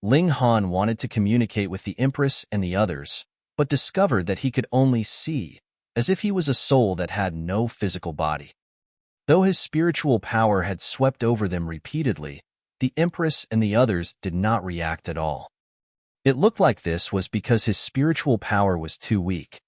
Ling Han wanted to communicate with the Empress and the others, but discovered that he could only see, as if he was a soul that had no physical body. Though his spiritual power had swept over them repeatedly, the Empress and the others did not react at all. It looked like this was because his spiritual power was too weak.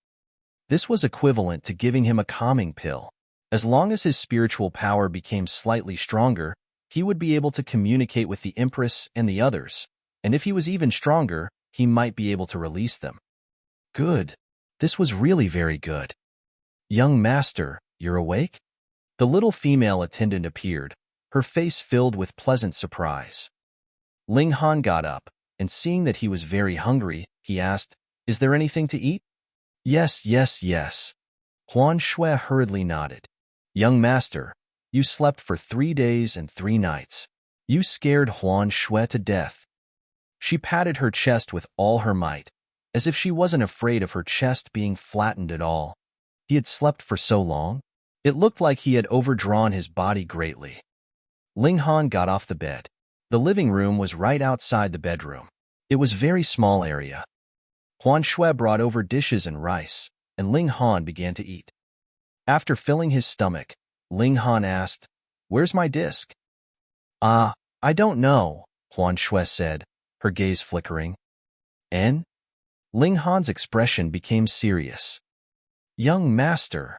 This was equivalent to giving him a calming pill. As long as his spiritual power became slightly stronger, he would be able to communicate with the Empress and the others, and if he was even stronger, he might be able to release them. Good. This was really very good. Young master, you're awake? The little female attendant appeared, her face filled with pleasant surprise. Ling Han got up, and seeing that he was very hungry, he asked, "Is there anything to eat?" "Yes, yes, yes." Huan Shui hurriedly nodded. "Young master, you slept for 3 days and 3 nights. You scared Huan Shui to death." She patted her chest with all her might, as if she wasn't afraid of her chest being flattened at all. He had slept for so long, it looked like he had overdrawn his body greatly. Ling Han got off the bed. The living room was right outside the bedroom. It was a very small area. Huan Shui brought over dishes and rice, and Ling Han began to eat. After filling his stomach, Ling Han asked, "Where's my disc?" "I don't know," Huan Shui said, her gaze flickering. "And?" Ling Han's expression became serious. "Young master."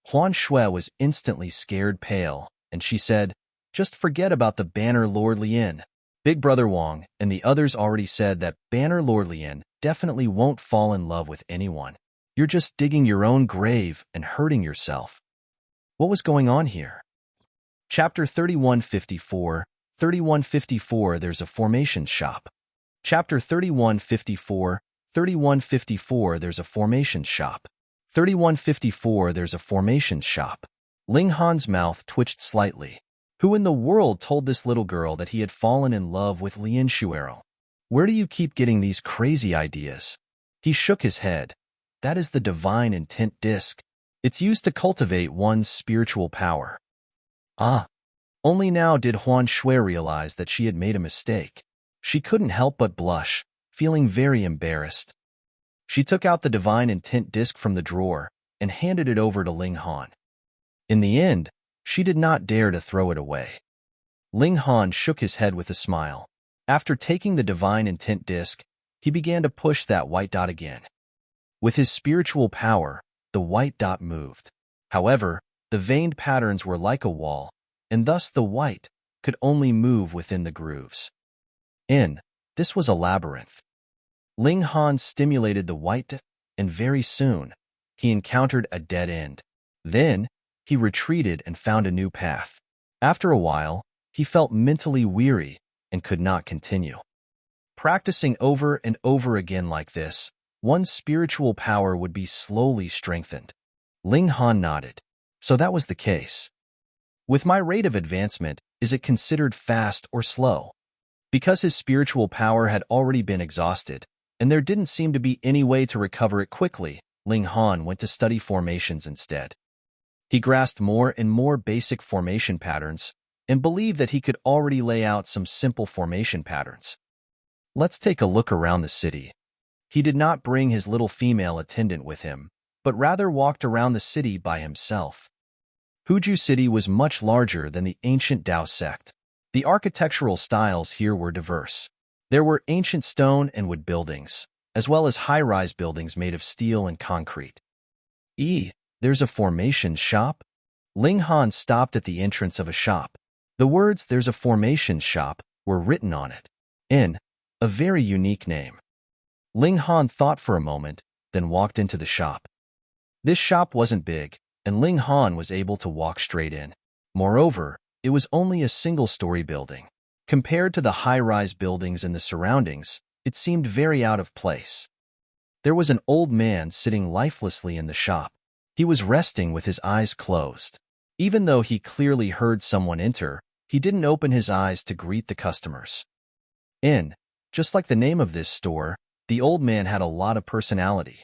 Huan Shui was instantly scared pale, and she said, "Just forget about the Banner Lord Lien. Big Brother Wong and the others already said that Banner Lord Lien definitely won't fall in love with anyone. You're just digging your own grave and hurting yourself." What was going on here? Chapter 3154, 3154 There's a formation shop. Chapter 3154, 3154 There's a formation shop. 3154 There's a formation shop. Ling Han's mouth twitched slightly. Who in the world told this little girl that he had fallen in love with Lien Shuero? Where do you keep getting these crazy ideas? He shook his head. That is the divine intent disc. It's used to cultivate one's spiritual power. Only now did Huan Shui realize that she had made a mistake. She couldn't help but blush, feeling very embarrassed. She took out the divine intent disc from the drawer and handed it over to Ling Han. In the end, she did not dare to throw it away. Ling Han shook his head with a smile. After taking the divine intent disc, he began to push that white dot again. With his spiritual power, the white dot moved. However, the veined patterns were like a wall, and thus the white could only move within the grooves. This was a labyrinth. Ling Han stimulated the white, and very soon, he encountered a dead end. Then, he retreated and found a new path. After a while, he felt mentally weary and could not continue. Practicing over and over again like this, one's spiritual power would be slowly strengthened. Ling Han nodded. So that was the case. With my rate of advancement, is it considered fast or slow? Because his spiritual power had already been exhausted, and there didn't seem to be any way to recover it quickly, Ling Han went to study formations instead. He grasped more and more basic formation patterns and believed that he could already lay out some simple formation patterns. Let's take a look around the city. He did not bring his little female attendant with him, but rather walked around the city by himself. Huju City was much larger than the ancient Dao sect. The architectural styles here were diverse. There were ancient stone and wood buildings, as well as high-rise buildings made of steel and concrete. There's a formation shop? Ling Han stopped at the entrance of a shop. The words, "There's a formation shop," were written on it. A very unique name. Ling Han thought for a moment, then walked into the shop. This shop wasn't big, and Ling Han was able to walk straight in. Moreover, it was only a single-story building. Compared to the high-rise buildings in the surroundings, It seemed very out of place. There was an old man sitting lifelessly in the shop. He was resting with his eyes closed. Even though he clearly heard someone enter, he didn't open his eyes to greet the customers. Just like the name of this store, the old man had a lot of personality.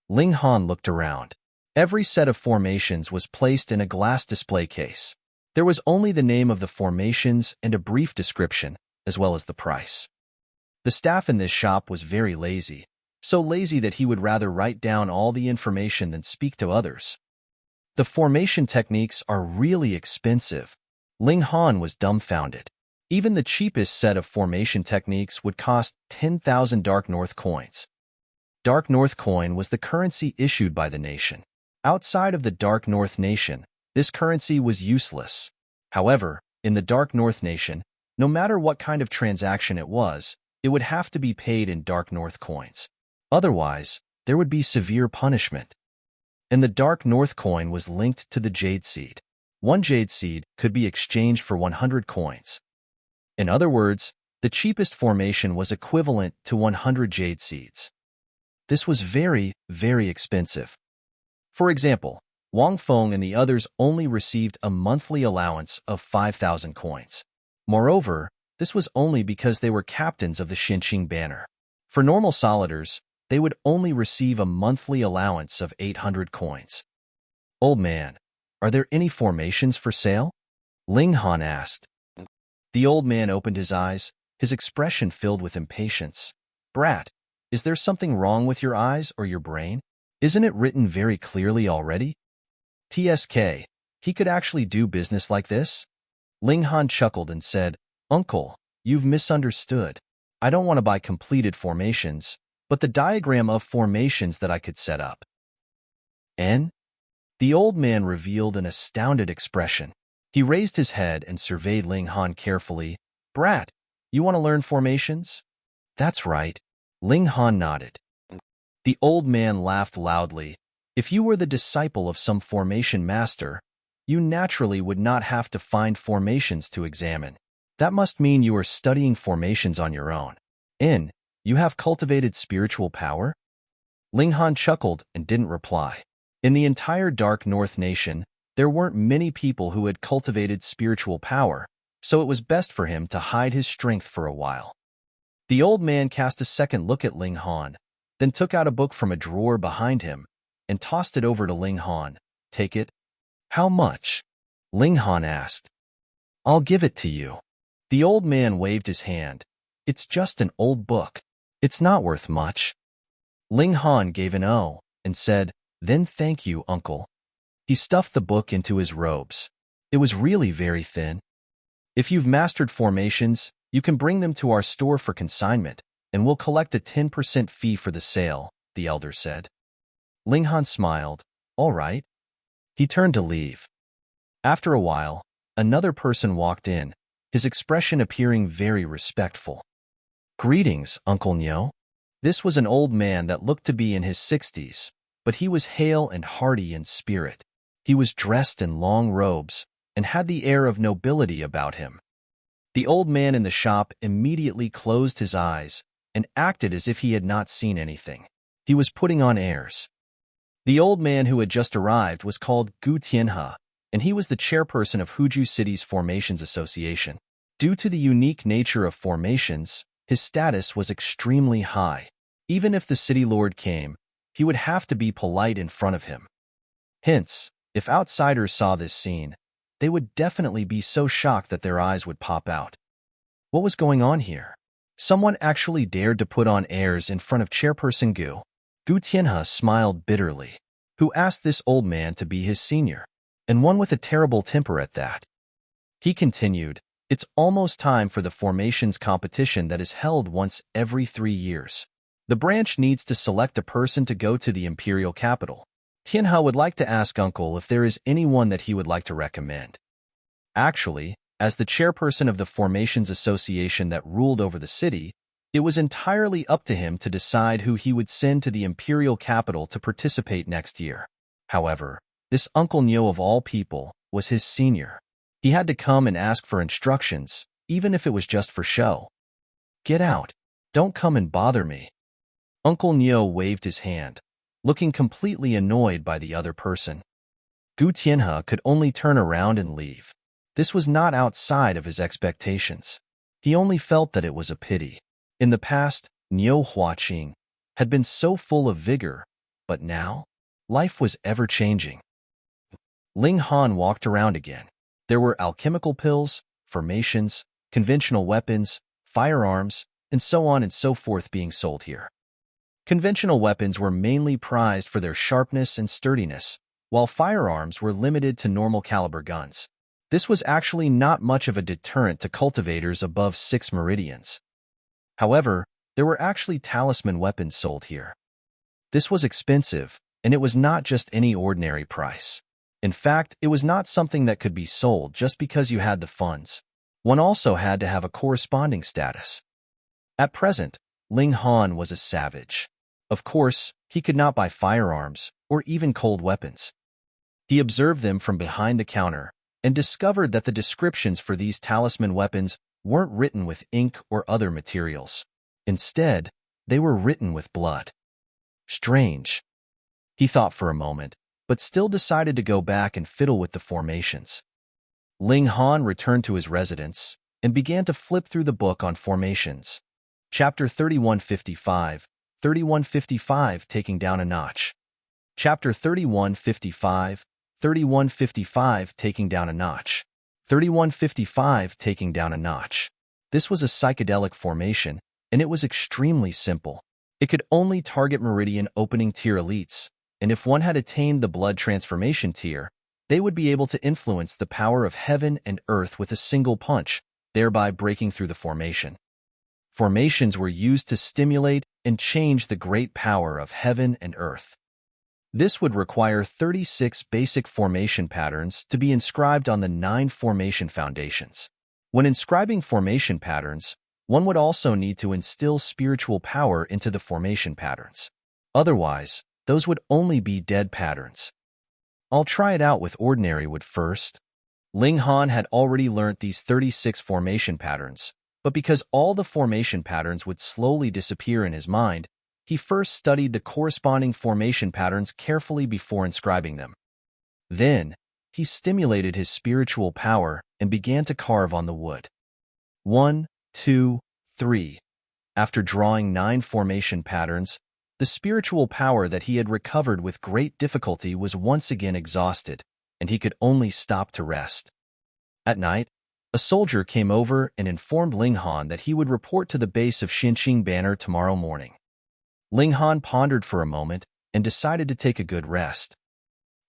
Ling Han looked around. Every set of formations was placed in a glass display case. There was only the name of the formations and a brief description, as well as the price. The staff in this shop was very lazy, so lazy that he would rather write down all the information than speak to others. The formation techniques are really expensive. Ling Han was dumbfounded. Even the cheapest set of formation techniques would cost 10,000 Dark North coins. Dark North coin was the currency issued by the nation. Outside of the Dark North nation, this currency was useless. However, in the Dark North nation, no matter what kind of transaction it would have to be paid in Dark North coins. Otherwise, there would be severe punishment. And the Dark North coin was linked to the Jade Seed. One Jade Seed could be exchanged for 100 coins. In other words, the cheapest formation was equivalent to 100 Jade Seeds. This was very, very expensive. For example, Wang Feng and the others only received a monthly allowance of 5,000 coins. Moreover, this was only because they were captains of the Xinqing banner. For normal solidars, they would only receive a monthly allowance of 800 coins. "Old man, are there any formations for sale?" Ling Han asked. The old man opened his eyes, his expression filled with impatience. "Brat, is there something wrong with your eyes or your brain? Isn't it written very clearly already?" "TSK, he could actually do business like this?" Ling Han chuckled and said, "Uncle, you've misunderstood. I don't want to buy completed formations, but the diagram of formations that I could set up." "And?" The old man revealed an astounded expression. He raised his head and surveyed Ling Han carefully. "Brat, you want to learn formations?" "That's right." Ling Han nodded. The old man laughed loudly. "If you were the disciple of some formation master, you naturally would not have to find formations to examine. That must mean you are studying formations on your own. You have cultivated spiritual power?" Ling Han chuckled and didn't reply. In the entire Dark North nation, there weren't many people who had cultivated spiritual power, so it was best for him to hide his strength for a while. The old man cast a second look at Ling Han, then took out a book from a drawer behind him and tossed it over to Ling Han. "Take it." "How much?" Ling Han asked. "I'll give it to you." The old man waved his hand. "It's just an old book. It's not worth much." Ling Han gave an "oh" and said, "Then thank you, uncle." He stuffed the book into his robes. It was really very thin. "If you've mastered formations, you can bring them to our store for consignment, and we'll collect a 10% fee for the sale," the elder said. Ling Han smiled. "All right." He turned to leave. After a while, another person walked in, his expression appearing very respectful. "Greetings, Uncle Nyo." This was an old man that looked to be in his 60s, but he was hale and hearty in spirit. He was dressed in long robes and had the air of nobility about him. The old man in the shop immediately closed his eyes and acted as if he had not seen anything. He was putting on airs. The old man who had just arrived was called Gu Tianhe, and he was the chairperson of Huju City's Formations Association. Due to the unique nature of formations, his status was extremely high. Even if the city lord came, he would have to be polite in front of him. Hence, if outsiders saw this scene, they would definitely be so shocked that their eyes would pop out. What was going on here? Someone actually dared to put on airs in front of Chairperson Gu. Gu Tianhe smiled bitterly. Who asked this old man to be his senior? And one with a terrible temper at that. He continued, "It's almost time for the formations competition that is held once every 3 years. The branch needs to select a person to go to the imperial capital. Tianhe would like to ask Uncle if there is anyone that he would like to recommend." Actually, as the chairperson of the Formations Association that ruled over the city, it was entirely up to him to decide who he would send to the imperial capital to participate next year. However, this Uncle Nyo of all people was his senior. He had to come and ask for instructions, even if it was just for show. "Get out." Don't come and bother me. Uncle Neo waved his hand, looking completely annoyed by the other person. Gu Tianhe could only turn around and leave. This was not outside of his expectations. He only felt that it was a pity. In the past, Niu Huaqing had been so full of vigor, but now, life was ever-changing. Ling Han walked around again. There were alchemical pills, formations, conventional weapons, firearms, and so on and so forth being sold here. Conventional weapons were mainly prized for their sharpness and sturdiness, while firearms were limited to normal caliber guns. This was actually not much of a deterrent to cultivators above 6 meridians. However, there were actually talisman weapons sold here. This was expensive, and it was not just any ordinary price. In fact, it was not something that could be sold just because you had the funds. One also had to have a corresponding status. At present, Ling Han was a savage. Of course, he could not buy firearms or even cold weapons. He observed them from behind the counter and discovered that the descriptions for these talisman weapons weren't written with ink or other materials. Instead, they were written with blood. Strange. He thought for a moment, but still decided to go back and fiddle with the formations. Ling Han returned to his residence and began to flip through the book on formations. Chapter 3155, 3155 Taking Down a Notch. Chapter 3155, 3155 Taking Down a Notch. 3155 Taking Down a Notch. This was a psychedelic formation, and it was extremely simple. It could only target Meridian opening tier elites, and if one had attained the blood transformation tier, they would be able to influence the power of heaven and earth with a single punch, thereby breaking through the formation. Formations were used to stimulate and change the great power of heaven and earth. This would require 36 basic formation patterns to be inscribed on the 9 formation foundations. When inscribing formation patterns, one would also need to instill spiritual power into the formation patterns. Otherwise, those would only be dead patterns. I'll try it out with ordinary wood first. Ling Han had already learnt these 36 formation patterns, but because all the formation patterns would slowly disappear in his mind, he first studied the corresponding formation patterns carefully before inscribing them. Then, he stimulated his spiritual power and began to carve on the wood. 1, 2, 3. After drawing 9 formation patterns, the spiritual power that he had recovered with great difficulty was once again exhausted, and he could only stop to rest. At night, a soldier came over and informed Ling Han that he would report to the base of Xinqing Banner tomorrow morning. Ling Han pondered for a moment and decided to take a good rest.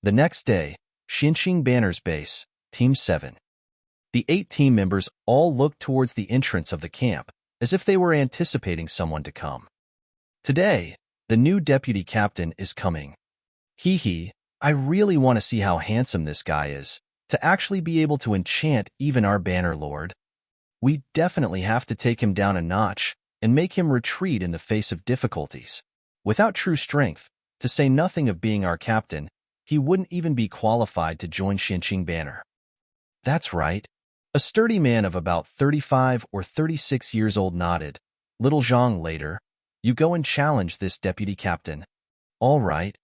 The next day, Xinqing Banner's base, Team 7. The 8 team members all looked towards the entrance of the camp, as if they were anticipating someone to come. Today, the new deputy captain is coming. Hee, I really want to see how handsome this guy is, to actually be able to enchant even our banner lord. We definitely have to take him down a notch and make him retreat in the face of difficulties. Without true strength, to say nothing of being our captain, he wouldn't even be qualified to join Xinqing Banner. That's right. A sturdy man of about 35 or 36 years old nodded. Little Zhang later, you go and challenge this deputy captain. All right.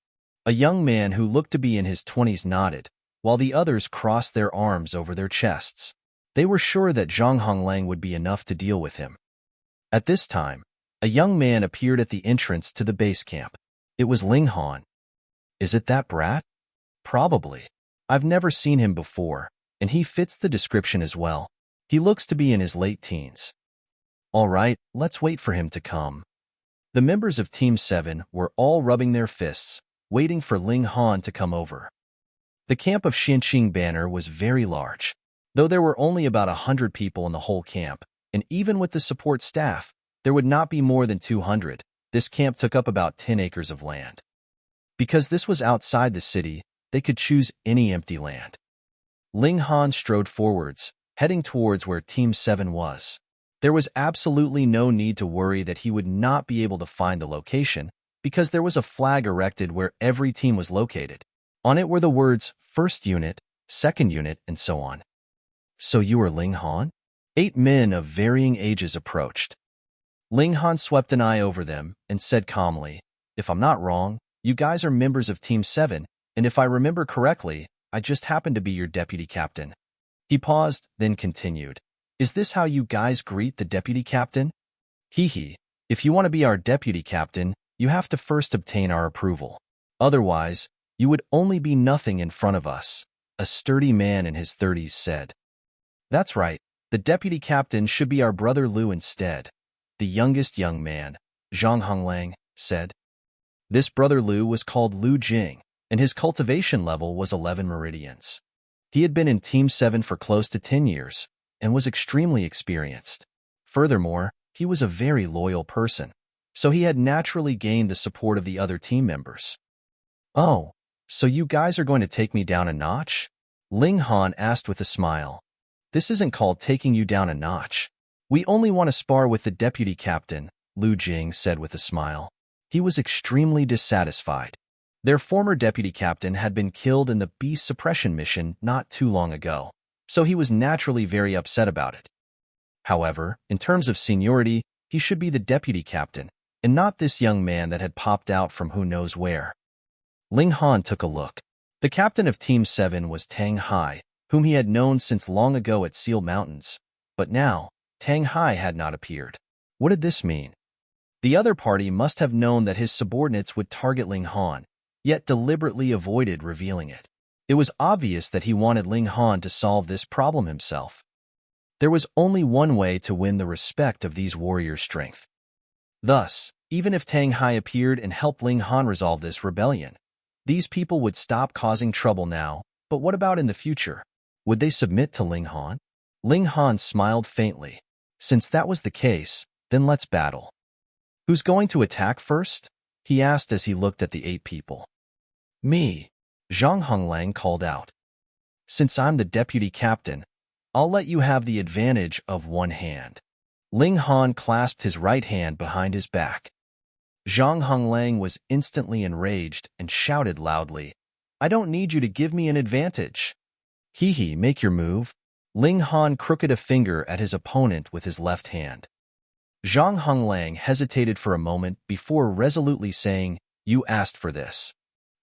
A young man who looked to be in his 20s nodded, while the others crossed their arms over their chests. They were sure that Zhang Honglang would be enough to deal with him. At this time, a young man appeared at the entrance to the base camp. It was Ling Han. Is it that brat? Probably. I've never seen him before, and he fits the description as well. He looks to be in his late teens. All right, let's wait for him to come. The members of Team 7 were all rubbing their fists, waiting for Ling Han to come over. The camp of Xinqing Banner was very large. Though there were only about 100 people in the whole camp, and even with the support staff, there would not be more than 200. This camp took up about 10 acres of land. Because this was outside the city, they could choose any empty land. Ling Han strode forwards, heading towards where Team 7 was. There was absolutely no need to worry that he would not be able to find the location, because there was a flag erected where every team was located. On it were the words, 1st Unit, 2nd Unit, and so on. So you are Ling Han? 8 men of varying ages approached. Ling Han swept an eye over them and said calmly, "If I'm not wrong, you guys are members of Team 7, and if I remember correctly, I just happen to be your deputy captain." He paused, then continued, "Is this how you guys greet the deputy captain? Hee. If you want to be our deputy captain, you have to first obtain our approval. Otherwise, you would only be nothing in front of us," a sturdy man in his 30s said. "That's right. The deputy captain should be our brother Lu instead," the youngest young man, Zhang Honglang, said. This brother Lu was called Lu Jing, and his cultivation level was 11 meridians. He had been in Team 7 for close to 10 years and was extremely experienced. Furthermore, he was a very loyal person, so he had naturally gained the support of the other team members. "Oh, so you guys are going to take me down a notch?" Ling Han asked with a smile. "This isn't called taking you down a notch. We only want to spar with the deputy captain," Lu Jing said with a smile. He was extremely dissatisfied. Their former deputy captain had been killed in the beast suppression mission not too long ago, so he was naturally very upset about it. However, in terms of seniority, he should be the deputy captain, and not this young man that had popped out from who knows where. Ling Han took a look. The captain of Team 7 was Tang Hai, whom he had known since long ago at Seal Mountains, but now, Tang Hai had not appeared. What did this mean? The other party must have known that his subordinates would target Ling Han, yet deliberately avoided revealing it. It was obvious that he wanted Ling Han to solve this problem himself. There was only one way to win the respect of these warriors' strength. Thus, even if Tang Hai appeared and helped Ling Han resolve this rebellion, these people would stop causing trouble now, but what about in the future? Would they submit to Ling Han? Ling Han smiled faintly. "Since that was the case, then let's battle." "Who's going to attack first?" he asked as he looked at the 8 people. "Me," Zhang Honglang called out. "Since I'm the deputy captain, I'll let you have the advantage of one hand." Ling Han clasped his right hand behind his back. Zhang Honglang was instantly enraged and shouted loudly, "I don't need you to give me an advantage." "Hee, make your move." Ling Han crooked a finger at his opponent with his left hand. Zhang Honglang hesitated for a moment before resolutely saying, "You asked for this."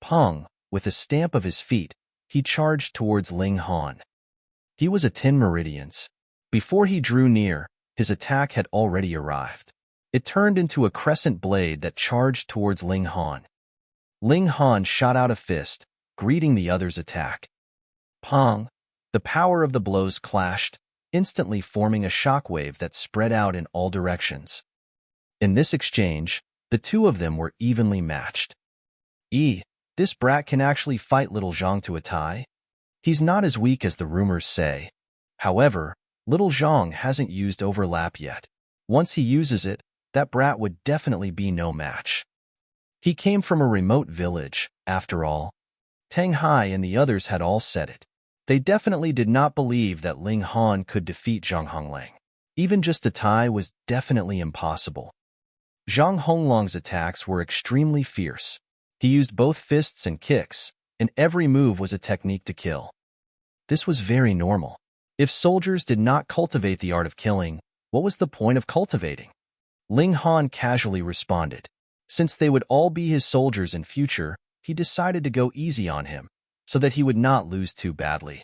Pong, with a stamp of his feet, he charged towards Ling Han. He was a 10 meridians. Before he drew near, his attack had already arrived. It turned into a crescent blade that charged towards Ling Han. Ling Han shot out a fist, greeting the other's attack. Pong! The power of the blows clashed, instantly forming a shockwave that spread out in all directions. In this exchange, the two of them were evenly matched. This brat can actually fight little Zhang to a tie? He's not as weak as the rumors say. However, little Zhang hasn't used overlap yet. Once he uses it, that brat would definitely be no match. He came from a remote village, after all. Tang Hai and the others had all said it. They definitely did not believe that Ling Han could defeat Zhang Honglang. Even just a tie was definitely impossible. Zhang Honglang's attacks were extremely fierce. He used both fists and kicks, and every move was a technique to kill. This was very normal. If soldiers did not cultivate the art of killing, what was the point of cultivating? Ling Han casually responded. Since they would all be his soldiers in future, he decided to go easy on him, so that he would not lose too badly.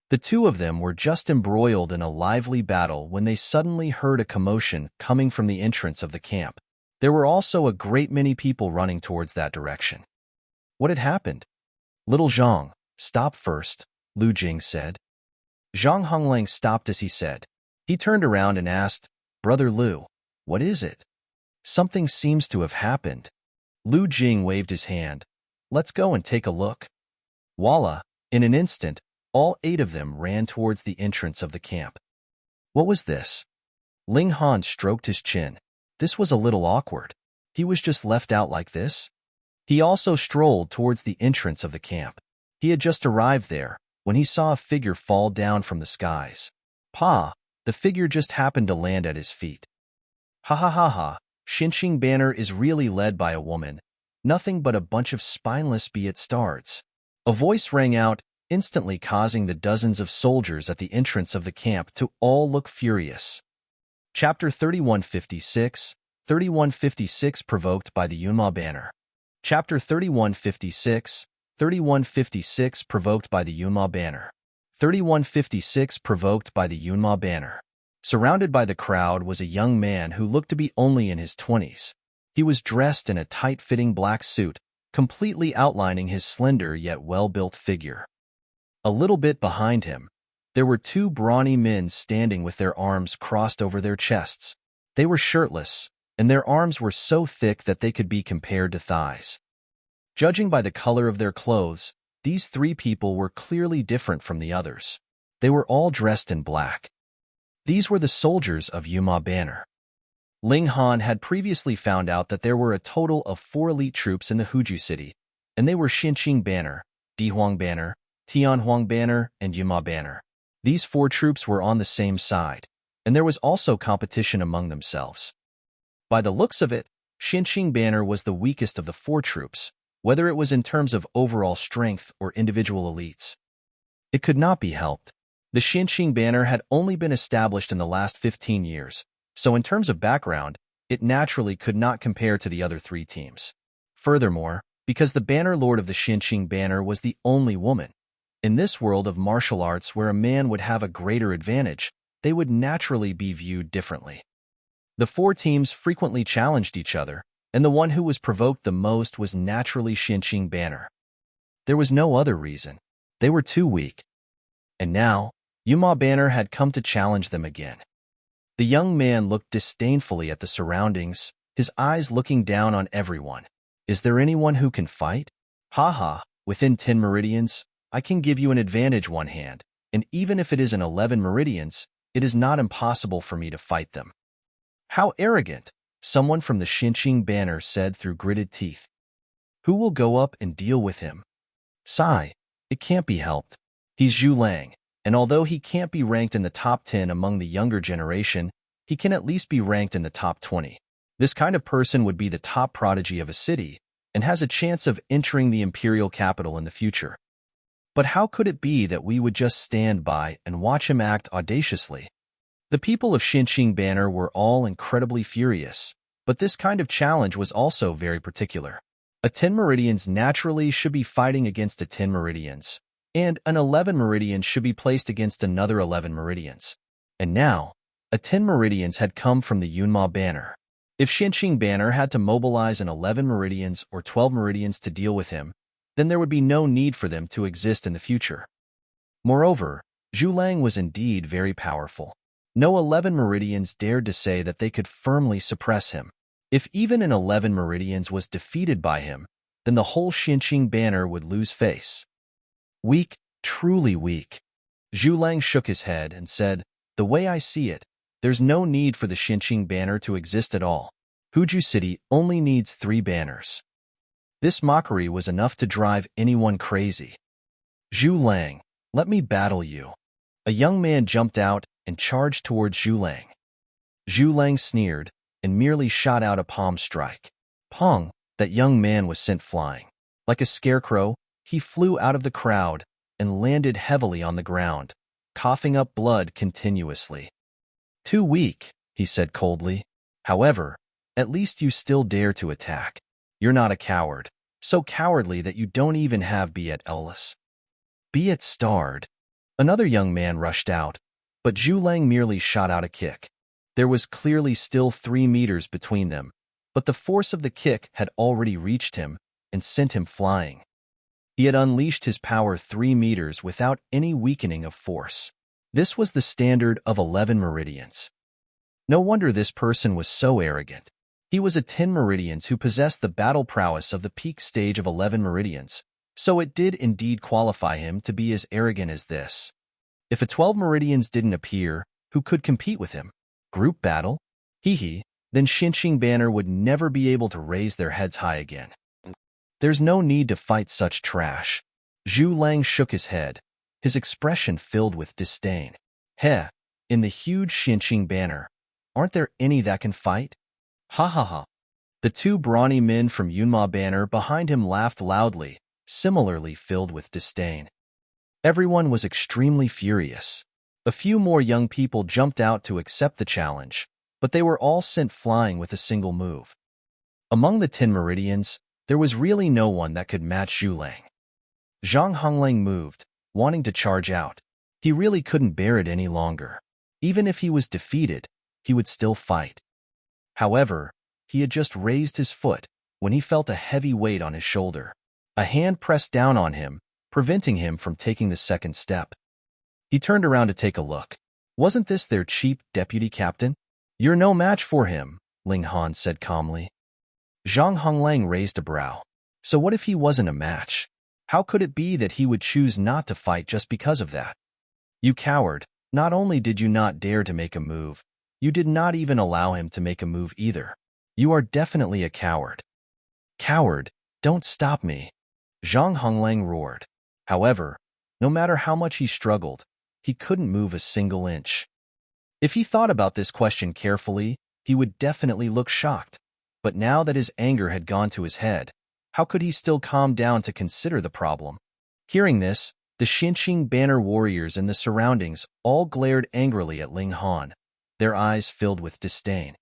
The two of them were just embroiled in a lively battle when they suddenly heard a commotion coming from the entrance of the camp. There were also a great many people running towards that direction. What had happened? "Little Zhang, stop first," Lu Jing said. Zhang Honglang stopped as he said. He turned around and asked, "Brother Lu, what is it?" "Something seems to have happened." Lu Jing waved his hand. "Let's go and take a look." Voila! In an instant, all 8 of them ran towards the entrance of the camp. What was this? Ling Han stroked his chin. This was a little awkward. He was just left out like this? He also strolled towards the entrance of the camp. He had just arrived there when he saw a figure fall down from the skies. The figure just happened to land at his feet. Ha ha ha ha, Xinqing banner is really led by a woman. Nothing but a bunch of spineless be-it-stards. A voice rang out, instantly causing the dozens of soldiers at the entrance of the camp to all look furious. Chapter 3156, 3156 Provoked by the Yunmo banner. Chapter 3156, 3156 Provoked by the Yunmo banner. 3156 Provoked by the Yunmo banner. Surrounded by the crowd was a young man who looked to be only in his 20s. He was dressed in a tight-fitting black suit, completely outlining his slender yet well-built figure. A little bit behind him, there were two brawny men standing with their arms crossed over their chests. They were shirtless, and their arms were so thick that they could be compared to thighs. Judging by the color of their clothes, these three people were clearly different from the others. They were all dressed in black. These were the soldiers of Yunmo banner. Ling Han had previously found out that there were a total of 4 elite troops in the Huju city, and they were Xinqing banner, Dihuang banner, Tianhuang banner, and Yunmo banner. These 4 troops were on the same side, and there was also competition among themselves. By the looks of it, Xinqing banner was the weakest of the 4 troops, whether it was in terms of overall strength or individual elites. It could not be helped. The Xinqing banner had only been established in the last 15 years, so in terms of background, it naturally could not compare to the other 3 teams. Furthermore, because the banner lord of the Xinqing banner was the only woman, in this world of martial arts where a man would have a greater advantage, they would naturally be viewed differently. The 4 teams frequently challenged each other, and the one who was provoked the most was naturally Xinqing banner. There was no other reason. They were too weak. And now, Yunmo banner had come to challenge them again. The young man looked disdainfully at the surroundings, his eyes looking down on everyone. Is there anyone who can fight? Haha, within 10 meridians, I can give you an advantage one hand, and even if it is in 11 meridians, it is not impossible for me to fight them. How arrogant, someone from the Xinqing banner said through gritted teeth. Who will go up and deal with him? Sigh, it can't be helped. He's Zhu Lang, and although he can't be ranked in the top 10 among the younger generation, he can at least be ranked in the top 20. This kind of person would be the top prodigy of a city and has a chance of entering the imperial capital in the future. But how could it be that we would just stand by and watch him act audaciously? The people of Xinqing banner were all incredibly furious, but this kind of challenge was also very particular. A 10 meridians naturally should be fighting against a 10 meridians, and an 11 meridian should be placed against another 11 meridians. And now, a 10 meridians had come from the Yunmo banner. If Xinqing banner had to mobilize an 11 meridians or 12 meridians to deal with him, then there would be no need for them to exist in the future. Moreover, Zhu Lang was indeed very powerful. No 11 meridians dared to say that they could firmly suppress him. If even an 11 meridians was defeated by him, then the whole Xinqing banner would lose face. Weak, truly weak. Zhu Lang shook his head and said, the way I see it, there's no need for the Xinqing banner to exist at all. Huju City only needs 3 banners. This mockery was enough to drive anyone crazy. Zhu Lang, let me battle you. A young man jumped out and charged towards Zhu Lang. Zhu Lang sneered and merely shot out a palm strike. Pong, that young man was sent flying. Like a scarecrow, he flew out of the crowd and landed heavily on the ground, coughing up blood continuously. Too weak, he said coldly. However, at least you still dare to attack. You're not a coward, so cowardly that you don't even have Be It Ellis. Be It starred. Another young man rushed out, but Zhu Lang merely shot out a kick. There was clearly still 3 meters between them, but the force of the kick had already reached him and sent him flying. He had unleashed his power 3 meters without any weakening of force. This was the standard of 11 meridians. No wonder this person was so arrogant. He was a 10 meridians who possessed the battle prowess of the peak stage of 11 meridians, so it did indeed qualify him to be as arrogant as this. If a 12 meridians didn't appear, who could compete with him? Group battle? Hee, then Xinqing banner would never be able to raise their heads high again. There's no need to fight such trash. Zhu Lang shook his head, his expression filled with disdain. Heh, in the huge Xinqing banner, aren't there any that can fight? Ha ha ha. The 2 brawny men from Yunmo banner behind him laughed loudly, similarly filled with disdain. Everyone was extremely furious. A few more young people jumped out to accept the challenge, but they were all sent flying with a single move. Among the 10 Meridians, there was really no one that could match Zhu Lang. Zhang Honglang moved, wanting to charge out. He really couldn't bear it any longer. Even if he was defeated, he would still fight. However, he had just raised his foot when he felt a heavy weight on his shoulder. A hand pressed down on him, preventing him from taking the second step. He turned around to take a look. Wasn't this their cheap deputy captain? You're no match for him, Ling Han said calmly. Zhang Honglang raised a brow. So what if he wasn't a match? How could it be that he would choose not to fight just because of that? You coward, not only did you not dare to make a move, you did not even allow him to make a move either. You are definitely a coward. Coward, don't stop me, Zhang Honglang roared. However, no matter how much he struggled, he couldn't move a single inch. If he thought about this question carefully, he would definitely look shocked. But now that his anger had gone to his head, how could he still calm down to consider the problem? Hearing this, the Xinqing banner warriors in the surroundings all glared angrily at Ling Han, their eyes filled with disdain.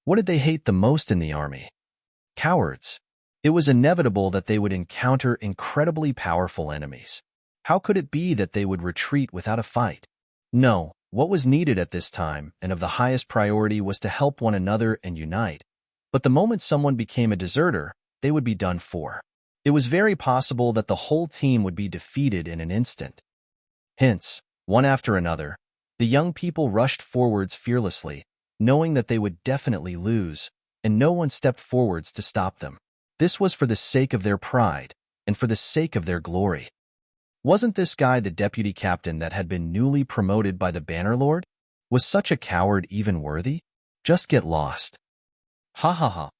What did they hate the most in the army? Cowards. It was inevitable that they would encounter incredibly powerful enemies. How could it be that they would retreat without a fight? No, what was needed at this time and of the highest priority was to help one another and unite. But the moment someone became a deserter, they would be done for. It was very possible that the whole team would be defeated in an instant. Hence, one after another, the young people rushed forwards fearlessly, knowing that they would definitely lose, and no one stepped forwards to stop them. This was for the sake of their pride, and for the sake of their glory. Wasn't this guy the deputy captain that had been newly promoted by the Bannerlord? Was such a coward even worthy? Just get lost. Ha ha ha.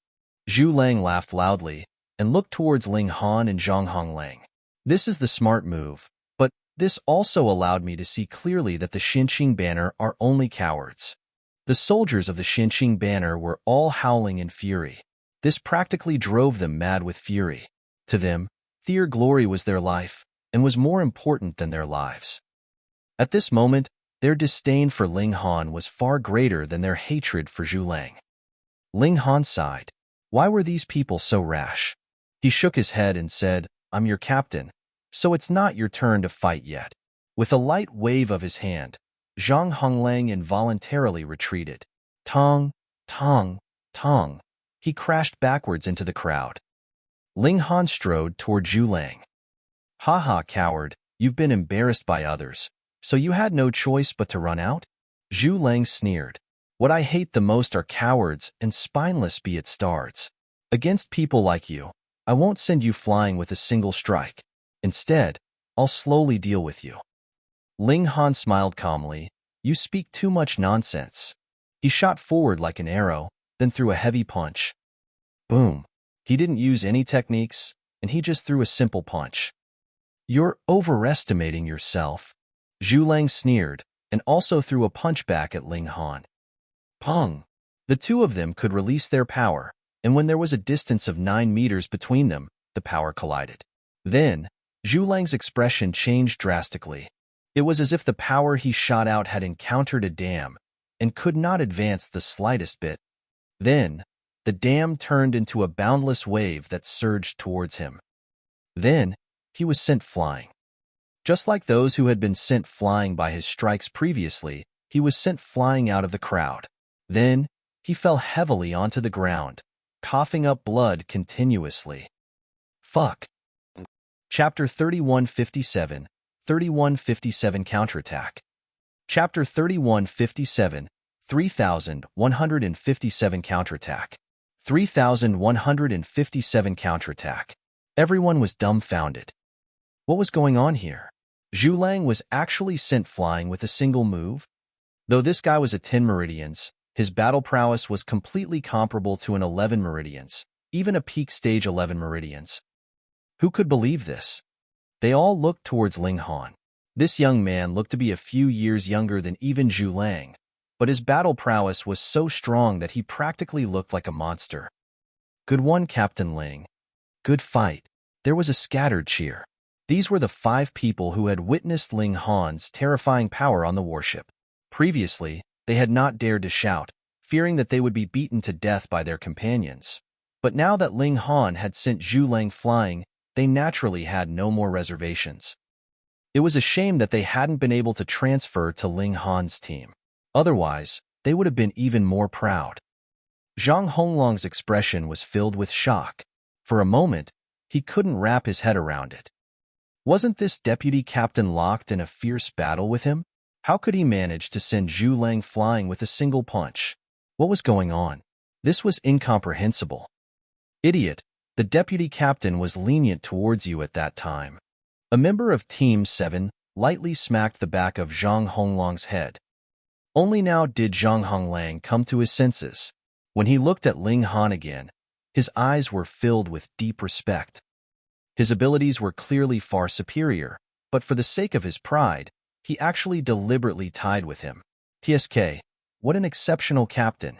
Zhu Lang laughed loudly and looked towards Ling Han and Zhang Honglang. This is the smart move, but this also allowed me to see clearly that the Xinqing banner are only cowards. The soldiers of the Xinqing banner were all howling in fury. This practically drove them mad with fury. To them, their glory was their life and was more important than their lives. At this moment, their disdain for Ling Han was far greater than their hatred for Zhu Lang. Ling Han sighed. Why were these people so rash? He shook his head and said, I'm your captain, so it's not your turn to fight yet. With a light wave of his hand, Zhang Honglang involuntarily retreated. Tong, tong, tong. He crashed backwards into the crowd. Ling Han strode toward Zhu Lang. Ha ha, coward, you've been embarrassed by others, so you had no choice but to run out? Zhu Lang sneered. What I hate the most are cowards and spineless be-it-stards. Against people like you, I won't send you flying with a single strike. Instead, I'll slowly deal with you. Ling Han smiled calmly. You speak too much nonsense. He shot forward like an arrow, then threw a heavy punch. Boom. He didn't use any techniques, and he just threw a simple punch. You're overestimating yourself. Zhu Lang sneered, and also threw a punch back at Ling Han. Pong! The two of them could release their power, and when there was a distance of 9 meters between them, the power collided. Then, Zhu Lang's expression changed drastically. It was as if the power he shot out had encountered a dam and could not advance the slightest bit. Then, the dam turned into a boundless wave that surged towards him. Then, he was sent flying. Just like those who had been sent flying by his strikes previously, he was sent flying out of the crowd. Then, he fell heavily onto the ground, coughing up blood continuously. Fuck. Chapter 3157, 3157 Counterattack. Chapter 3157, 3157 Counterattack. 3157 Counterattack. Everyone was dumbfounded. What was going on here? Zhu Lang was actually sent flying with a single move? Though this guy was a 10 Meridians, his battle prowess was completely comparable to an 11 Meridians, even a peak stage 11 Meridians. Who could believe this? They all looked towards Ling Han. This young man looked to be a few years younger than even Zhu Lang, but his battle prowess was so strong that he practically looked like a monster. Good one, Captain Ling. Good fight. There was a scattered cheer. These were the 5 people who had witnessed Ling Han's terrifying power on the warship. Previously, they had not dared to shout, fearing that they would be beaten to death by their companions. But now that Ling Han had sent Zhu Lang flying, they naturally had no more reservations. It was a shame that they hadn't been able to transfer to Ling Han's team. Otherwise, they would have been even more proud. Zhang Honglong's expression was filled with shock. For a moment, he couldn't wrap his head around it. Wasn't this deputy captain locked in a fierce battle with him? How could he manage to send Zhu Lang flying with a single punch? What was going on? This was incomprehensible. Idiot, the deputy captain was lenient towards you at that time. A member of Team 7 lightly smacked the back of Zhang Honglong's head. Only now did Zhang Honglang come to his senses. When he looked at Ling Han again, his eyes were filled with deep respect. His abilities were clearly far superior, but for the sake of his pride, he actually deliberately tied with him. TSK, what an exceptional captain.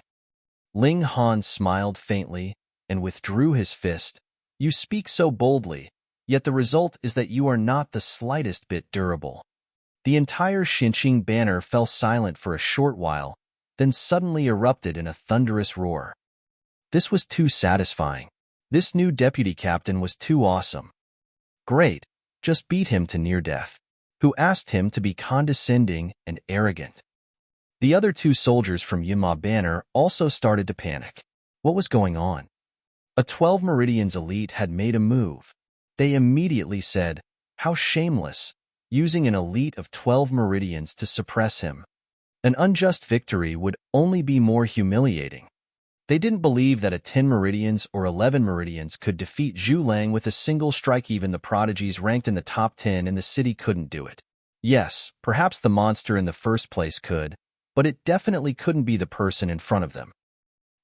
Ling Han smiled faintly and withdrew his fist. You speak so boldly, yet the result is that you are not the slightest bit durable. The entire Xinqing banner fell silent for a short while, then suddenly erupted in a thunderous roar. This was too satisfying. This new deputy captain was too awesome. Great, just beat him to near death. Who asked him to be condescending and arrogant? The other two soldiers from Yunmo banner also started to panic. What was going on? A 12 Meridians elite had made a move. They immediately said, how shameless, using an elite of 12 Meridians to suppress him. An unjust victory would only be more humiliating. They didn't believe that a 10 Meridians or 11 Meridians could defeat Zhu Lang with a single strike. Even the prodigies ranked in the top 10 in the city couldn't do it. Yes, perhaps the monster in the first place could, but it definitely couldn't be the person in front of them.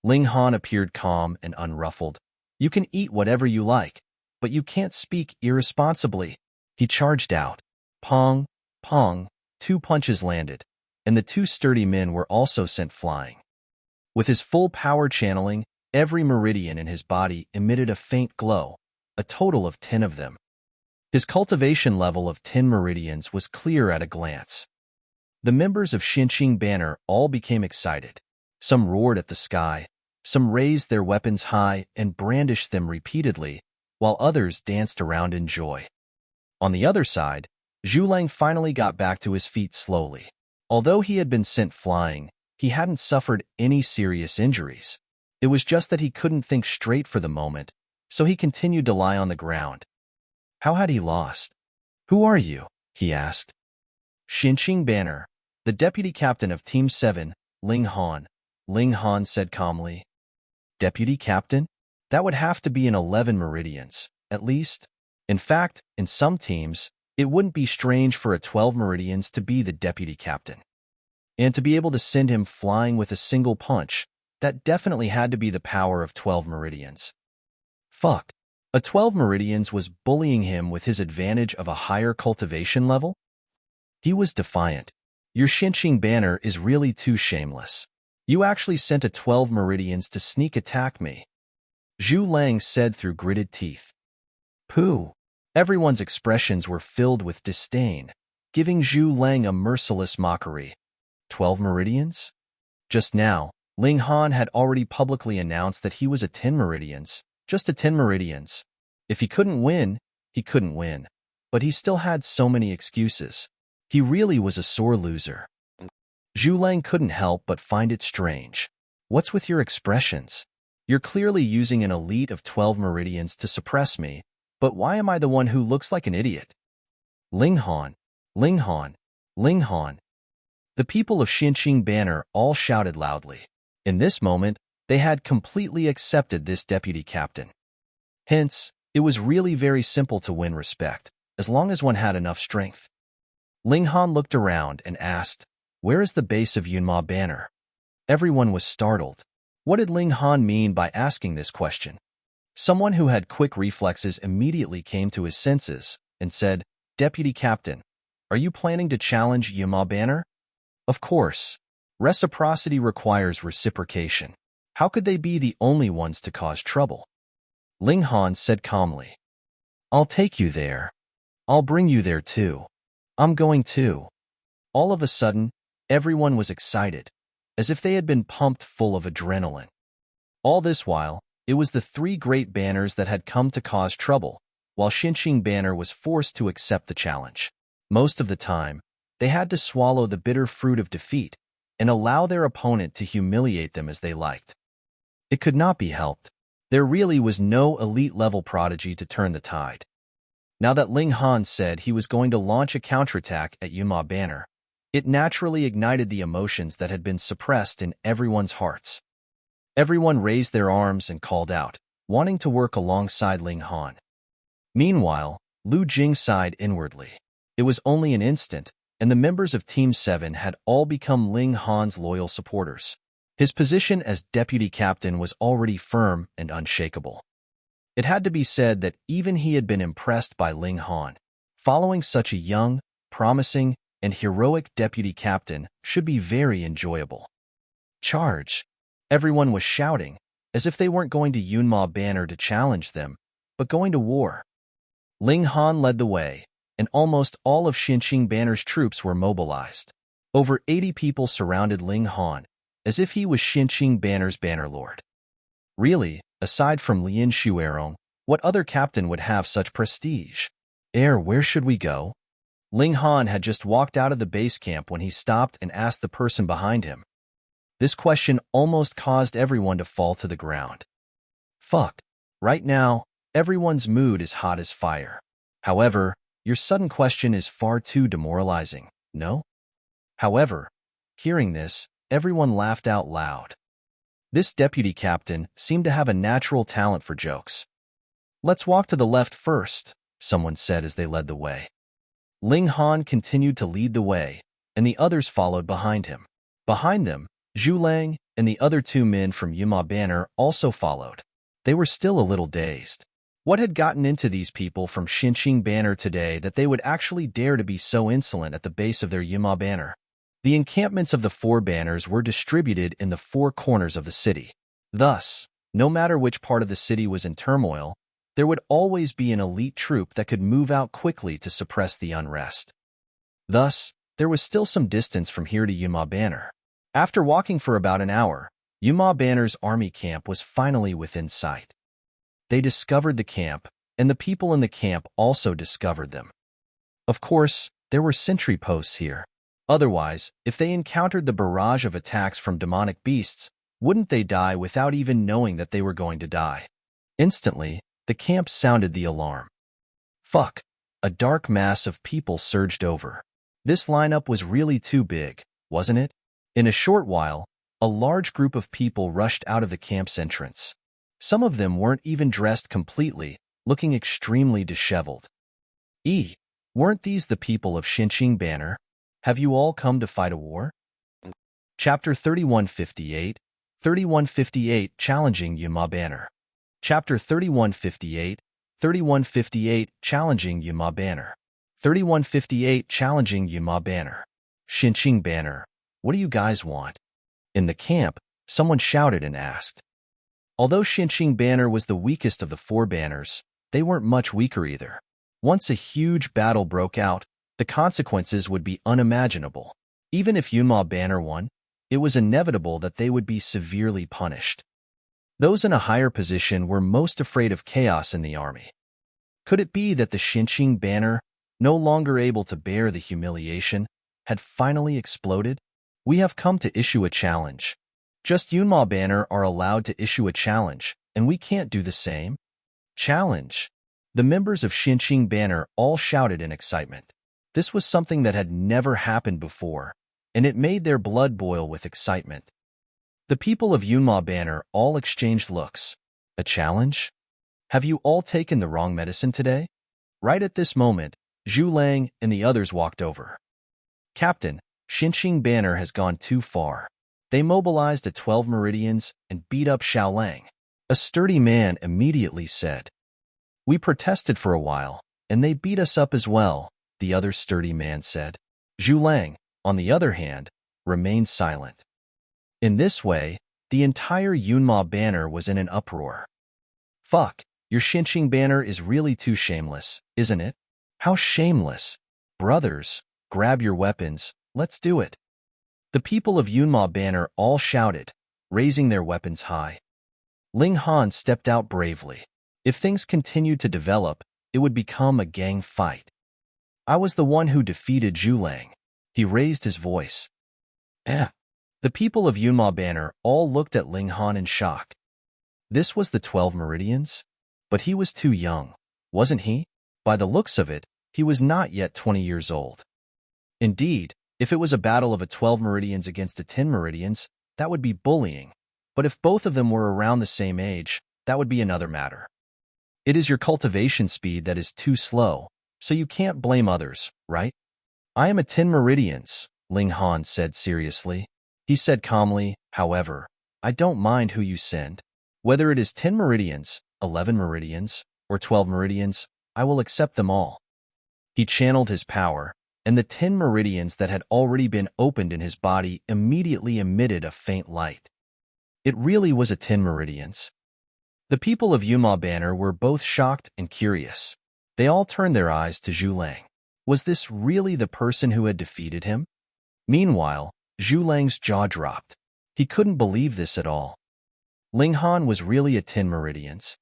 Ling Han appeared calm and unruffled. You can eat whatever you like, but you can't speak irresponsibly. He charged out. Pong, pong, 2 punches landed, and the 2 sturdy men were also sent flying. With his full power channeling, every meridian in his body emitted a faint glow, a total of 10 of them. His cultivation level of 10 meridians was clear at a glance. The members of Xinqing banner all became excited. Some roared at the sky, some raised their weapons high and brandished them repeatedly, while others danced around in joy. On the other side, Zhu Lang finally got back to his feet slowly. Although he had been sent flying, he hadn't suffered any serious injuries. It was just that he couldn't think straight for the moment, so he continued to lie on the ground. How had he lost? Who are you? He asked. Xinqing banner, the deputy captain of Team 7, Ling Han. Ling Han said calmly. Deputy captain? That would have to be in 11 meridians, at least. In fact, in some teams, it wouldn't be strange for a 12 meridians to be the deputy captain. And to be able to send him flying with a single punch, that definitely had to be the power of 12 meridians. Fuck. A 12 meridians was bullying him with his advantage of a higher cultivation level? He was defiant. Your Xinqing banner is really too shameless. You actually sent a 12 meridians to sneak attack me. Zhu Lang said through gritted teeth. Pooh. Everyone's expressions were filled with disdain, giving Zhu Lang a merciless mockery. 12 meridians? Just now, Ling Han had already publicly announced that he was a 10 meridians, just a 10 meridians. If he couldn't win, he couldn't win. But he still had so many excuses. He really was a sore loser. Zhu Lang couldn't help but find it strange. What's with your expressions? You're clearly using an elite of 12 meridians to suppress me, but why am I the one who looks like an idiot? Ling Han, Ling Han, Ling Han. The people of Xinqing banner all shouted loudly. In this moment, they had completely accepted this deputy captain. Hence, it was really very simple to win respect, as long as one had enough strength. Ling Han looked around and asked, where is the base of Yunmo banner? Everyone was startled. What did Ling Han mean by asking this question? Someone who had quick reflexes immediately came to his senses and said, Deputy Captain, are you planning to challenge Yunmo banner? Of course. Reciprocity requires reciprocation. How could they be the only ones to cause trouble? Ling Han said calmly. I'll take you there. I'll bring you there too. I'm going too. All of a sudden, everyone was excited. as if they had been pumped full of adrenaline. All this while, it was the three great banners that had come to cause trouble, while Xinqing banner was forced to accept the challenge. Most of the time, they had to swallow the bitter fruit of defeat and allow their opponent to humiliate them as they liked. It could not be helped. There really was no elite-level prodigy to turn the tide. Now that Ling Han said he was going to launch a counterattack at Yunmo banner, it naturally ignited the emotions that had been suppressed in everyone's hearts. Everyone raised their arms and called out, wanting to work alongside Ling Han. Meanwhile, Lu Jing sighed inwardly. It was only an instant, and the members of Team 7 had all become Ling Han's loyal supporters. His position as deputy captain was already firm and unshakable. It had to be said that even he had been impressed by Ling Han. Following such a young, promising, and heroic deputy captain should be very enjoyable. Charge! Everyone was shouting, as if they weren't going to Yunmo banner to challenge them, but going to war. Ling Han led the way, and almost all of Xinqing banner's troops were mobilized. Over 80 people surrounded Ling Han, as if he was Xinqing banner's bannerlord. Really, aside from Lin Shuerong, what other captain would have such prestige? Where should we go? Ling Han had just walked out of the base camp when he stopped and asked the person behind him. This question almost caused everyone to fall to the ground. Fuck. Right now, everyone's mood is hot as fire. However, your sudden question is far too demoralizing, no? However, hearing this, everyone laughed out loud. This deputy captain seemed to have a natural talent for jokes. Let's walk to the left first, someone said as they led the way. Ling Han continued to lead the way, and the others followed behind him. Behind them, Zhu Lang and the other two men from Yunmo banner also followed. They were still a little dazed. What had gotten into these people from Xinqing banner today that they would actually dare to be so insolent at the base of their Yunmo banner? The encampments of the four banners were distributed in the four corners of the city. Thus, no matter which part of the city was in turmoil, there would always be an elite troop that could move out quickly to suppress the unrest. Thus, there was still some distance from here to Yunmo banner. After walking for about an hour, Yunmo banner's army camp was finally within sight. They discovered the camp, and the people in the camp also discovered them. Of course, there were sentry posts here. Otherwise, if they encountered the barrage of attacks from demonic beasts, wouldn't they die without even knowing that they were going to die? Instantly, the camp sounded the alarm. Fuck! A dark mass of people surged over. This lineup was really too big, wasn't it? In a short while, a large group of people rushed out of the camp's entrance. Some of them weren't even dressed completely, looking extremely disheveled. Weren't these the people of Xinqing banner? Have you all come to fight a war? Chapter 3158, 3158 Challenging Yunmo banner. Chapter 3158, 3158 Challenging Yunmo banner. 3158 Challenging Yunmo banner. Xinqing banner, what do you guys want? In the camp, someone shouted and asked. Although Xinqing banner was the weakest of the four banners, they weren't much weaker either. Once a huge battle broke out, the consequences would be unimaginable. Even if Yunmo banner won, it was inevitable that they would be severely punished. Those in a higher position were most afraid of chaos in the army. Could it be that the Xinqing banner, no longer able to bear the humiliation, had finally exploded? We have come to issue a challenge. Just Yunmo banner are allowed to issue a challenge, and we can't do the same? Challenge! The members of Xinqing banner all shouted in excitement. This was something that had never happened before, and it made their blood boil with excitement. The people of Yunmo banner all exchanged looks. A challenge? Have you all taken the wrong medicine today? Right at this moment, Zhu Lang and the others walked over. Captain, Xinqing banner has gone too far. They mobilized at 12 Meridians and beat up Xiao Lang. A sturdy man immediately said. We protested for a while, and they beat us up as well, the other sturdy man said. Zhu Lang, on the other hand, remained silent. In this way, the entire Yunmo banner was in an uproar. Fuck, your Xinqing banner is really too shameless, isn't it? How shameless. Brothers, grab your weapons, let's do it. The people of Yunmo banner all shouted, raising their weapons high. Ling Han stepped out bravely. If things continued to develop, it would become a gang fight. I was the one who defeated Zhulang. He raised his voice. The people of Yunmo banner all looked at Ling Han in shock. This was the 12 Meridians? But he was too young, wasn't he? By the looks of it, he was not yet 20 years old. Indeed, if it was a battle of a 12 Meridians against the 10 Meridians, that would be bullying. But if both of them were around the same age, that would be another matter. It is your cultivation speed that is too slow, so you can't blame others, right? I am a 10 Meridians, Ling Han said seriously. He said calmly, however, I don't mind who you send. Whether it is 10 Meridians, 11 Meridians, or 12 Meridians, I will accept them all. He channeled his power, and the 10 Meridians that had already been opened in his body immediately emitted a faint light. It really was a 10 Meridians. The people of Yunmo banner were both shocked and curious. They all turned their eyes to Zhulang. Was this really the person who had defeated him? Meanwhile, Zhulang's jaw dropped. He couldn't believe this at all. Ling Han was really a 10 Meridians.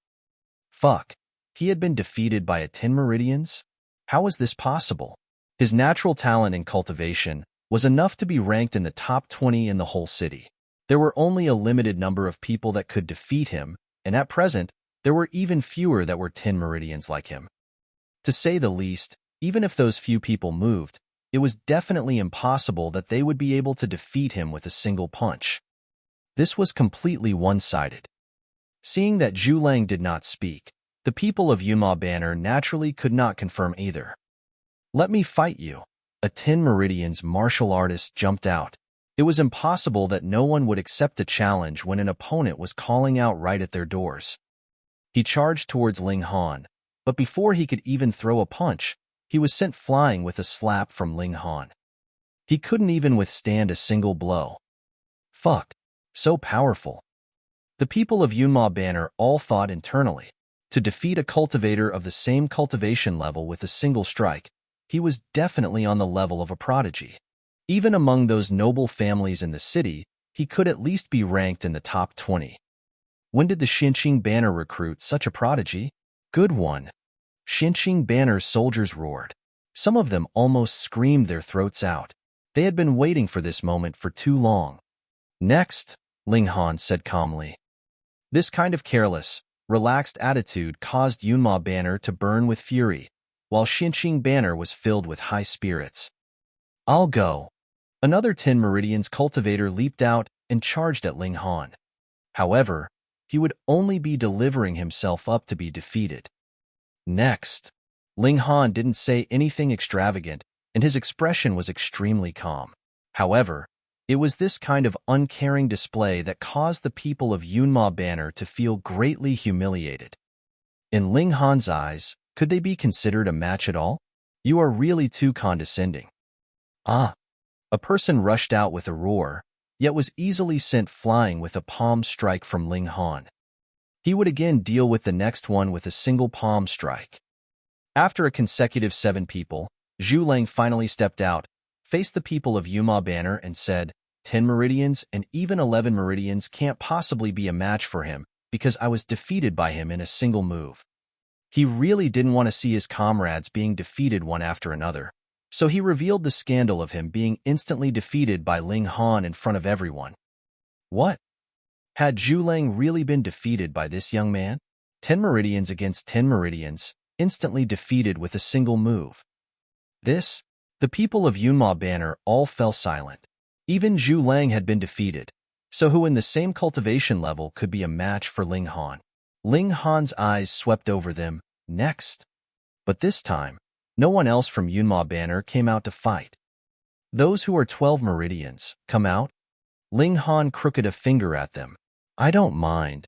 Fuck. He had been defeated by a 10 Meridians? How was this possible? His natural talent in cultivation was enough to be ranked in the top 20 in the whole city. There were only a limited number of people that could defeat him, and at present, there were even fewer that were 10 Meridians like him. To say the least, even if those few people moved, it was definitely impossible that they would be able to defeat him with a single punch. This was completely one-sided. Seeing that Zhulang did not speak, the people of Yunmo banner naturally could not confirm either. Let me fight you. A 10 Meridians martial artist jumped out. It was impossible that no one would accept a challenge when an opponent was calling out right at their doors. He charged towards Ling Han, but before he could even throw a punch, he was sent flying with a slap from Ling Han. He couldn't even withstand a single blow. Fuck. So powerful. The people of Yunmo banner all thought internally. To defeat a cultivator of the same cultivation level with a single strike, he was definitely on the level of a prodigy. Even among those noble families in the city, he could at least be ranked in the top 20. When did the Xinqing banner recruit such a prodigy? Good one. Xinqing banner's soldiers roared. Some of them almost screamed their throats out. They had been waiting for this moment for too long. Next, Ling Han said calmly. This kind of careless, relaxed attitude caused Yunmo banner to burn with fury, while Xinqing banner was filled with high spirits. I'll go. Another 10 Meridians cultivator leaped out and charged at Ling Han. However, he would only be delivering himself up to be defeated. Next, Ling Han didn't say anything extravagant, and his expression was extremely calm. However, it was this kind of uncaring display that caused the people of Yunmo banner to feel greatly humiliated. In Ling Han's eyes, could they be considered a match at all? You are really too condescending. A person rushed out with a roar, yet was easily sent flying with a palm strike from Ling Han. He would again deal with the next one with a single palm strike. After a consecutive 7 people, Zhulang finally stepped out, faced the people of Yunmo banner and said, 10 Meridians and even 11 Meridians can't possibly be a match for him because I was defeated by him in a single move. He really didn't want to see his comrades being defeated one after another, so he revealed the scandal of him being instantly defeated by Ling Han in front of everyone. What? Had Zhulang really been defeated by this young man? 10 Meridians against 10 Meridians, instantly defeated with a single move. The people of Yunmo banner all fell silent. Even Zhulang had been defeated, so who in the same cultivation level could be a match for Ling Han? Ling Han's eyes swept over them, next. But this time, no one else from Yunmo banner came out to fight. Those who are 12 Meridians, come out? Ling Han crooked a finger at them. I don't mind.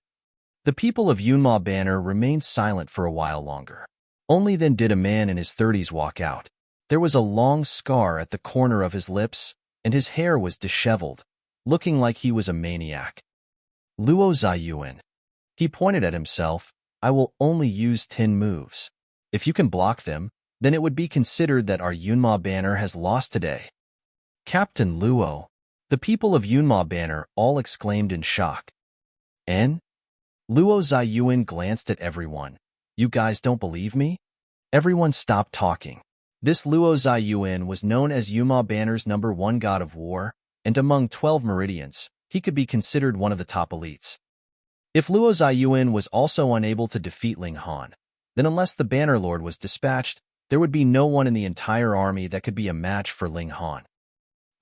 The people of Yunmo banner remained silent for a while longer. Only then did a man in his 30s walk out. There was a long scar at the corner of his lips, and his hair was disheveled, looking like he was a maniac. Luo Ziyuan. He pointed at himself. I will only use 10 moves. If you can block them, then it would be considered that our Yunmo banner has lost today. Captain Luo. The people of Yunmo Banner all exclaimed in shock. "N?" Luo Ziyuan glanced at everyone. "You guys don't believe me?" Everyone stopped talking. This Luo Ziyuan was known as Yunmo Banner's #1 god of war, and among 12 Meridians, he could be considered one of the top elites. If Luo Ziyuan was also unable to defeat Ling Han, then unless the Banner Lord was dispatched, there would be no one in the entire army that could be a match for Ling Han.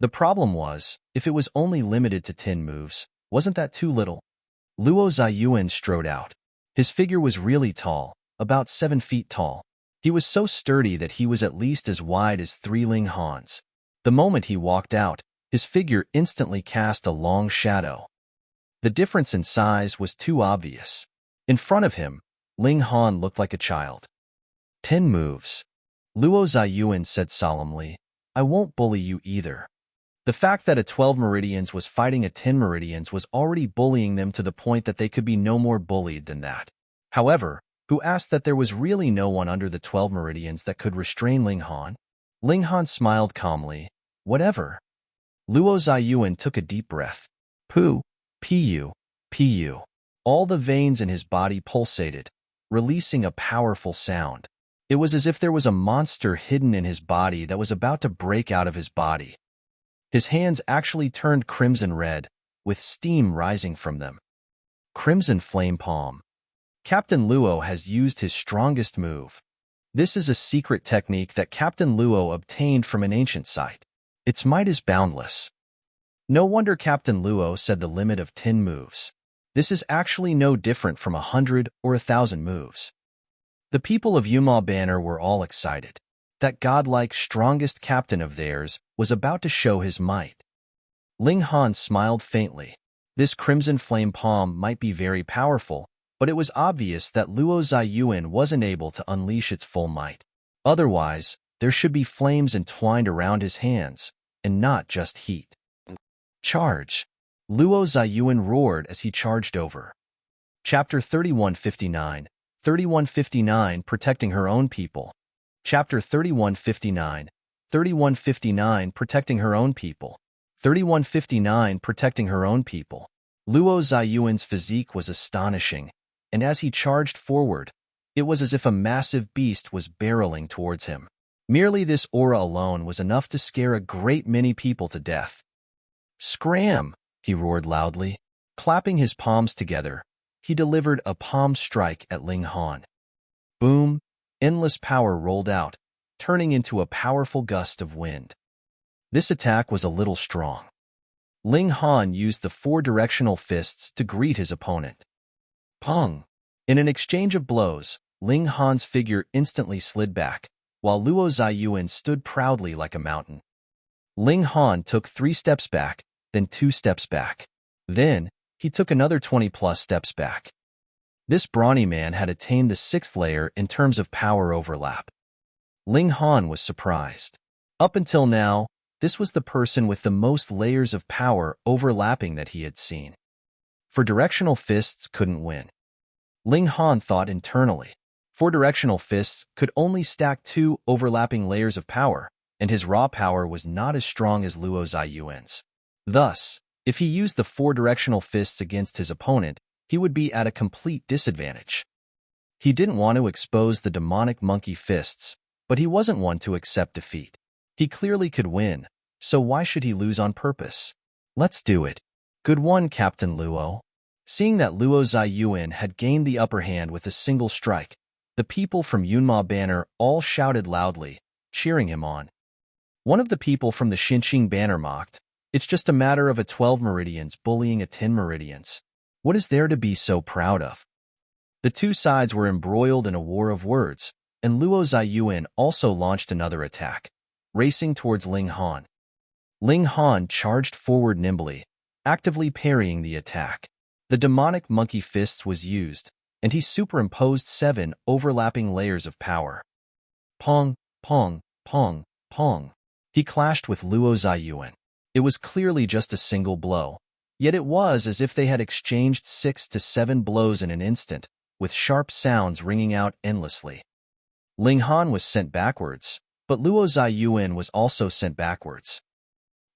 The problem was, if it was only limited to 10 moves, wasn't that too little? Luo Ziyuan strode out. His figure was really tall, about 7 feet tall. He was so sturdy that he was at least as wide as 3 Ling Hans. The moment he walked out, his figure instantly cast a long shadow. The difference in size was too obvious. In front of him, Ling Han looked like a child. 10 moves. Luo Ziyuan said solemnly, "I won't bully you either." The fact that a 12 Meridians was fighting a 10 Meridians was already bullying them to the point that they could be no more bullied than that. However, who asked that there was really no one under the 12 Meridians that could restrain Ling Han? Ling Han smiled calmly. "Whatever." Luo Ziyuan took a deep breath. Pu, pu, pu. All the veins in his body pulsated, releasing a powerful sound. It was as if there was a monster hidden in his body that was about to break out of his body. His hands actually turned crimson red, with steam rising from them. Crimson Flame Palm. Captain Luo has used his strongest move. This is a secret technique that Captain Luo obtained from an ancient site. Its might is boundless. No wonder Captain Luo said the limit of 10 moves. This is actually no different from 100 or 1,000 moves. The people of Yunmo Banner were all excited. That godlike strongest captain of theirs was about to show his might. Ling Han smiled faintly. This Crimson Flame Palm might be very powerful, but it was obvious that Luo Ziyuan wasn't able to unleash its full might. Otherwise, there should be flames entwined around his hands, and not just heat. Charge! Luo Ziyuan roared as he charged over. Chapter 3159, 3159 Protecting Her Own People. Chapter 3159, 3159 Protecting Her Own People. 3159 Protecting Her Own People. Luo Ziyuan's physique was astonishing, and as he charged forward, it was as if a massive beast was barreling towards him. Merely this aura alone was enough to scare a great many people to death. "Scram!" he roared loudly. Clapping his palms together, he delivered a palm strike at Ling Han. Boom! Endless power rolled out, turning into a powerful gust of wind. This attack was a little strong. Ling Han used the 4 directional fists to greet his opponent. Pong! In an exchange of blows, Ling Han's figure instantly slid back, while Luo Ziyuan stood proudly like a mountain. Ling Han took 3 steps back, then 2 steps back. Then, he took another 20+ steps back. This brawny man had attained the 6th layer in terms of power overlap. Ling Han was surprised. Up until now, this was the person with the most layers of power overlapping that he had seen. For directional fists couldn't win. Ling Han thought internally. 4 directional fists could only stack 2 overlapping layers of power, and his raw power was not as strong as Luo Ziyuan's. Thus, if he used the 4 directional fists against his opponent, he would be at a complete disadvantage. He didn't want to expose the demonic monkey fists, but he wasn't one to accept defeat. He clearly could win, so why should he lose on purpose? "Let's do it." "Good one, Captain Luo." Seeing that Luo Ziyuan had gained the upper hand with a single strike, the people from Yunmo Banner all shouted loudly, cheering him on. One of the people from the Xinqing Banner mocked, "It's just a matter of a 12 Meridians bullying a 10 Meridians. What is there to be so proud of?" The two sides were embroiled in a war of words, and Luo Ziyuan also launched another attack, racing towards Ling Han. Ling Han charged forward nimbly, actively parrying the attack. The demonic monkey fists was used, and he superimposed 7 overlapping layers of power. Pong, pong, pong, pong. He clashed with Luo Ziyuan. It was clearly just a single blow, yet it was as if they had exchanged 6 to 7 blows in an instant, with sharp sounds ringing out endlessly. Ling Han was sent backwards, but Luo Ziyuan was also sent backwards.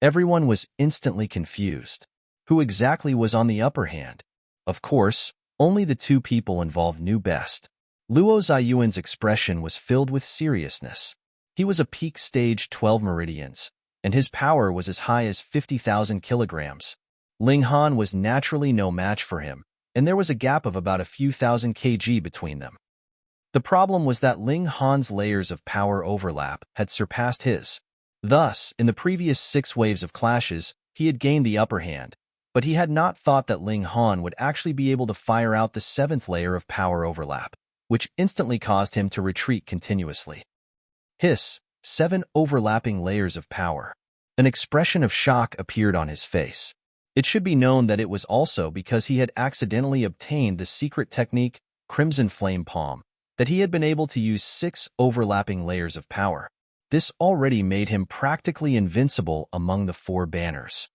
Everyone was instantly confused. Who exactly was on the upper hand? Of course, only the two people involved knew best. Luo Ziyuan's expression was filled with seriousness. He was a peak stage 12 meridians, and his power was as high as 50,000 kilograms. Ling Han was naturally no match for him, and there was a gap of about a few thousand kg between them. The problem was that Ling Han's layers of power overlap had surpassed his. Thus, in the previous 6 waves of clashes, he had gained the upper hand, but he had not thought that Ling Han would actually be able to fire out the 7th layer of power overlap, which instantly caused him to retreat continuously. Hiss, 7 overlapping layers of power. An expression of shock appeared on his face. It should be known that it was also because he had accidentally obtained the secret technique, Crimson Flame Palm, that he had been able to use 6 overlapping layers of power. This already made him practically invincible among the 4 banners.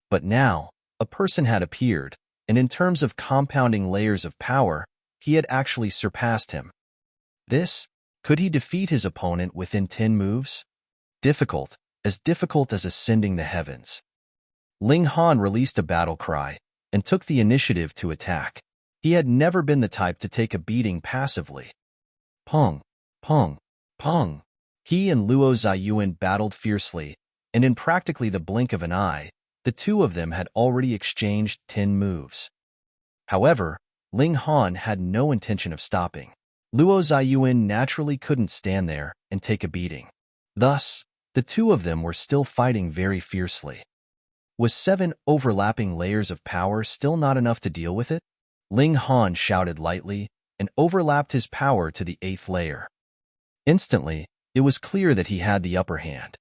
But now, a person had appeared, and in terms of compounding layers of power, he had actually surpassed him. Could he defeat his opponent within 10 moves? Difficult as ascending the heavens. Ling Han released a battle cry and took the initiative to attack. He had never been the type to take a beating passively. Pong, pong, pong. He and Luo Ziyuan battled fiercely, and in practically the blink of an eye, the two of them had already exchanged 10 moves. However, Ling Han had no intention of stopping. Luo Ziyuan naturally couldn't stand there and take a beating. Thus, the two of them were still fighting very fiercely. Was 7 overlapping layers of power still not enough to deal with it? Ling Han shouted lightly and overlapped his power to the 8th layer. Instantly, it was clear that he had the upper hand.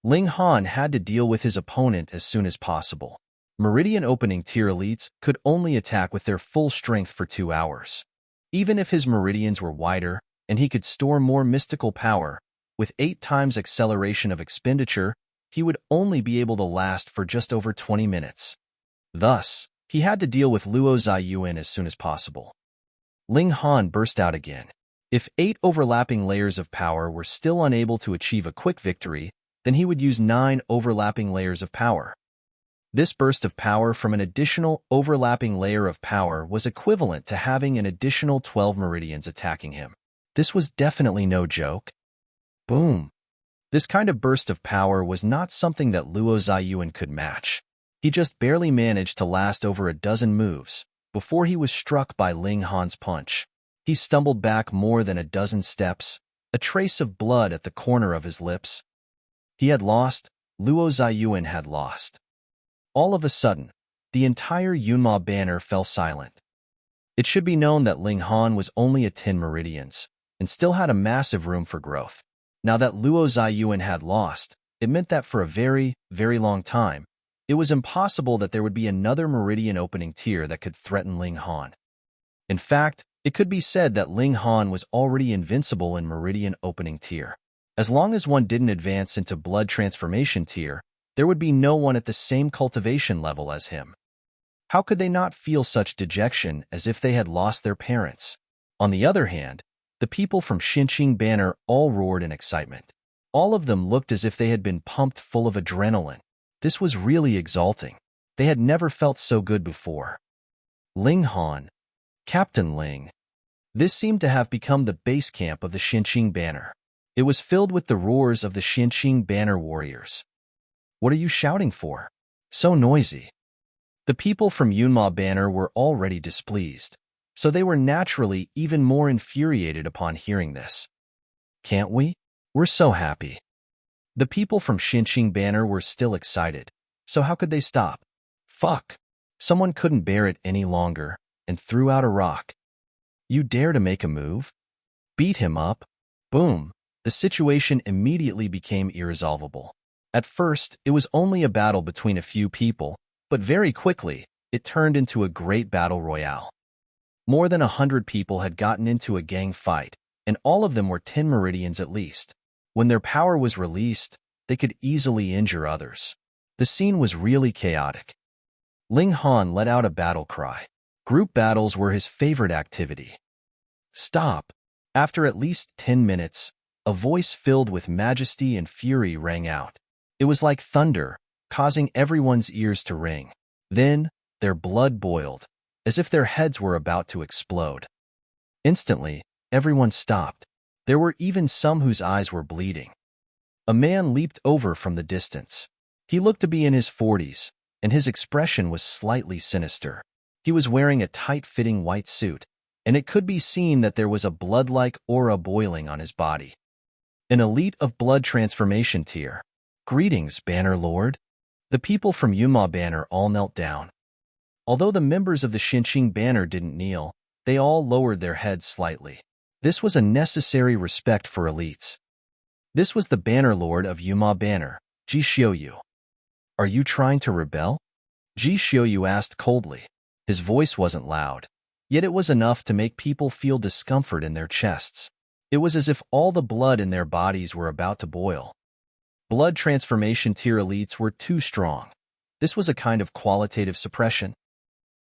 Ling Han had to deal with his opponent as soon as possible. Meridian opening tier elites could only attack with their full strength for 2 hours. Even if his meridians were wider and he could store more mystical power, with 8 times acceleration of expenditure, he would only be able to last for just over 20 minutes. Thus, he had to deal with Luo Ziyuan as soon as possible. Ling Han burst out again. If 8 overlapping layers of power were still unable to achieve a quick victory, then he would use 9 overlapping layers of power. This burst of power from an additional overlapping layer of power was equivalent to having an additional 12 meridians attacking him. This was definitely no joke. Boom. This kind of burst of power was not something that Luo Ziyuan could match. He just barely managed to last over a dozen moves before he was struck by Ling Han's punch. He stumbled back more than a dozen steps, a trace of blood at the corner of his lips. He had lost. Luo Ziyuan had lost. All of a sudden, the entire Yunmo banner fell silent. It should be known that Ling Han was only at 10 meridians and still had a massive room for growth. Now that Luo Ziyuan had lost, it meant that for a very, very long time, it was impossible that there would be another meridian opening tier that could threaten Ling Han. In fact, it could be said that Ling Han was already invincible in meridian opening tier. As long as one didn't advance into blood transformation tier, there would be no one at the same cultivation level as him. How could they not feel such dejection as if they had lost their parents? On the other hand, the people from Xinqing Banner all roared in excitement. All of them looked as if they had been pumped full of adrenaline. This was really exalting. They had never felt so good before. Ling Han, Captain Ling. This seemed to have become the base camp of the Xinqing Banner. It was filled with the roars of the Xinqing Banner warriors. What are you shouting for? So noisy. The people from Yunmo Banner were already displeased, so they were naturally even more infuriated upon hearing this. Can't we? We're so happy. The people from Xinqing Banner were still excited, so how could they stop? Fuck. Someone couldn't bear it any longer and threw out a rock. You dare to make a move? Beat him up? Boom. The situation immediately became irresolvable. At first, it was only a battle between a few people, but very quickly, it turned into a great battle royale. More than 100 people had gotten into a gang fight, and all of them were 10 meridians at least. When their power was released, they could easily injure others. The scene was really chaotic. Ling Han let out a battle cry. Group battles were his favorite activity. Stop. After at least 10 minutes, a voice filled with majesty and fury rang out. It was like thunder, causing everyone's ears to ring. Then, their blood boiled, as if their heads were about to explode. Instantly, everyone stopped. There were even some whose eyes were bleeding. A man leaped over from the distance. He looked to be in his 40s, and his expression was slightly sinister. He was wearing a tight-fitting white suit, and it could be seen that there was a blood-like aura boiling on his body. An elite of blood transformation tier. Greetings, Banner Lord. The people from Yunmo Banner all knelt down. Although the members of the Xinqing Banner didn't kneel, they all lowered their heads slightly. This was a necessary respect for elites. This was the Banner Lord of Yunmo Banner, Ji Xiuyu. Are you trying to rebel? Ji Xiuyu asked coldly. His voice wasn't loud, yet it was enough to make people feel discomfort in their chests. It was as if all the blood in their bodies were about to boil. Blood transformation tier elites were too strong. This was a kind of qualitative suppression.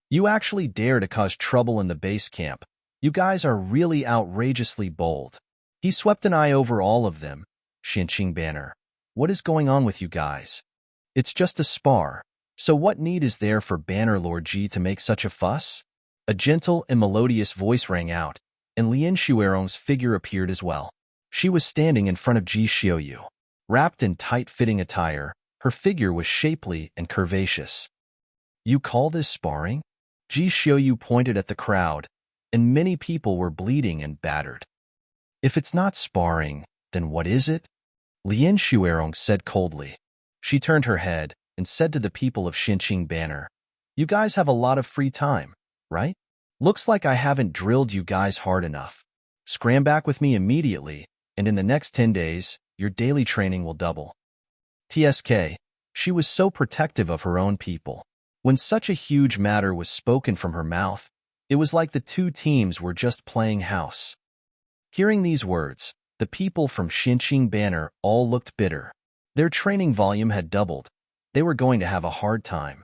You actually dare to cause trouble in the base camp. You guys are really outrageously bold. He swept an eye over all of them. Xinqing Banner. What is going on with you guys? It's just a spar. So what need is there for Banner Lord Ji to make such a fuss? A gentle and melodious voice rang out, and Lin Shuerong's figure appeared as well. She was standing in front of Ji Xiuyu. Wrapped in tight-fitting attire, her figure was shapely and curvaceous. You call this sparring? Ji Xiuyu pointed at the crowd, and many people were bleeding and battered. If it's not sparring, then what is it? Lin Shuerong said coldly. She turned her head and said to the people of Xinqing Banner, You guys have a lot of free time, right? Looks like I haven't drilled you guys hard enough. Scram back with me immediately, and in the next 10 days, your daily training will double. TSK, she was so protective of her own people. When such a huge matter was spoken from her mouth, it was like the two teams were just playing house. Hearing these words, the people from Xinqing Banner all looked bitter. Their training volume had doubled. They were going to have a hard time.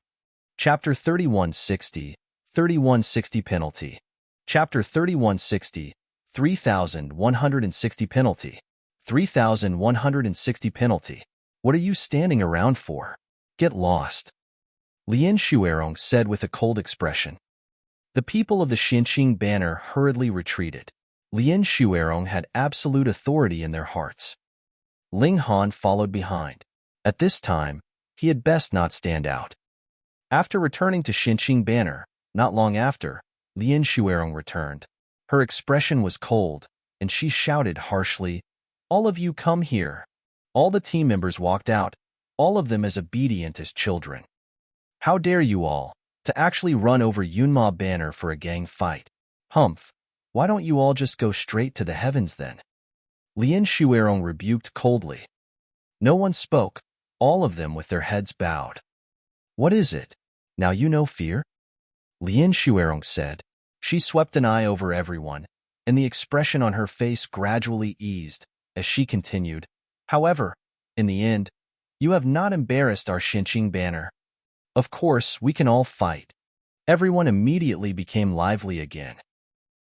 Chapter 3160, 3160 Penalty. Chapter 3160, 3160 Penalty. 3160 Penalty. What are you standing around for? Get lost. Lin Shuerong said with a cold expression. The people of the Xinqing Banner hurriedly retreated. Lin Shuerong had absolute authority in their hearts. Ling Han followed behind. At this time, he had best not stand out. After returning to Xinqing Banner, not long after, Lin Shuerong returned. Her expression was cold, and she shouted harshly, All of you come here. All the team members walked out, all of them as obedient as children. How dare you all, to actually run over Yunmo Banner for a gang fight? Humph, why don't you all just go straight to the heavens then? Lin Shuerong rebuked coldly. No one spoke, all of them with their heads bowed. What is it? Now you know fear? Lin Shuerong said. She swept an eye over everyone, and the expression on her face gradually eased as she continued. However, in the end, you have not embarrassed our Xinqing Banner. Of course, we can all fight. Everyone immediately became lively again.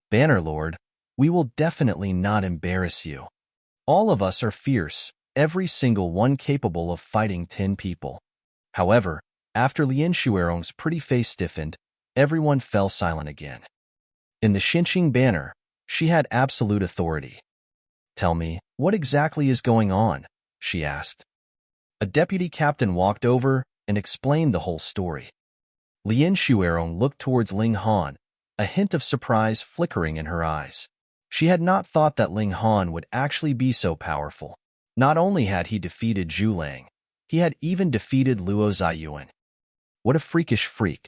Banner Lord, we will definitely not embarrass you. All of us are fierce, every single one capable of fighting 10 people. However, after Lin Shuerong's pretty face stiffened, everyone fell silent again. In the Xinqing Banner, she had absolute authority. Tell me, what exactly is going on? She asked. A deputy captain walked over and explained the whole story. Lin Shuerong looked towards Ling Han, a hint of surprise flickering in her eyes. She had not thought that Ling Han would actually be so powerful. Not only had he defeated Zhu Lang, he had even defeated Luo Ziyuan. What a freakish freak.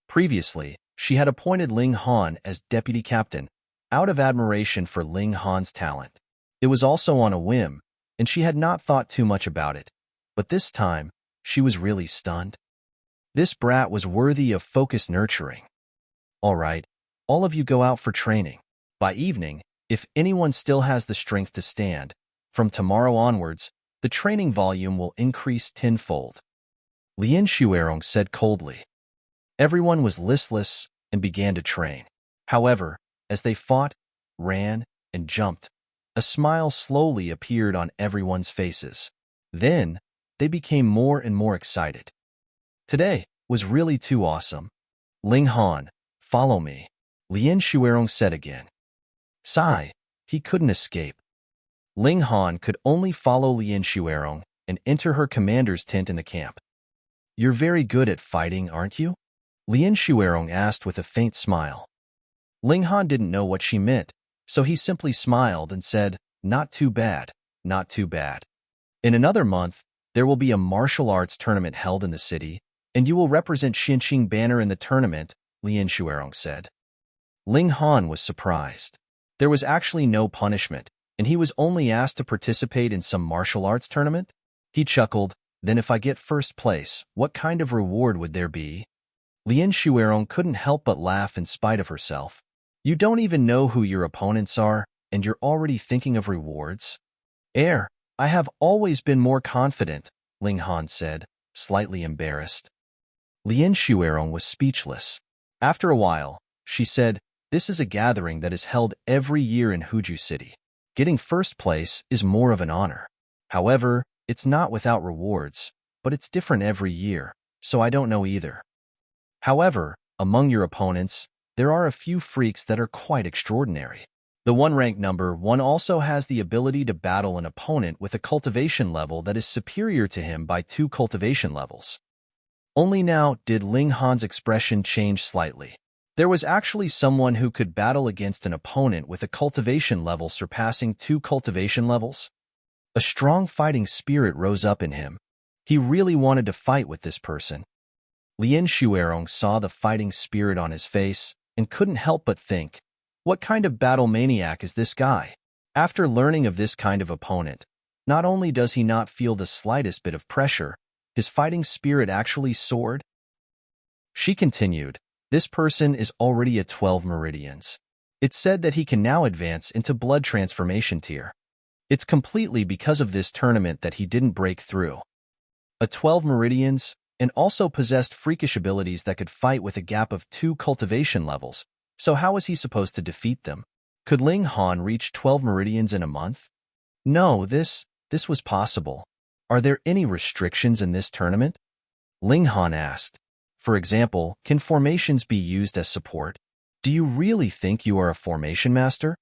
Previously, she had appointed Ling Han as deputy captain, out of admiration for Ling Han's talent. It was also on a whim, and she had not thought too much about it. But this time, she was really stunned. This brat was worthy of focused nurturing. All right, all of you go out for training. By evening, if anyone still has the strength to stand, from tomorrow onwards, the training volume will increase tenfold. Lin Shuerong said coldly. Everyone was listless and began to train. However, as they fought, ran, and jumped, a smile slowly appeared on everyone's faces. Then, they became more and more excited. Today was really too awesome. Ling Han, follow me, Lin Shuerong said again. Sigh, he couldn't escape. Ling Han could only follow Lin Shuerong and enter her commander's tent in the camp. You're very good at fighting, aren't you? Lin Shuerong asked with a faint smile. Ling Han didn't know what she meant, so he simply smiled and said, not too bad, not too bad. In another month, there will be a martial arts tournament held in the city, and you will represent Xinqing Banner in the tournament, Lin Shuerong said. Ling Han was surprised. There was actually no punishment, and he was only asked to participate in some martial arts tournament? He chuckled, then if I get first place, what kind of reward would there be? Lin Shuerong couldn't help but laugh in spite of herself. You don't even know who your opponents are, and you're already thinking of rewards? I have always been more confident, Ling Han said, slightly embarrassed. Lin Shuerong was speechless. After a while, she said, this is a gathering that is held every year in Huju City. Getting first place is more of an honor. However, it's not without rewards, but it's different every year, so I don't know either. However, among your opponents, there are a few freaks that are quite extraordinary. The one ranked number 1 also has the ability to battle an opponent with a cultivation level that is superior to him by 2 cultivation levels. Only now did Ling Han's expression change slightly. There was actually someone who could battle against an opponent with a cultivation level surpassing 2 cultivation levels. A strong fighting spirit rose up in him. He really wanted to fight with this person. Lin Shuerong saw the fighting spirit on his face and couldn't help but think, what kind of battle maniac is this guy? After learning of this kind of opponent, not only does he not feel the slightest bit of pressure, his fighting spirit actually soared. She continued, this person is already at 12 Meridians. It's said that he can now advance into blood transformation tier. It's completely because of this tournament that he didn't break through. A 12 Meridians, and also possessed freakish abilities that could fight with a gap of 2 cultivation levels, so how was he supposed to defeat them? Could Ling Han reach 12 Meridians in a month? No, this was possible. Are there any restrictions in this tournament? Ling Han asked. For example, can formations be used as support? Do you really think you are a formation master?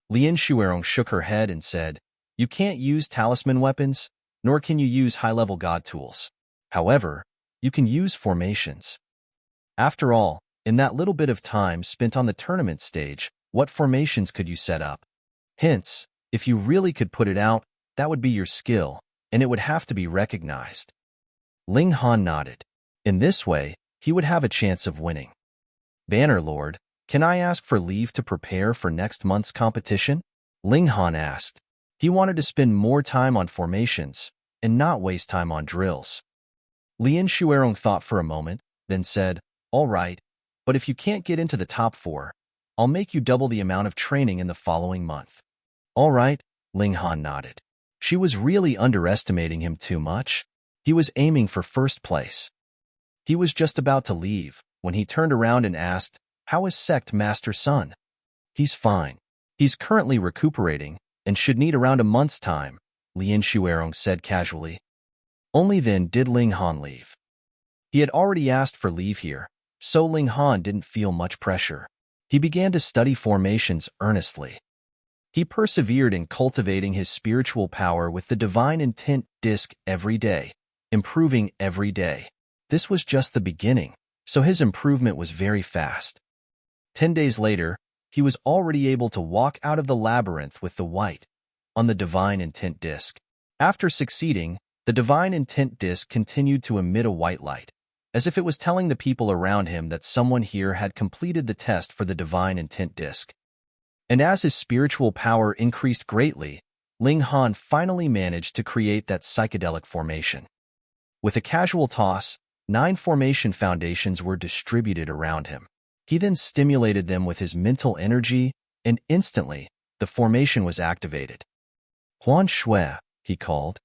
Lin Shuerong shook her head and said, you can't use talisman weapons, nor can you use high-level god tools. However, you can use formations. After all, in that little bit of time spent on the tournament stage, what formations could you set up? Hence, if you really could put it out, that would be your skill, and it would have to be recognized. Ling Han nodded. In this way, he would have a chance of winning. Banner Lord, can I ask for leave to prepare for next month's competition? Ling Han asked. He wanted to spend more time on formations and not waste time on drills. Lin Shuerong thought for a moment, then said, all right, but if you can't get into the top 4, I'll make you double the amount of training in the following month. All right, Ling Han nodded. She was really underestimating him too much. He was aiming for first place. He was just about to leave when he turned around and asked, how is Sect Master Sun? He's fine. He's currently recuperating and should need around a month's time, Lin Shuerong said casually. Only then did Ling Han leave. He had already asked for leave here, so Ling Han didn't feel much pressure. He began to study formations earnestly. He persevered in cultivating his spiritual power with the divine intent disc every day, improving every day. This was just the beginning, so his improvement was very fast. 10 days later, he was already able to walk out of the labyrinth with the white on the divine intent disc. After succeeding, the divine intent disc continued to emit a white light, as if it was telling the people around him that someone here had completed the test for the divine intent disc. And as his spiritual power increased greatly, Ling Han finally managed to create that psychedelic formation. With a casual toss, 9 formation foundations were distributed around him. He then stimulated them with his mental energy, and instantly, the formation was activated. Huan Shui, he called.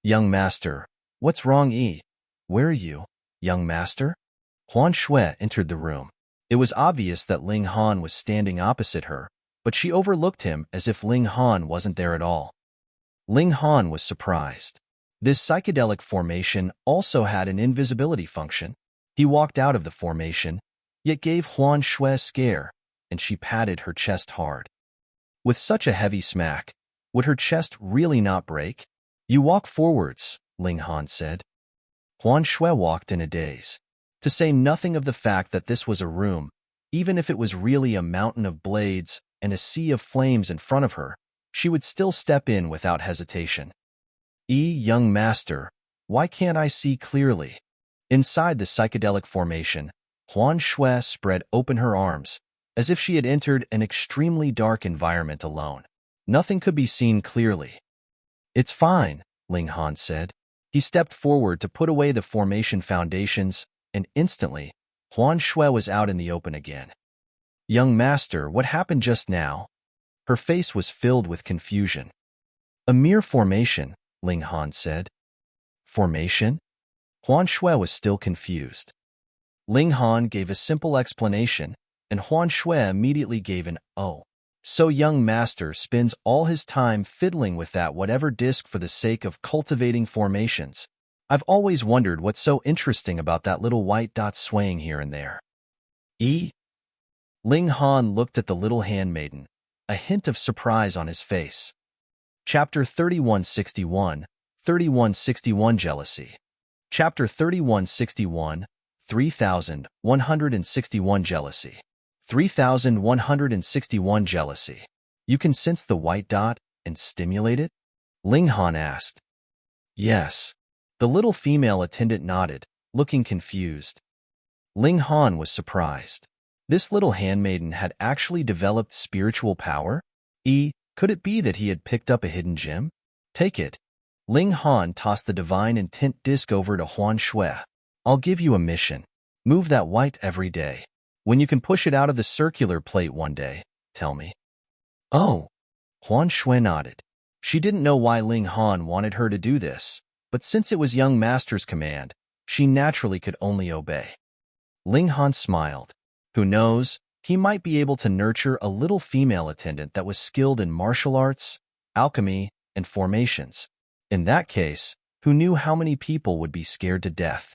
Young master, what's wrong? Where are you, young master? Huan Shui entered the room. It was obvious that Ling Han was standing opposite her, but she overlooked him as if Ling Han wasn't there at all. Ling Han was surprised. This psychedelic formation also had an invisibility function. He walked out of the formation, yet gave Huan Shui a scare, and she patted her chest hard. With such a heavy smack, would her chest really not break? You walk forwards, Ling Han said. Huan Shui walked in a daze. To say nothing of the fact that this was a room, even if it was really a mountain of blades and a sea of flames in front of her, she would still step in without hesitation. Young master, why can't I see clearly? Inside the psychedelic formation, Huan Shui spread open her arms, as if she had entered an extremely dark environment alone. Nothing could be seen clearly. It's fine, Ling Han said. He stepped forward to put away the formation foundations, and instantly, Huan Shui was out in the open again. Young master, what happened just now? Her face was filled with confusion. A mere formation, Ling Han said. Formation? Huan Shui was still confused. Ling Han gave a simple explanation, and Huan Shui immediately gave an "oh." So young master spends all his time fiddling with that whatever disc for the sake of cultivating formations. I've always wondered what's so interesting about that little white dot swaying here and there. Ling Han looked at the little handmaiden, a hint of surprise on his face. Chapter 3161, 3161 Jealousy. Chapter 3161, 3161 Jealousy. 3161 Jealousy. You can sense the white dot and stimulate it? Ling Han asked. Yes. The little female attendant nodded, looking confused. Ling Han was surprised. This little handmaiden had actually developed spiritual power? Could it be that he had picked up a hidden gem? Take it. Ling Han tossed the divine intent disc over to Huan Shui. I'll give you a mission. Move that white every day. When you can push it out of the circular plate one day, tell me. Oh. Huan Shui nodded. She didn't know why Ling Han wanted her to do this, but since it was young master's command, she naturally could only obey. Ling Han smiled. Who knows, he might be able to nurture a little female attendant that was skilled in martial arts, alchemy, and formations. In that case, who knew how many people would be scared to death?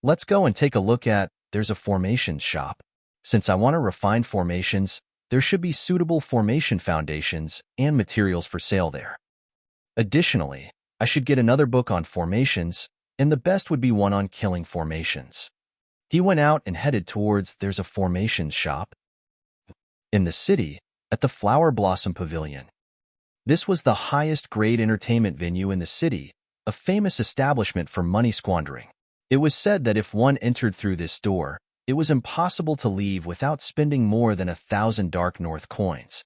Let's go and take a look at, there's a formations shop. Since I want to refine formations, there should be suitable formation foundations and materials for sale there. Additionally, I should get another book on formations, and the best would be one on killing formations. He went out and headed towards there's a formations shop in the city at the Flower Blossom Pavilion. This was the highest grade entertainment venue in the city, a famous establishment for money squandering. It was said that if one entered through this door, it was impossible to leave without spending more than 1,000 Dark North coins.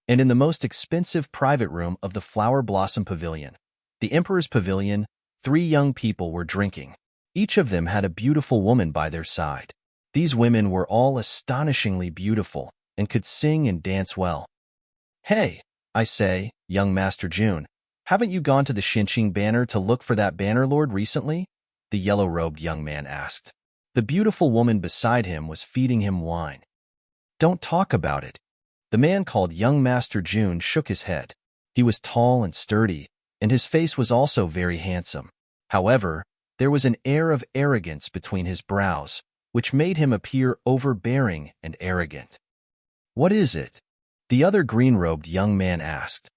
And in the most expensive private room of the Flower Blossom Pavilion, the Emperor's Pavilion, 3 young people were drinking. Each of them had a beautiful woman by their side. These women were all astonishingly beautiful and could sing and dance well. Hey, I say, young Master Jun, haven't you gone to the Xinqing Banner to look for that banner lord recently? The yellow-robed young man asked. The beautiful woman beside him was feeding him wine. Don't talk about it. The man called young Master Jun shook his head. He was tall and sturdy, and his face was also very handsome. However, there was an air of arrogance between his brows, which made him appear overbearing and arrogant. What is it? The other green-robed young man asked.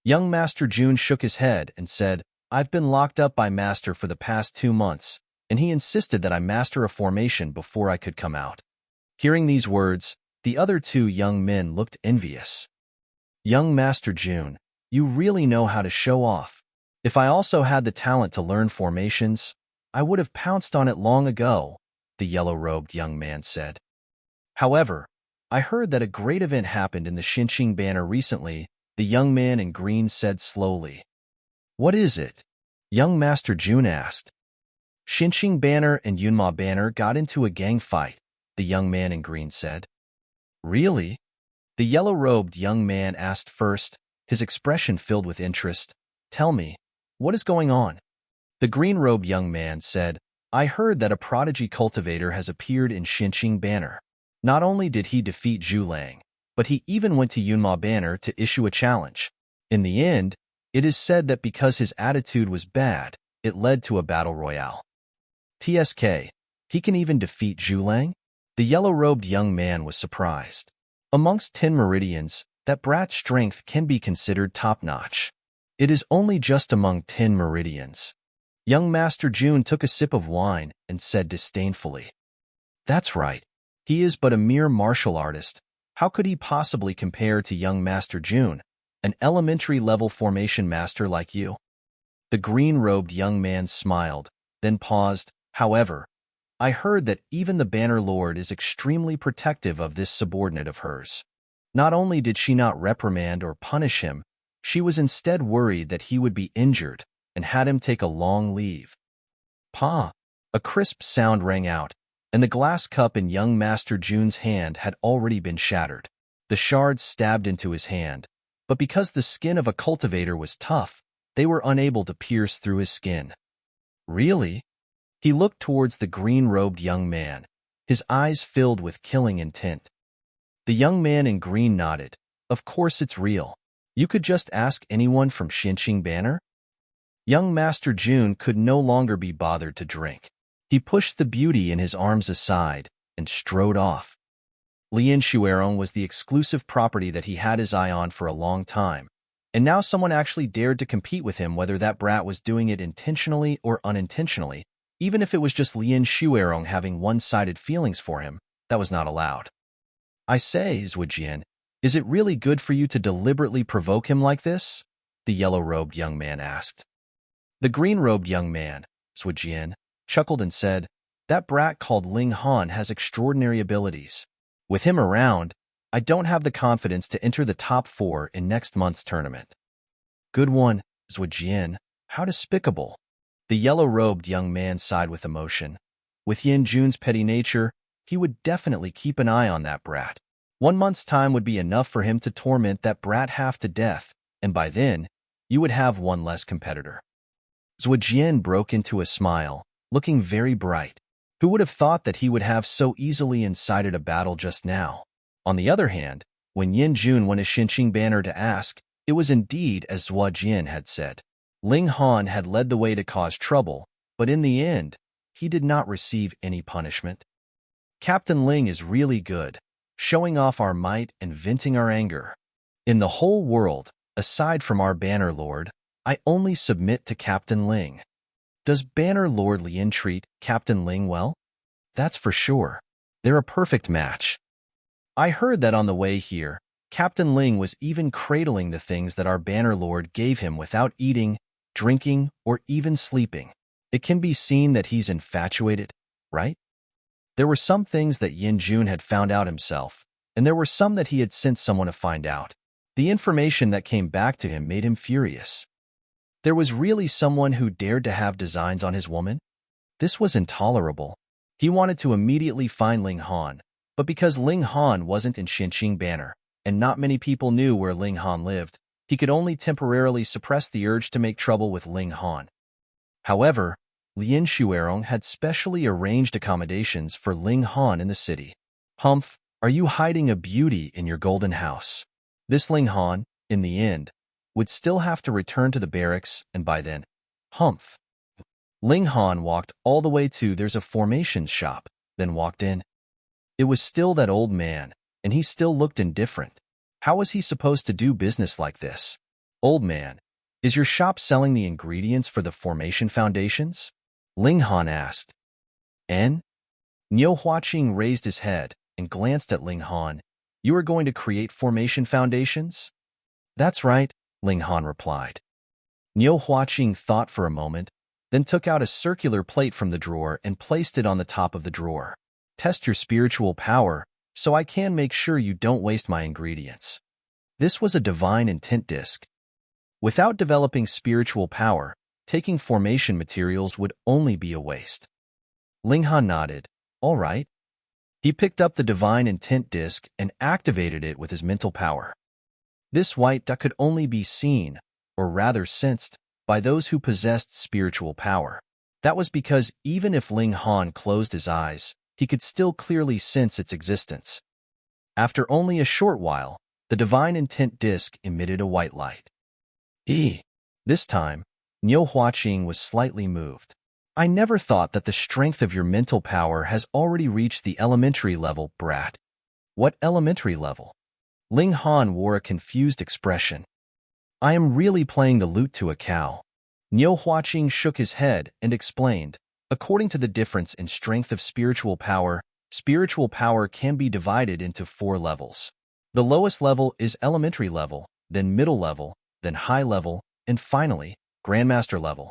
Young Master Jun shook his head and said, I've been locked up by Master for the past 2 months, and he insisted that I master a formation before I could come out. Hearing these words, the other 2 young men looked envious. Young Master Jun, you really know how to show off. If I also had the talent to learn formations, I would have pounced on it long ago, the yellow-robed young man said. However, I heard that a great event happened in the Xinqing Banner recently, the young man in green said slowly. What is it? Young Master Jun asked. Xinqing Banner and Yunmo Banner got into a gang fight, the young man in green said. Really? The yellow-robed young man asked first, his expression filled with interest. Tell me, what is going on? The green-robed young man said, I heard that a prodigy cultivator has appeared in Xinqing Banner. Not only did he defeat Zhu Lang, but he even went to Yunmo Banner to issue a challenge. In the end, It is said that because his attitude was bad, it led to a battle royale. TSK, he can even defeat Zhulang? The yellow-robed young man was surprised. Amongst 10 Meridians, that brat's strength can be considered top-notch. It is only just among 10 Meridians. Young Master Jun took a sip of wine and said disdainfully, "That's right. He is but a mere martial artist. How could he possibly compare to young Master Jun, an elementary-level formation master like you?" The green-robed young man smiled, then paused. "However, I heard that even the Banner Lord is extremely protective of this subordinate of hers. Not only did she not reprimand or punish him, she was instead worried that he would be injured and had him take a long leave." "Pa!" A crisp sound rang out, and the glass cup in young Master Jun's hand had already been shattered. The shards stabbed into his hand, but because the skin of a cultivator was tough, they were unable to pierce through his skin. "Really?" He looked towards the green-robed young man, his eyes filled with killing intent. The young man in green nodded. "Of course it's real. You could just ask anyone from Xinqing Banner." Young Master Jun could no longer be bothered to drink. He pushed the beauty in his arms aside and strode off. Lian Shuerong was the exclusive property that he had his eye on for a long time, and now someone actually dared to compete with him, whether that brat was doing it intentionally or unintentionally. Even if it was just Lian Shuerong having one-sided feelings for him, that was not allowed. "I say, Zhujian, is it really good for you to deliberately provoke him like this?" the yellow-robed young man asked. The green-robed young man, Zhujian, chuckled and said, "That brat called Ling Han has extraordinary abilities. With him around, I don't have the confidence to enter the top 4 in next month's tournament." "Good one, Zhujian. How despicable." The yellow-robed young man sighed with emotion. With Yin Jun's petty nature, he would definitely keep an eye on that brat. 1 month's time would be enough for him to torment that brat half to death, and by then, you would have one less competitor. Zhujian broke into a smile, looking very bright. Who would have thought that he would have so easily incited a battle just now? On the other hand, when Yin Jun went to Xinqing Banner to ask, it was indeed as Zhujian had said. Ling Han had led the way to cause trouble, but in the end, he did not receive any punishment. "Captain Ling is really good, showing off our might and venting our anger. In the whole world, aside from our Banner Lord, I only submit to Captain Ling. Does Banner Lord Lian treat Captain Ling well? That's for sure. They're a perfect match. I heard that on the way here, Captain Ling was even cradling the things that our Banner Lord gave him without eating, drinking, or even sleeping. It can be seen that he's infatuated, right?" There were some things that Yin Jun had found out himself, and there were some that he had sent someone to find out. The information that came back to him made him furious. There was really someone who dared to have designs on his woman? This was intolerable. He wanted to immediately find Ling Han, but because Ling Han wasn't in Xinqing Banner, and not many people knew where Ling Han lived, he could only temporarily suppress the urge to make trouble with Ling Han. However, Lian Shuerong had specially arranged accommodations for Ling Han in the city. "Humph, are you hiding a beauty in your golden house?" This Ling Han, in the end, would still have to return to the barracks, and by then, humph. Ling Han walked all the way to "There's a formations shop," then walked in. It was still that old man, and he still looked indifferent. How was he supposed to do business like this? "Old man, is your shop selling the ingredients for the formation foundations?" Ling Han asked. "En?" Niu Huaqing raised his head and glanced at Ling Han. "You are going to create formation foundations?" "That's right," Ling Han replied. Niu Huaqing thought for a moment, then took out a circular plate from the drawer and placed it on the top of the drawer. "Test your spiritual power, so I can make sure you don't waste my ingredients." This was a divine intent disc. Without developing spiritual power, taking formation materials would only be a waste. Ling Han nodded. "All right." He picked up the divine intent disc and activated it with his mental power. This white dot could only be seen, or rather sensed, by those who possessed spiritual power. That was because even if Ling Han closed his eyes, he could still clearly sense its existence. After only a short while, the divine intent disc emitted a white light. This time, Niu Huaqing was slightly moved. I never thought that the strength of your mental power has already reached the elementary level, brat. What elementary level? Ling Han wore a confused expression. I am really playing the lute to a cow. Niu Huaqing shook his head and explained, according to the difference in strength of spiritual power can be divided into 4 levels. The lowest level is elementary level, then middle level, then high level, and finally, grandmaster level.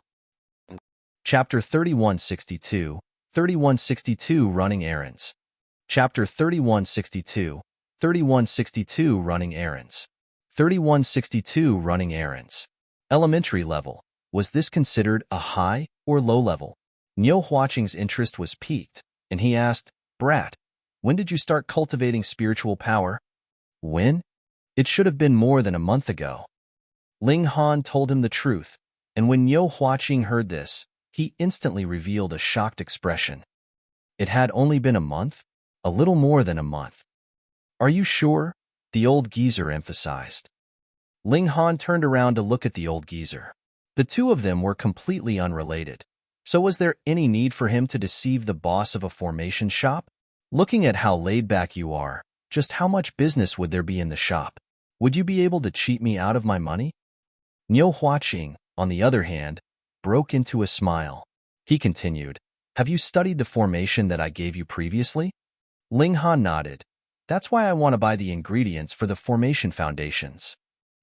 Chapter 3162, 3162 Running Errands. Chapter 3162, 3162 Running Errands. 3162 Running Errands. Elementary level. Was this considered a high or low level? Niu Huaqing's interest was piqued, and he asked, Brat, when did you start cultivating spiritual power? When? It should have been more than a month ago. Ling Han told him the truth, and when Niu Huaqing heard this, he instantly revealed a shocked expression. It had only been a month? A little more than a month. Are you sure? The old geezer emphasized. Ling Han turned around to look at the old geezer. The two of them were completely unrelated. So was there any need for him to deceive the boss of a formation shop? Looking at how laid back you are, just how much business would there be in the shop? Would you be able to cheat me out of my money? Niu Huaqing, on the other hand, broke into a smile. He continued, Have you studied the formation that I gave you previously? Ling Han nodded. That's why I want to buy the ingredients for the formation foundations.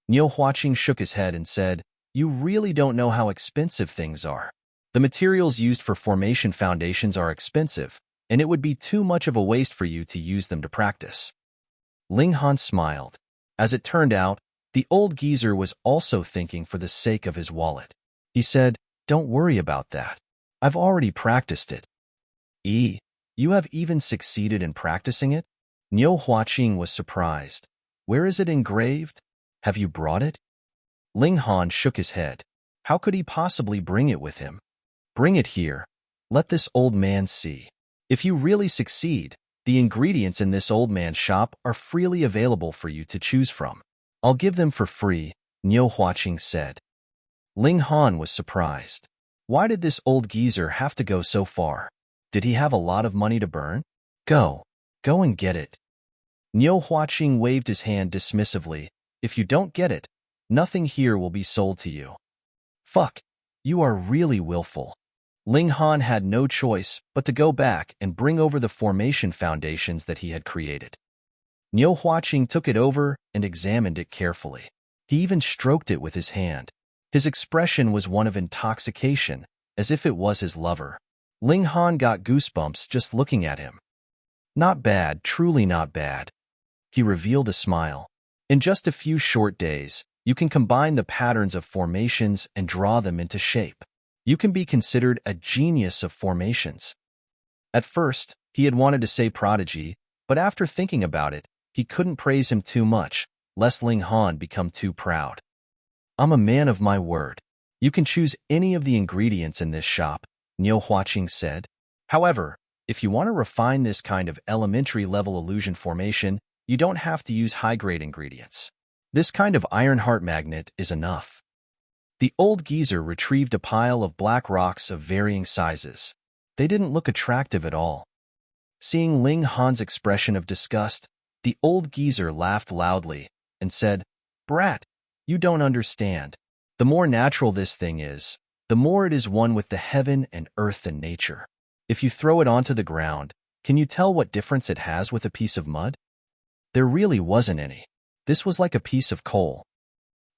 Niu Huaqing shook his head and said, You really don't know how expensive things are. The materials used for formation foundations are expensive, and it would be too much of a waste for you to use them to practice. Ling Han smiled. As it turned out, the old geezer was also thinking for the sake of his wallet. He said, Don't worry about that. I've already practiced it. You have even succeeded in practicing it? Niu Huaqing was surprised. Where is it engraved? Have you brought it? Ling Han shook his head. How could he possibly bring it with him? Bring it here. Let this old man see. If you really succeed, the ingredients in this old man's shop are freely available for you to choose from. I'll give them for free, Niu Huaqing said. Ling Han was surprised. Why did this old geezer have to go so far? Did he have a lot of money to burn? Go and get it. Niu Huaqing waved his hand dismissively. If you don't get it, nothing here will be sold to you. Fuck, you are really willful. Ling Han had no choice but to go back and bring over the formation foundations that he had created. Niu Huaqing took it over and examined it carefully. He even stroked it with his hand. His expression was one of intoxication, as if it was his lover. Ling Han got goosebumps just looking at him. Not bad, truly not bad. He revealed a smile. In just a few short days, you can combine the patterns of formations and draw them into shape. You can be considered a genius of formations. At first, he had wanted to say prodigy, but after thinking about it, he couldn't praise him too much, lest Ling Han become too proud. I'm a man of my word. You can choose any of the ingredients in this shop, Niu Huaqing said. However, if you want to refine this kind of elementary-level illusion formation, you don't have to use high-grade ingredients. This kind of iron heart magnet is enough. The old geezer retrieved a pile of black rocks of varying sizes. They didn't look attractive at all. Seeing Ling Han's expression of disgust, the old geezer laughed loudly and said, Brat, you don't understand. The more natural this thing is, the more it is one with the heaven and earth and nature. If you throw it onto the ground, can you tell what difference it has with a piece of mud? There really wasn't any. This was like a piece of coal.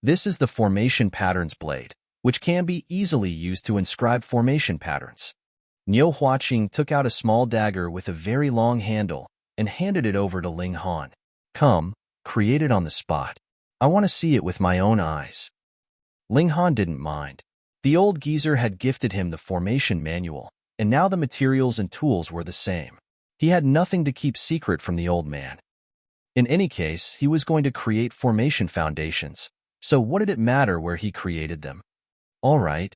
This is the formation patterns blade, which can be easily used to inscribe formation patterns. Niu Huaqing took out a small dagger with a very long handle and handed it over to Ling Han. Come, create it on the spot. I want to see it with my own eyes. Ling Han didn't mind. The old geezer had gifted him the formation manual, and now the materials and tools were the same. He had nothing to keep secret from the old man. In any case, he was going to create formation foundations, so what did it matter where he created them? All right.